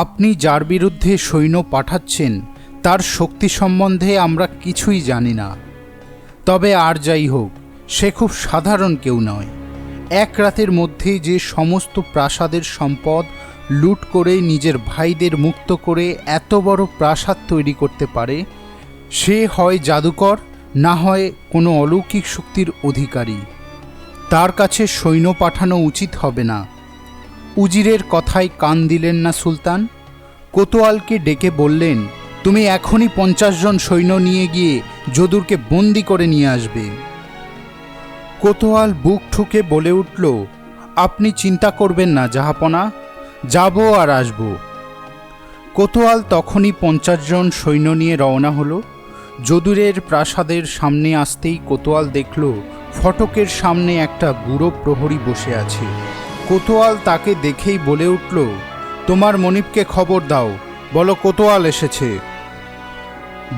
আপনি যার বিরুদ্ধে সৈন্য পাঠাচ্ছেন তার শক্তি সম্বন্ধে আমরা কিছুই জানি না। তবে আর যাই হোক, সে খুব সাধারণ কেউ নয়। এক রাতের মধ্যে যে সমস্ত প্রাসাদের সম্পদ লুট করে নিজের ভাইদের মুক্ত করে এত বড় প্রাসাদ তৈরি করতে পারে, সে হয় জাদুকর, না হয় কোনো অলৌকিক শক্তির অধিকারী। তার কাছে সৈন্য পাঠানো উচিত হবে না। উজিরের কথায় কান দিলেন না সুলতান। কোতোয়ালকে ডেকে বললেন, তুমি এখনই 50 জন সৈন্য নিয়ে গিয়ে যদুরকে বন্দি করে নিয়ে আসবে। কোতোয়াল বুক ঠুকে বলে উঠল, আপনি চিন্তা করবেন না জাহাপনা, যাব আর আসব। কোতোয়াল তখনই 50 জন সৈন্য নিয়ে রওনা হলো। যদুরের প্রাসাদের সামনে আসতেই কোতোয়াল দেখল ফটকের সামনে একটা বুড়ো প্রহরী বসে আছে। কোতোয়াল তাকে দেখেই বলে উঠল, তোমার মনিবকে খবর দাও, বলো কোতোয়াল এসেছে।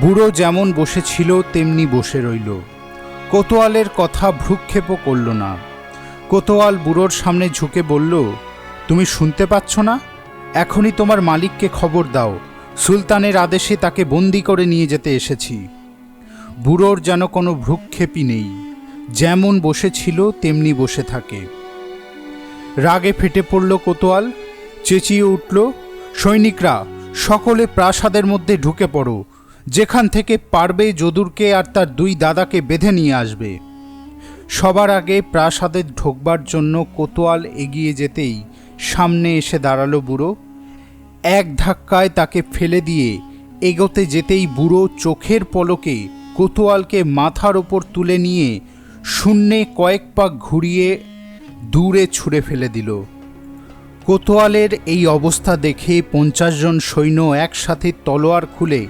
বুড়ো যেমন বসেছিল তেমনি বসে রইল। কোতোয়ালের কথা ভ্রুক্ষেপও করল না। কোতোয়াল বুড়োর সামনে ঝুঁকে বলল, তুমি শুনতে পাচ্ছ না? এখনই তোমার মালিককে খবর দাও, সুলতানের আদেশে তাকে বন্দি করে নিয়ে যেতে এসেছি। বুড়োর যেন কোনো ভ্রুক্ষেপই নেই, যেমন বসেছিল তেমনি বসে থাকে। রাগে ফেটে পড়ল কোতোয়াল, চেঁচিয়ে উঠল, সৈনিকরা সকলে প্রাসাদের মধ্যে ঢুকে পড়ো, যেখান থেকে পারবে যদুরকে আর তার 2 দাদাকে বেঁধে নিয়ে আসবে। সবার আগে প্রাসাদে ঢোকবার জন্য কোতোয়াল এগিয়ে যেতেই সামনে এসে দাঁড়ালো বুড়ো। এক ধাক্কায় তাকে ফেলে দিয়ে এগোতে যেতেই বুড়ো চোখের পলকে কোতোয়ালকে মাথার ওপর তুলে নিয়ে শূন্যে কয়েক পাক ঘুরিয়ে দূরে ছুঁড়ে ফেলে দিল। কোতোয়ালের এই অবস্থা দেখে 50 জন সৈন্য একসাথে তলোয়ার খুলে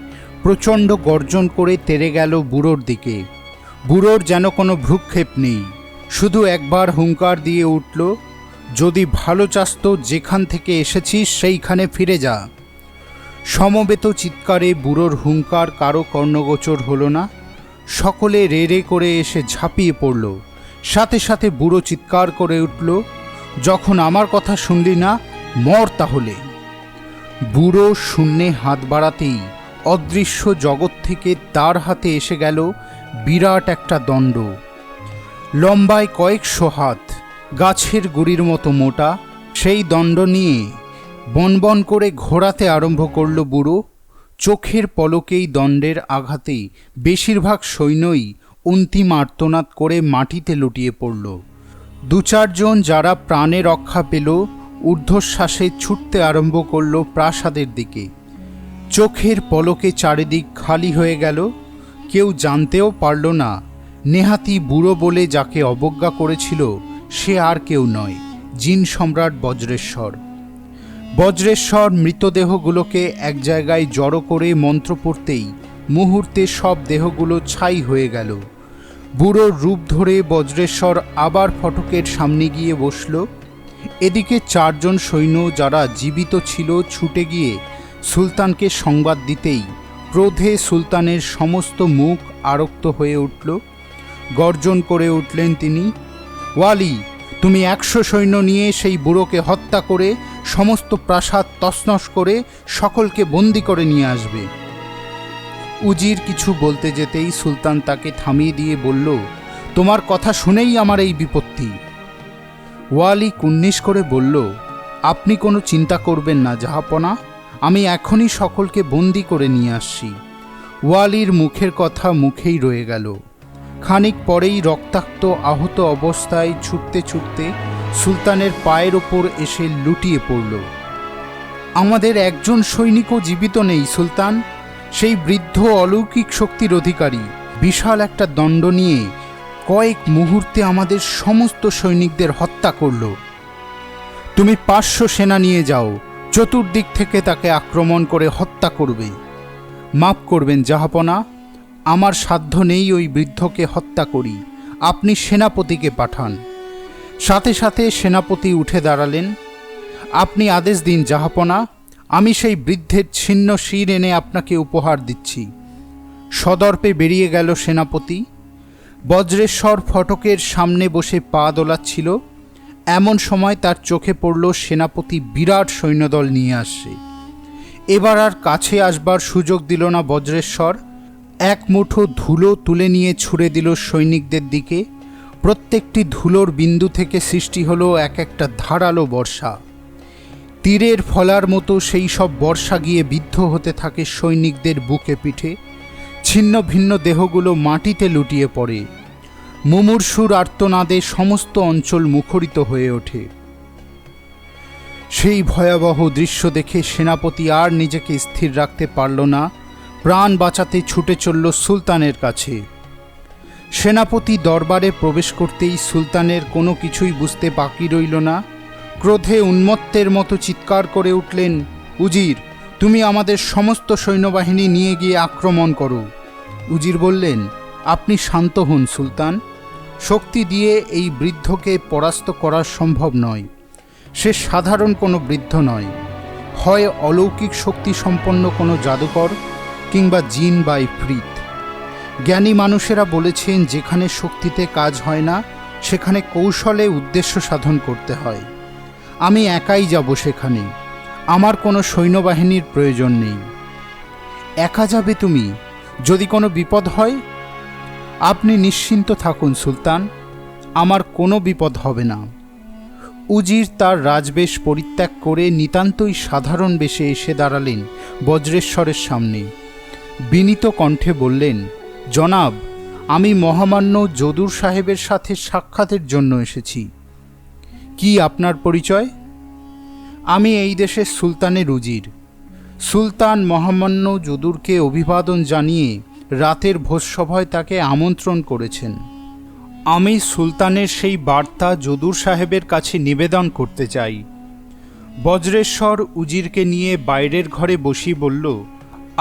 প্রচণ্ড গর্জন করে তেড়ে গেল বুড়োর দিকে। বুড়োর যেন কোনো ভ্রুক্ষেপ নেই, শুধু একবার হুঙ্কার দিয়ে উঠল, যদি ভালো চাস তো যেখান থেকে এসেছিস সেইখানে ফিরে যা। সমবেত চিৎকারে বুড়োর হুঙ্কার কারো কর্ণগোচর হলো না। সকলে রে রে করে এসে ঝাঁপিয়ে পড়ল। সাথে সাথে বুড়ো চিৎকার করে উঠল, যখন আমার কথা শুনলি না, মর তাহলে। বুড়ো শূন্যে হাত বাড়াতেই অদৃশ্য জগৎ থেকে তার হাতে এসে গেল বিরাট একটা দণ্ড। লম্বায় কয়েকশো হাত, গাছের গুড়ির মতো মোটা। সেই দণ্ড নিয়ে বনবন করে ঘোরাতে আরম্ভ করল বুড়ো। চোখের পলকেই দণ্ডের আঘাতেই বেশিরভাগ সৈন্যই অন্তিম আর্তনাদ করে মাটিতে লুটিয়ে পড়ল। 2-4 জন যারা প্রাণে রক্ষা পেল ঊর্ধ্বশ্বাসে ছুটতে আরম্ভ করল প্রাসাদের দিকে। চোখের পলকে চারিদিক খালি হয়ে গেল। কেউ জানতেও পারল না নেহাতি বুড়ো বলে যাকে অবজ্ঞা করেছিল সে আর কেউ নয়, জিন সম্রাট বজ্রেশ্বর। বজ্রেশ্বর মৃতদেহগুলোকে এক জায়গায় জড়ো করে মন্ত্র পড়তেই মুহূর্তে সব দেহগুলো ছাই হয়ে গেল। বুড়োর রূপ ধরে বজ্রেশ্বর আবার ফটকের সামনে গিয়ে বসল। এদিকে 4 জন সৈন্য যারা জীবিত ছিল ছুটে গিয়ে সুলতানকে সংবাদ দিতেই ক্রোধে সুলতানের সমস্ত মুখ আরক্ত হয়ে উঠল। গর্জন করে উঠলেন তিনি, ওয়ালি, তুমি 100 সৈন্য নিয়ে সেই বুড়োকে হত্যা করে সমস্ত প্রাসাদ তছনছ করে সকলকে বন্দি করে নিয়ে আসবে। উজির কিছু বলতে যেতেই সুলতান তাকে থামিয়ে দিয়ে বলল, তোমার কথা শুনেই আমার এই বিপত্তি। ওয়ালি কুন্নিশ করে বলল, আপনি কোনো চিন্তা করবেন না জাহাপনা, আমি এখনই সকলকে বন্দি করে নিয়ে আসছি। ওয়ালির মুখের কথা মুখেই রয়ে গেল। খানিক পরেই রক্তাক্ত আহত অবস্থায় ছুটতে ছুটতে সুলতানের পায়ের ওপর এসে লুটিয়ে পড়ল। আমাদের একজন সৈনিকও জীবিত নেই সুলতান। সেই বৃদ্ধ অলৌকিক শক্তির অধিকারী বিশাল একটা দণ্ড নিয়ে কয়েক মুহূর্তে আমাদের সমস্ত সৈনিকদের হত্যা করল। তুমি 500 সেনা নিয়ে যাও, চতুর্দিক থেকে তাকে আক্রমণ করে হত্যা করবে। মাফ করবেন জাহাপনা, আমার সাধ্য নেই ওই বৃদ্ধকে হত্যা করি, আপনি সেনাপতিকে পাঠান। সাথে সাথে সেনাপতি উঠে দাঁড়ালেন। আপনি আদেশ দিন জাহাপনা, আমি সেই বৃদ্ধের ছিন্ন শির এনে আপনাকে উপহার দিচ্ছি। সদর্পে বেরিয়ে গেল সেনাপতি। বজ্রেশ্বর ফটকের সামনে বসে পা দোলাচ্ছিল। এমন সময় তার চোখে পড়ল সেনাপতি বিরাট সৈন্যদল নিয়ে আসছে। এবার আর কাছে আসবার সুযোগ দিল না বজ্রেশ্বর। এক মুঠো ধুলো তুলে নিয়ে ছুঁড়ে দিল সৈনিকদের দিকে। প্রত্যেকটি ধুলোর বিন্দু থেকে সৃষ্টি হলো এক একটা ধারালো বর্ষা। তীরের ফলার মতো সেই সব বর্ষা গিয়ে বিদ্ধ হতে থাকে সৈনিকদের বুকে পিঠে। ছিন্ন ভিন্ন দেহগুলো মাটিতে লুটিয়ে পড়ে। মুমূর্ষুর আর্তনাদে সমস্ত অঞ্চল মুখরিত হয়ে ওঠে। সেই ভয়াবহ দৃশ্য দেখে সেনাপতি আর নিজেকে স্থির রাখতে পারল না। প্রাণ বাঁচাতে ছুটে চলল সুলতানের কাছে। সেনাপতি দরবারে প্রবেশ করতেই সুলতানের কোনো কিছুই বুঝতে বাকি রইল না। ক্রোধে উন্মত্তের মতো চিৎকার করে উঠলেন, উজির, তুমি আমাদের সমস্ত সৈন্যবাহিনী নিয়ে গিয়ে আক্রমণ করো। উজির বললেন, আপনি শান্ত হন সুলতান, শক্তি দিয়ে এই বৃদ্ধকে পরাস্ত করা সম্ভব নয়। সে সাধারণ কোনো বৃদ্ধ নয়, হয় অলৌকিক শক্তি সম্পন্ন কোনো জাদুকর কিংবা জিন বা ইফরিত। জ্ঞানী মানুষেরা বলেছেন যেখানে শক্তিতে কাজ হয় না সেখানে কৌশলে উদ্দেশ্য সাধন করতে হয়। আমি একাই যাব সেখানে, আমার কোনো সৈন্যবাহিনীর প্রয়োজন নেই। একা যাবে তুমি? যদি কোনো বিপদ হয়? আপনি নিশ্চিন্ত থাকুন সুলতান, আমার কোনো বিপদ হবে না। উজির তার রাজবেশ পরিত্যাগ করে নিতান্তই সাধারণ বেশে এসে দাঁড়ালেন বজ্রেশ্বরের সামনে। বিনীত কণ্ঠে বললেন, জনাব, আমি মহামান্য যদুর সাহেবের সাথে সাক্ষাতের জন্য এসেছি। কি আপনার পরিচয়? আমি এই দেশের সুলতানের উজির। সুলতান মহামান্য যদুরকে অভিবাদন জানিয়ে রাতের ভোজসভায় তাকে আমন্ত্রণ করেছেন। আমি সুলতানের সেই বার্তা যদুর সাহেবের কাছে নিবেদন করতে চাই। বজ্রেশ্বর উজিরকে নিয়ে বাইরের ঘরে বসিয়ে বলল,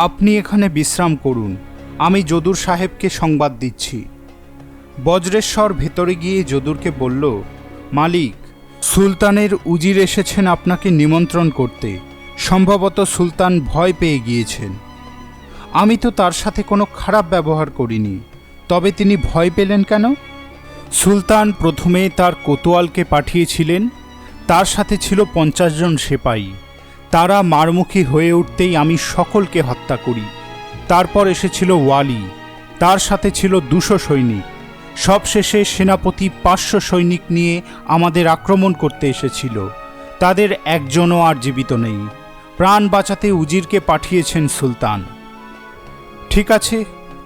আপনি এখানে বিশ্রাম করুন, আমি যদুর সাহেবকে সংবাদ দিচ্ছি। বজ্রেশ্বর ভেতরে গিয়ে যদুরকে বলল, মালিক, সুলতানের উজির এসেছেন আপনাকে নিমন্ত্রণ করতে। সম্ভবত সুলতান ভয় পেয়ে গিয়েছেন। আমি তো তার সাথে কোনো খারাপ ব্যবহার করিনি, তবে তিনি ভয় পেলেন কেন? সুলতান প্রথমে তার কোতোয়ালকে পাঠিয়েছিলেন, তার সাথে ছিল 50 জন সেপাই। তারা মারমুখী হয়ে উঠতেই আমি সকলকে হত্যা করি। তারপর এসেছিল ওয়ালি, তার সাথে ছিল 200 সৈনিক। সবশেষে সেনাপতি 500 সৈনিক নিয়ে আমাদের আক্রমণ করতে এসেছিল। তাদের একজনও আর জীবিত নেই। প্রাণ বাঁচাতে উজিরকে পাঠিয়েছেন সুলতান। ঠিক আছে,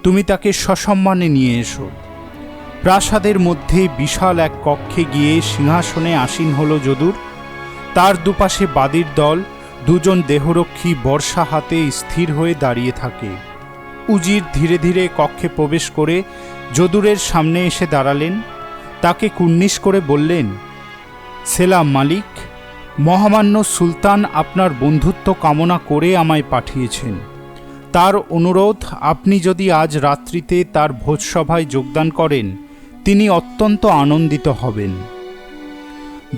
তুমি তাকে সসম্মানে নিয়ে এসো। প্রাসাদের মধ্যে বিশাল এক কক্ষে গিয়ে সিংহাসনে আসীন হল যদুর। তার দুপাশে বাদীর দল, 2 জন দেহরক্ষী বর্ষা হাতে স্থির হয়ে দাঁড়িয়ে থাকে। উজির ধীরে ধীরে কক্ষে প্রবেশ করে যদুরের সামনে এসে দাঁড়ালেন। তাকে কুর্নিশ করে বললেন, সেলাম মালিক, মহামান্য সুলতান আপনার বন্ধুত্ব কামনা করে আমায় পাঠিয়েছেন। তার অনুরোধ, আপনি যদি আজ রাত্রিতে তার ভোজসভায় যোগদান করেন, তিনি অত্যন্ত আনন্দিত হবেন।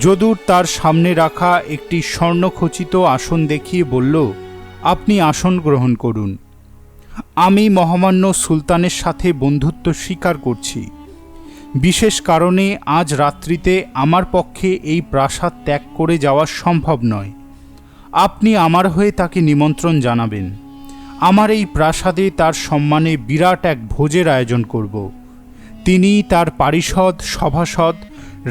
যদুর তার সামনে রাখা একটি স্বর্ণখচিত আসন দেখিয়ে বলল, আপনি আসন গ্রহণ করুন। আমি মহামান্য সুলতানের সাথে বন্ধুত্ব স্বীকার করছি। বিশেষ কারণে আজ রাত্রিতে আমার পক্ষে এই প্রাসাদ ত্যাগ করে যাওয়া সম্ভব নয়। আপনি আমার হয়ে তাকে নিমন্ত্রণ জানাবেন। আমার এই প্রাসাদে তার সম্মানে বিরাট এক ভোজের আয়োজন করব। তিনি, তার পারিষদ, সভাসদ,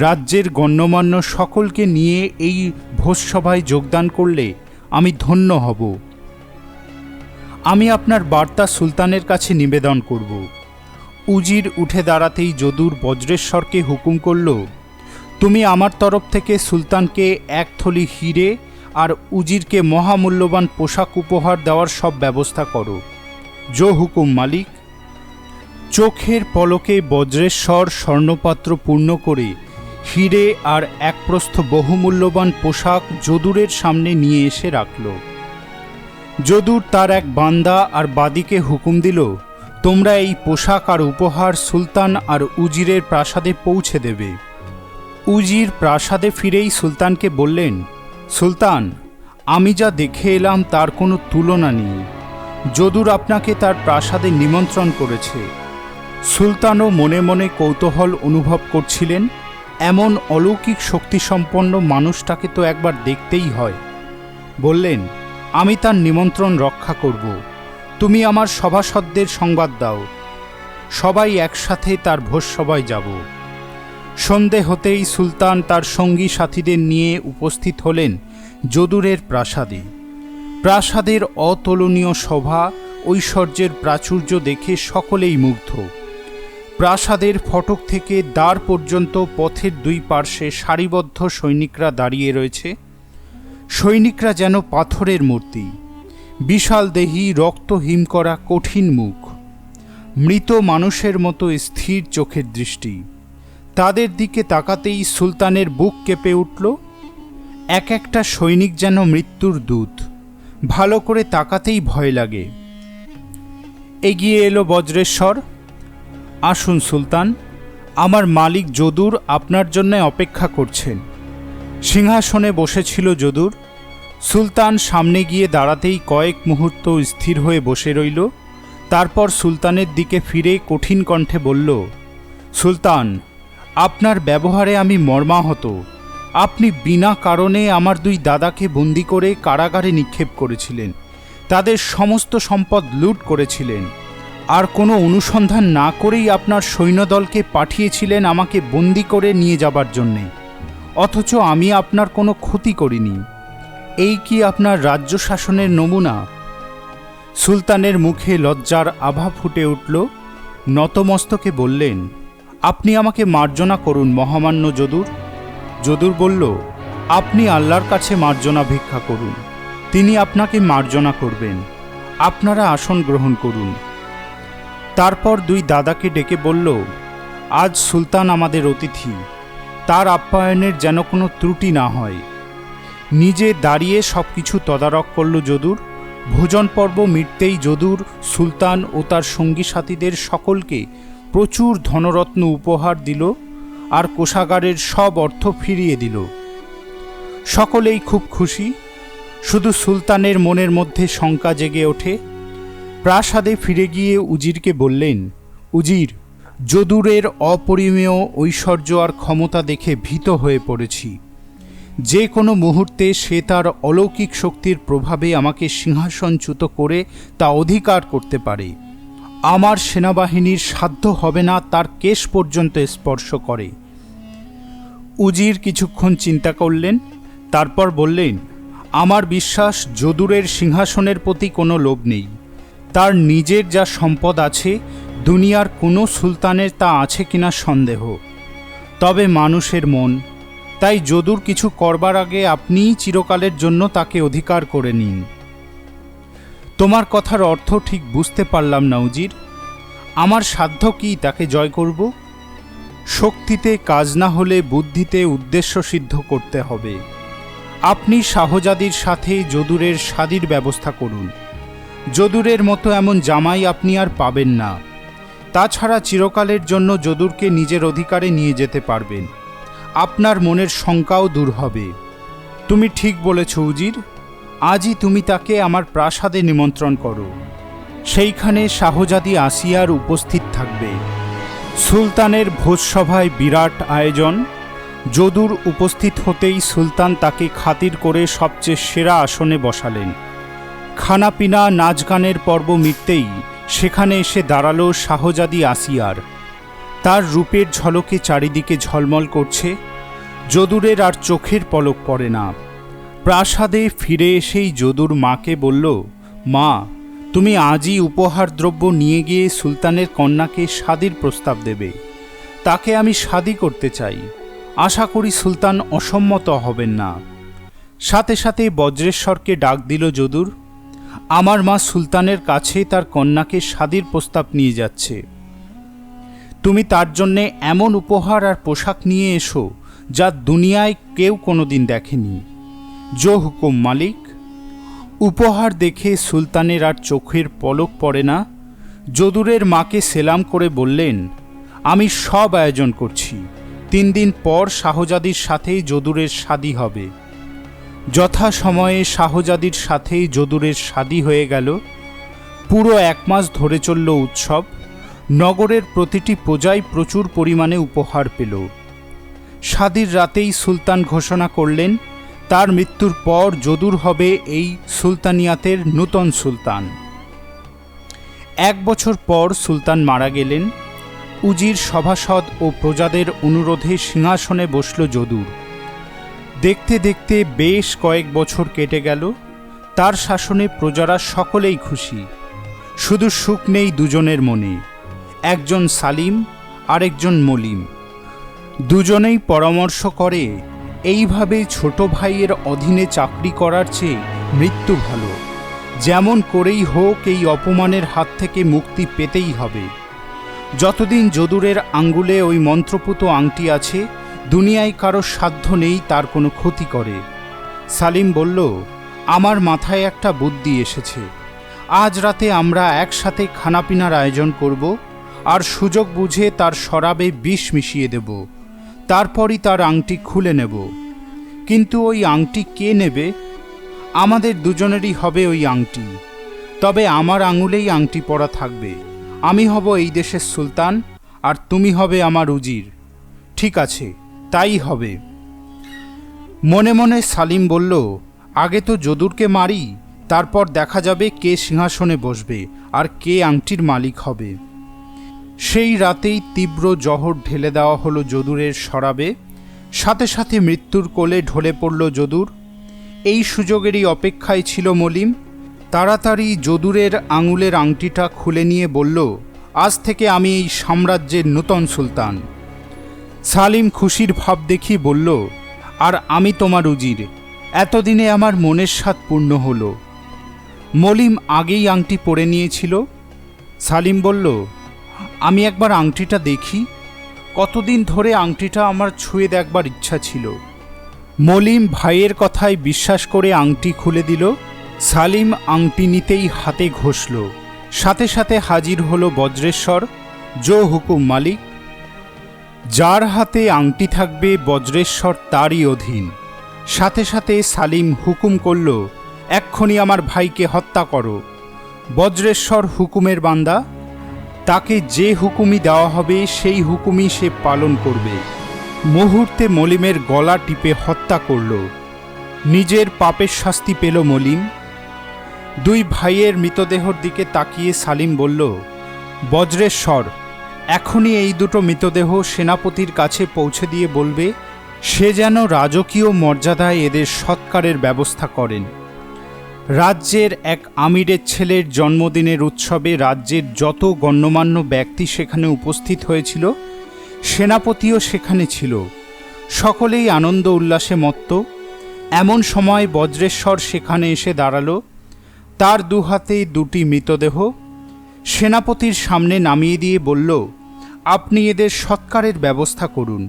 রাজ্যের গণ্যমান্য সকলকে নিয়ে এই ভোজসভায় যোগদান করলে আমি ধন্য হব। আমি আপনার বার্তা সুলতানের কাছে নিবেদন করব। উজির উঠে দাঁড়াতেই যদুর বজ্রেশ্বরকে হুকুম করল, তুমি আমার তরফ থেকে সুলতানকে 1 থলি হিরে আর উজিরকে মহামূল্যবান পোশাক উপহার দেওয়ার সব ব্যবস্থা করো। জো হুকুম মালিক। চোখের পলকে বজ্রেশ্বর স্বর্ণপাত্র পূর্ণ করে হিরে আর 1 প্রস্থ বহুমূল্যবান পোশাক যদুরের সামনে নিয়ে এসে রাখল। যদুর তার এক বান্দা আর বাদীকে হুকুম দিল, তোমরা এই পোশাক আর উপহার সুলতান আর উজিরের প্রাসাদে পৌঁছে দেবে। উজির প্রাসাদে ফিরেই সুলতানকে বললেন, সুলতান, আমি যা দেখে এলাম তার কোনো তুলনা নেই। যদুর আপনাকে তার প্রাসাদে নিমন্ত্রণ করেছে। সুলতানও মনে মনে কৌতূহল অনুভব করছিলেন, এমন অলৌকিক শক্তিসম্পন্ন মানুষটাকে তো একবার দেখতেই হয়। বললেন, আমি তার নিমন্ত্রণ রক্ষা করব। তুমি আমার সভাসদদের সংবাদ দাও, সবাই একসাথে তার ভোজসভায় যাব। সন্ধে হতেই সুলতান তার সঙ্গী সাথীদের নিয়ে উপস্থিত হলেন যদুরের প্রাসাদে। প্রাসাদের অতুলনীয় শোভা, ঐশ্বর্যের প্রাচুর্য দেখে সকলেই মুগ্ধ। প্রাসাদের ফটক থেকে দ্বার পর্যন্ত পথের 2 পার্শ্বে সারিবদ্ধ সৈনিকরা দাঁড়িয়ে রয়েছে। সৈনিকরা যেন পাথরের মূর্তি, বিশাল দেহী, রক্ত হিম করা কঠিন মুখ, মৃত মানুষের মতো স্থির চোখের দৃষ্টি। তাদের দিকে তাকাতেই সুলতানের বুক কেঁপে উঠল। এক একটা সৈনিক যেন মৃত্যুর দূত, ভালো করে তাকাতেই ভয় লাগে। এগিয়ে এলো বজ্রেশ্বর। আসুন সুলতান, আমার মালিক যদুর আপনার জন্য অপেক্ষা করছেন। সিংহাসনে বসেছিল যদুর। সুলতান সামনে গিয়ে দাঁড়াতেই কয়েক মুহূর্ত স্থির হয়ে বসে রইল। তারপর সুলতানের দিকে ফিরে কঠিন কণ্ঠে বলল, সুলতান, আপনার ব্যবহারে আমি মর্মাহত। আপনি বিনা কারণে আমার 2 দাদাকে বন্দি করে কারাগারে নিক্ষেপ করেছিলেন, তাদের সমস্ত সম্পদ লুট করেছিলেন, আর কোনো অনুসন্ধান না করেই আপনার সৈন্যদলকে পাঠিয়েছিলেন আমাকে বন্দি করে নিয়ে যাবার জন্যে। অথচ আমি আপনার কোনো ক্ষতি করিনি। এই কি আপনার রাজ্য শাসনের নমুনা? সুলতানের মুখে লজ্জার আভা ফুটে উঠল। নতমস্তকে বললেন, আপনি আমাকে মার্জনা করুন মহামান্য যদুর। যদুর বলল, আপনি আল্লাহর কাছে মার্জনা ভিক্ষা করুন, তিনি আপনাকে মার্জনা করবেন। আপনারা আসন গ্রহণ করুন। তারপর দুই দাদাকে ডেকে বলল, আজ সুলতান আমাদের অতিথি, তার আপ্যায়নের যেন কোনো ত্রুটি না হয়। নিজে দাঁড়িয়ে সব কিছু তদারক করল যদুর। ভোজন পর্ব মিটতেই যদুর সুলতান ও তার সঙ্গী সাথীদের সকলকে প্রচুর ধনরত্ন উপহার দিল আর কোষাগারের সব অর্থ ফিরিয়ে দিল। সকলেই খুব খুশি, শুধু সুলতানের মনের মধ্যে শঙ্কা জেগে ওঠে। প্রাসাদে ফিরে গিয়ে উজিরকে বললেন, উজির, যদুরের অপরিমেয় ঐশ্বর্য আর ক্ষমতা দেখে ভীত হয়ে পড়েছি। যে কোনো মুহূর্তে সে তার অলৌকিক শক্তির প্রভাবে আমাকে সিংহাসনচ্যুত করে তা অধিকার করতে পারে। আমার সেনাবাহিনীর সাধ্য হবে না তার কেশ পর্যন্ত স্পর্শ করে। উজির কিছুক্ষণ চিন্তা করলেন, তারপর বললেন, আমার বিশ্বাস যদুরের সিংহাসনের প্রতি কোনো লোভ নেই। তার নিজের যা সম্পদ আছে, দুনিয়ার কোনো সুলতানের তা আছে কিনা সন্দেহ। তবে মানুষের মন, তাই যদুর কিছু করবার আগে আপনিই চিরকালের জন্য তাকে অধিকার করে নিন। তোমার কথার অর্থ ঠিক বুঝতে পারলাম না উজির। আমার সাধ্য কি তাকে জয় করব? শক্তিতে কাজ না হলে বুদ্ধিতে উদ্দেশ্য সিদ্ধ করতে হবে। আপনি শাহজাদির সাথে যদুরের শাদীর ব্যবস্থা করুন। যদুরের মতো এমন জামাই আপনি আর পাবেন না। তাছাড়া চিরকালের জন্য যদুরকে নিজের অধিকারে নিয়ে যেতে পারবেন। আপনার মনের শঙ্কাও দূর হবে। তুমি ঠিক বলেছ উজির, আজই তুমি তাকে আমার প্রাসাদে নিমন্ত্রণ করো। সেইখানে শাহজাদি আসিয়ার উপস্থিত থাকবে। সুলতানের ভোজসভায় বিরাট আয়োজন। যদুর উপস্থিত হতেই সুলতান তাকে খাতির করে সবচেয়ে সেরা আসনে বসালেন। খানাপিনা নাচ গানের পর্ব মিটতেই সেখানে এসে দাঁড়ালো শাহজাদি আসিয়ার। তার রূপের ঝলকে চারিদিকে ঝলমল করছে। যদুরের আর চোখের পলক পড়ে না। প্রাসাদে ফিরে এসেই যদুর মাকে বলল, মা, তুমি আজই উপহার দ্রব্য নিয়ে গিয়ে সুলতানের কন্যাকে শাদীর প্রস্তাব দেবে। তাকে আমি শাদী করতে চাই। আশা করি সুলতান অসম্মত হবেন না। সাথে সাথে বজ্রেশ্বরকে ডাক দিল যদুর। আমার মা সুলতানের কাছে তার কন্যাকে শাদীর প্রস্তাব নিয়ে যাচ্ছে। তুমি তার জন্যে এমন উপহার আর পোশাক নিয়ে এসো যা দুনিয়ায় কেউ কোনোদিন দেখেনি। জো হুকুম মালিক। উপহার দেখে সুলতানের আর চোখের পলক পড়ে না। যদুরের মাকে সেলাম করে বললেন, আমি সব আয়োজন করছি। 3 দিন পর শাহজাদির সাথেই যদুরের শাদী হবে। যথাসময়ে শাহজাদির সাথেই যদুরের শাদী হয়ে গেল। পুরো 1 মাস ধরে চলল উৎসব। নগরের প্রতিটি প্রজাই প্রচুর পরিমাণে উপহার পেল। শাদীর রাতেই সুলতান ঘোষণা করলেন, তার মৃত্যুর পর যদুর হবে এই সুলতানিয়াতের নূতন সুলতান। 1 বছর পর সুলতান মারা গেলেন। উজির সভাসদ ও প্রজাদের অনুরোধে সিংহাসনে বসল যদুর। দেখতে দেখতে বেশ কয়েক বছর কেটে গেল। তার শাসনে প্রজারা সকলেই খুশি। শুধু সুখ নেই দুজনের মনে, একজন সালিম আর একজন মলিম। দুজনেই পরামর্শ করে, এইভাবে ছোট ভাইয়ের অধীনে চাকরি করার চেয়ে মৃত্যু ভালো। যেমন করেই হোক এই অপমানের হাত থেকে মুক্তি পেতেই হবে। যতদিন যদুরের আঙ্গুলে ওই মন্ত্রপুত আংটি আছে, দুনিয়ায় কারো সাধ্য নেই তার কোনো ক্ষতি করে। সালিম বলল, আমার মাথায় একটা বুদ্ধি এসেছে। আজ রাতে আমরা একসাথে খানাপিনার আয়োজন করব আর সুযোগ বুঝে তার শরাবে বিষ মিশিয়ে দেব। তারপরই তার আংটি খুলে নেব। কিন্তু ওই আংটি কে নেবে? আমাদের দুজনেরই হবে ওই আংটি। তবে আমার আঙুলেই আংটি পরা থাকবে। আমি হব এই দেশের সুলতান আর তুমি হবে আমার উজির। ঠিক আছে, তাই হবে। মনে মনে সালিম বলল, আগে তো যদুরকে মারি, তারপর দেখা যাবে কে সিংহাসনে বসবে আর কে আংটির মালিক হবে। সেই রাতেই তীব্র জহর ঢেলে দেওয়া হলো যদুরের শরাবে। সাথে সাথে মৃত্যুর কোলে ঢলে পড়ল যদুর। এই সুযোগেরই অপেক্ষায় ছিল মলিম। তাড়াতাড়ি যদুরের আঙুলের আংটিটা খুলে নিয়ে বলল, আজ থেকে আমি এই সাম্রাজ্যের নূতন সুলতান। সালিম খুশির ভাব দেখিয়ে বলল, আর আমি তোমার উজির। এতদিনে আমার মনের স্বাদ পূর্ণ হলো। মলিম আগেই আংটি পরে নিয়েছিল। সালিম বলল, আমি একবার আংটিটা দেখি। কতদিন ধরে আংটিটা আমার ছুঁয়ে দেখবার ইচ্ছা ছিল। মলিম ভাইয়ের কথায় বিশ্বাস করে আংটি খুলে দিল। সালিম আংটি নিতেই হাতে ঘষল। সাথে সাথে হাজির হলো বজ্রেশ্বর। জো হুকুম মালিক। যার হাতে আংটি থাকবে বজ্রেশ্বর তারই অধীন। সাথে সাথে সালিম হুকুম করল, এক্ষুনি আমার ভাইকে হত্যা করো। বজ্রেশ্বর হুকুমের বান্দা, তাকে যে হুকুমই দেওয়া হবে সেই হুকুমই সে পালন করবে। মুহূর্তে মলিমের গলা টিপে হত্যা করল। নিজের পাপের শাস্তি পেল মলিম। দুই ভাইয়ের মৃতদেহর দিকে তাকিয়ে সালিম বলল, বজ্রেশ্বর, এখনই এই দুটো মৃতদেহ সেনাপতির কাছে পৌঁছে দিয়ে বলবে সে যেন রাজকীয় মর্যাদায় এদের সৎকারের ব্যবস্থা করেন। রাজ্যের এক আমিরের ছেলের জন্মদিনের উৎসবে রাজ্যের যত গণ্যমান্য ব্যক্তি সেখানে উপস্থিত হয়েছিল, সেনাপতিও সেখানে ছিল। সকলেই আনন্দ উল্লাসে মত্ত। এমন সময় বজ্রেশ্বর সেখানে এসে দাঁড়ালো। তার দুহাতে দুটি মৃতদেহ সেনাপতির সামনে নামিয়ে দিয়ে বলল, আপনি এদের সৎকারের ব্যবস্থা করুন।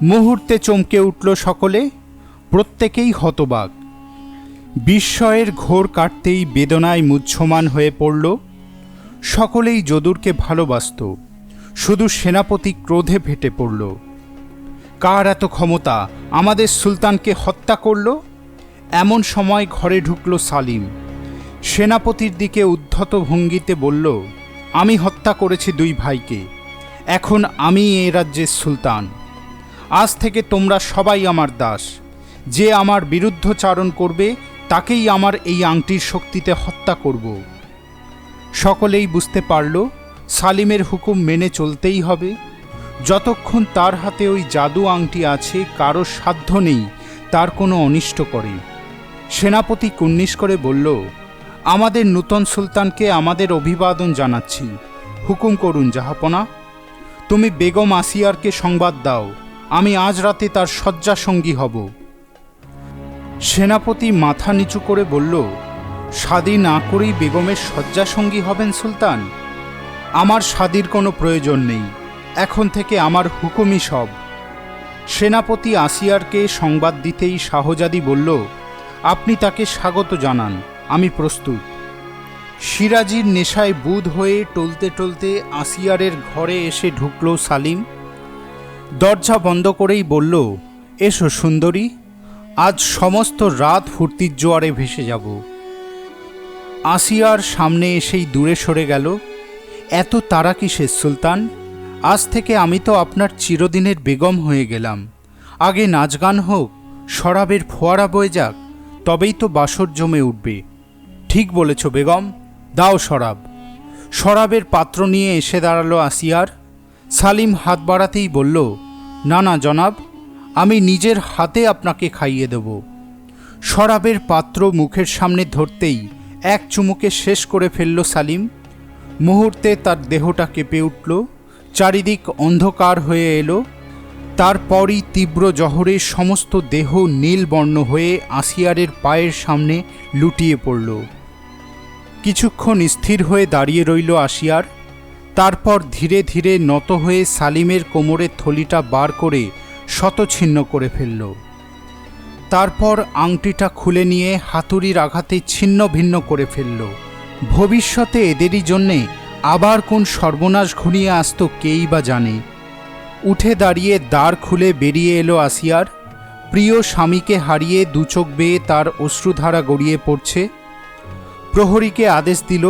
মুহূর্তে চমকে উঠল সকলে। প্রত্যেকেই হতবাক। বিস্ময়ের ঘোর কাটতেই বেদনায় মুহ্যমান হয়ে পড়ল। সকলেই যদুরকে ভালোবাসত, শুধু সেনাপতি ক্রোধে ফেটে পড়ল। কার এত ক্ষমতা, আমাদের সুলতানকে হত্যা করল? এমন সময় ঘরে ঢুকল সালিম। সেনাপতির দিকে উদ্ধত ভঙ্গিতে বলল, আমি হত্যা করেছি দুই ভাইকে। এখন আমি এ রাজ্যের সুলতান। আজ থেকে তোমরা সবাই আমার দাস। যে আমার বিরুদ্ধচারণ করবে তাকেই আমার এই আংটির শক্তিতে হত্যা করব। সকলেই বুঝতে পারল সালিমের হুকুম মেনে চলতেই হবে। যতক্ষণ তার হাতে ওই জাদু আংটি আছে কারো সাধ্য নেই তার কোনো অনিষ্ট করে। সেনাপতি কুন্নিশ করে বলল, আমাদের নূতন সুলতানকে আমাদের অভিবাদন জানাচ্ছি। হুকুম করুন জাহাপনা। তুমি বেগম আসিয়ারকে সংবাদ দাও, আমি আজ রাতে তার শয্যাসঙ্গী হব। সেনাপতি মাথা নিচু করে বলল, শাদী না করেই বেগমের শয্যাসঙ্গী হবেন সুলতান? আমার শাদীর কোনো প্রয়োজন নেই, এখন থেকে আমার হুকুমই সব। সেনাপতি আসিয়ারকে সংবাদ দিতেই শাহজাদি বলল, আপনি তাকে স্বাগত জানান, আমি প্রস্তুত। সিরাজির নেশায় বুঁদ হয়ে টলতে টলতে আসিয়ারের ঘরে এসে ঢুকল সালিম। দরজা বন্ধ করেই বলল, এসো সুন্দরী, আজ সমস্ত রাত ফুর্তির জোয়ারে ভেসে যাব। আসিয়ার সামনে এসেই দূরে সরে গেল। এত তাড়া কিসের সুলতান? আজ থেকে আমি তো আপনার চিরদিনের বেগম হয়ে গেলাম। আগে নাচ গান হোক, শরাবের ফোয়ারা বয়ে যাক, তবেই তো বাসর জমে উঠবে। ঠিক বলেছ বেগম, দাও শরাব। শরাবের পাত্র নিয়ে এসে দাঁড়ালো আসিয়ার। সালিম হাত বাড়াতেই বলল, না না জনাব, আমি নিজের হাতে আপনাকে খাইয়ে দেব। শরাবের পাত্র মুখের সামনে ধরতেই এক চুমুকে শেষ করে ফেলল সালিম। মুহূর্তে তার দেহটা কেঁপে উঠল, চারিদিক অন্ধকার হয়ে এলো। তারপরই তীব্র জহরে সমস্ত দেহ নীল বর্ণ হয়ে আসিয়ারের পায়ের সামনে লুটিয়ে পড়ল। কিছুক্ষণ স্থির হয়ে দাঁড়িয়ে রইল আসিয়ার। তারপর ধীরে ধীরে নত হয়ে সালিমের কোমরের থলিটা বার করে শতছিন্ন করে ফেলল। তারপর আংটিটা খুলে নিয়ে হাতুড়ির আঘাতে ছিন্ন ভিন্ন করে ফেলল। ভবিষ্যতে এদেরই জন্যে আবার কোন সর্বনাশ ঘনিয়ে আসত কেই বা জানে। উঠে দাঁড়িয়ে দ্বার খুলে বেরিয়ে এলো আসিয়ার। প্রিয় স্বামীকে হারিয়ে দুচোখ বেয়ে তার অশ্রুধারা গড়িয়ে পড়ছে। প্রহরীকে আদেশ দিল,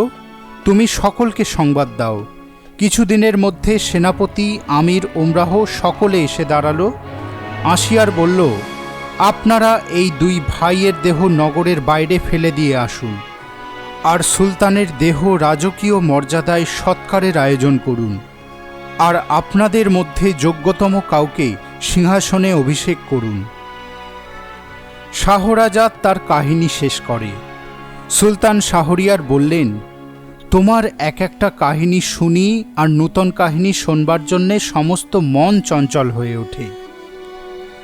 তুমি সকলকে সংবাদ দাও। কিছুদিনের মধ্যে সেনাপতি, আমির, ওমরাহ সকলে এসে দাঁড়ালো। আসিয়ার বলল, আপনারা এই দুই ভাইয়ের দেহ নগরের বাইরে ফেলে দিয়ে আসুন, আর সুলতানের দেহ রাজকীয় মর্যাদায় সৎকারের আয়োজন করুন, আর আপনাদের মধ্যে যোগ্যতম কাউকে সিংহাসনে অভিষেক করুন। শাহরাজাদ তার কাহিনী শেষ করে। সুলতান শাহরিয়ার বললেন, তোমার এক একটা কাহিনী শুনি আর নূতন কাহিনী শোনবার জন্যে সমস্ত মন চঞ্চল হয়ে ওঠে।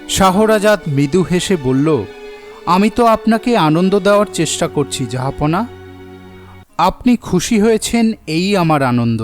শাহরাজাদ মৃদু হেসে বলল, আমি তো আপনাকে আনন্দ দেওয়ার চেষ্টা করছি জাহাপনা। আপনি খুশি হয়েছেন এই আমার আনন্দ।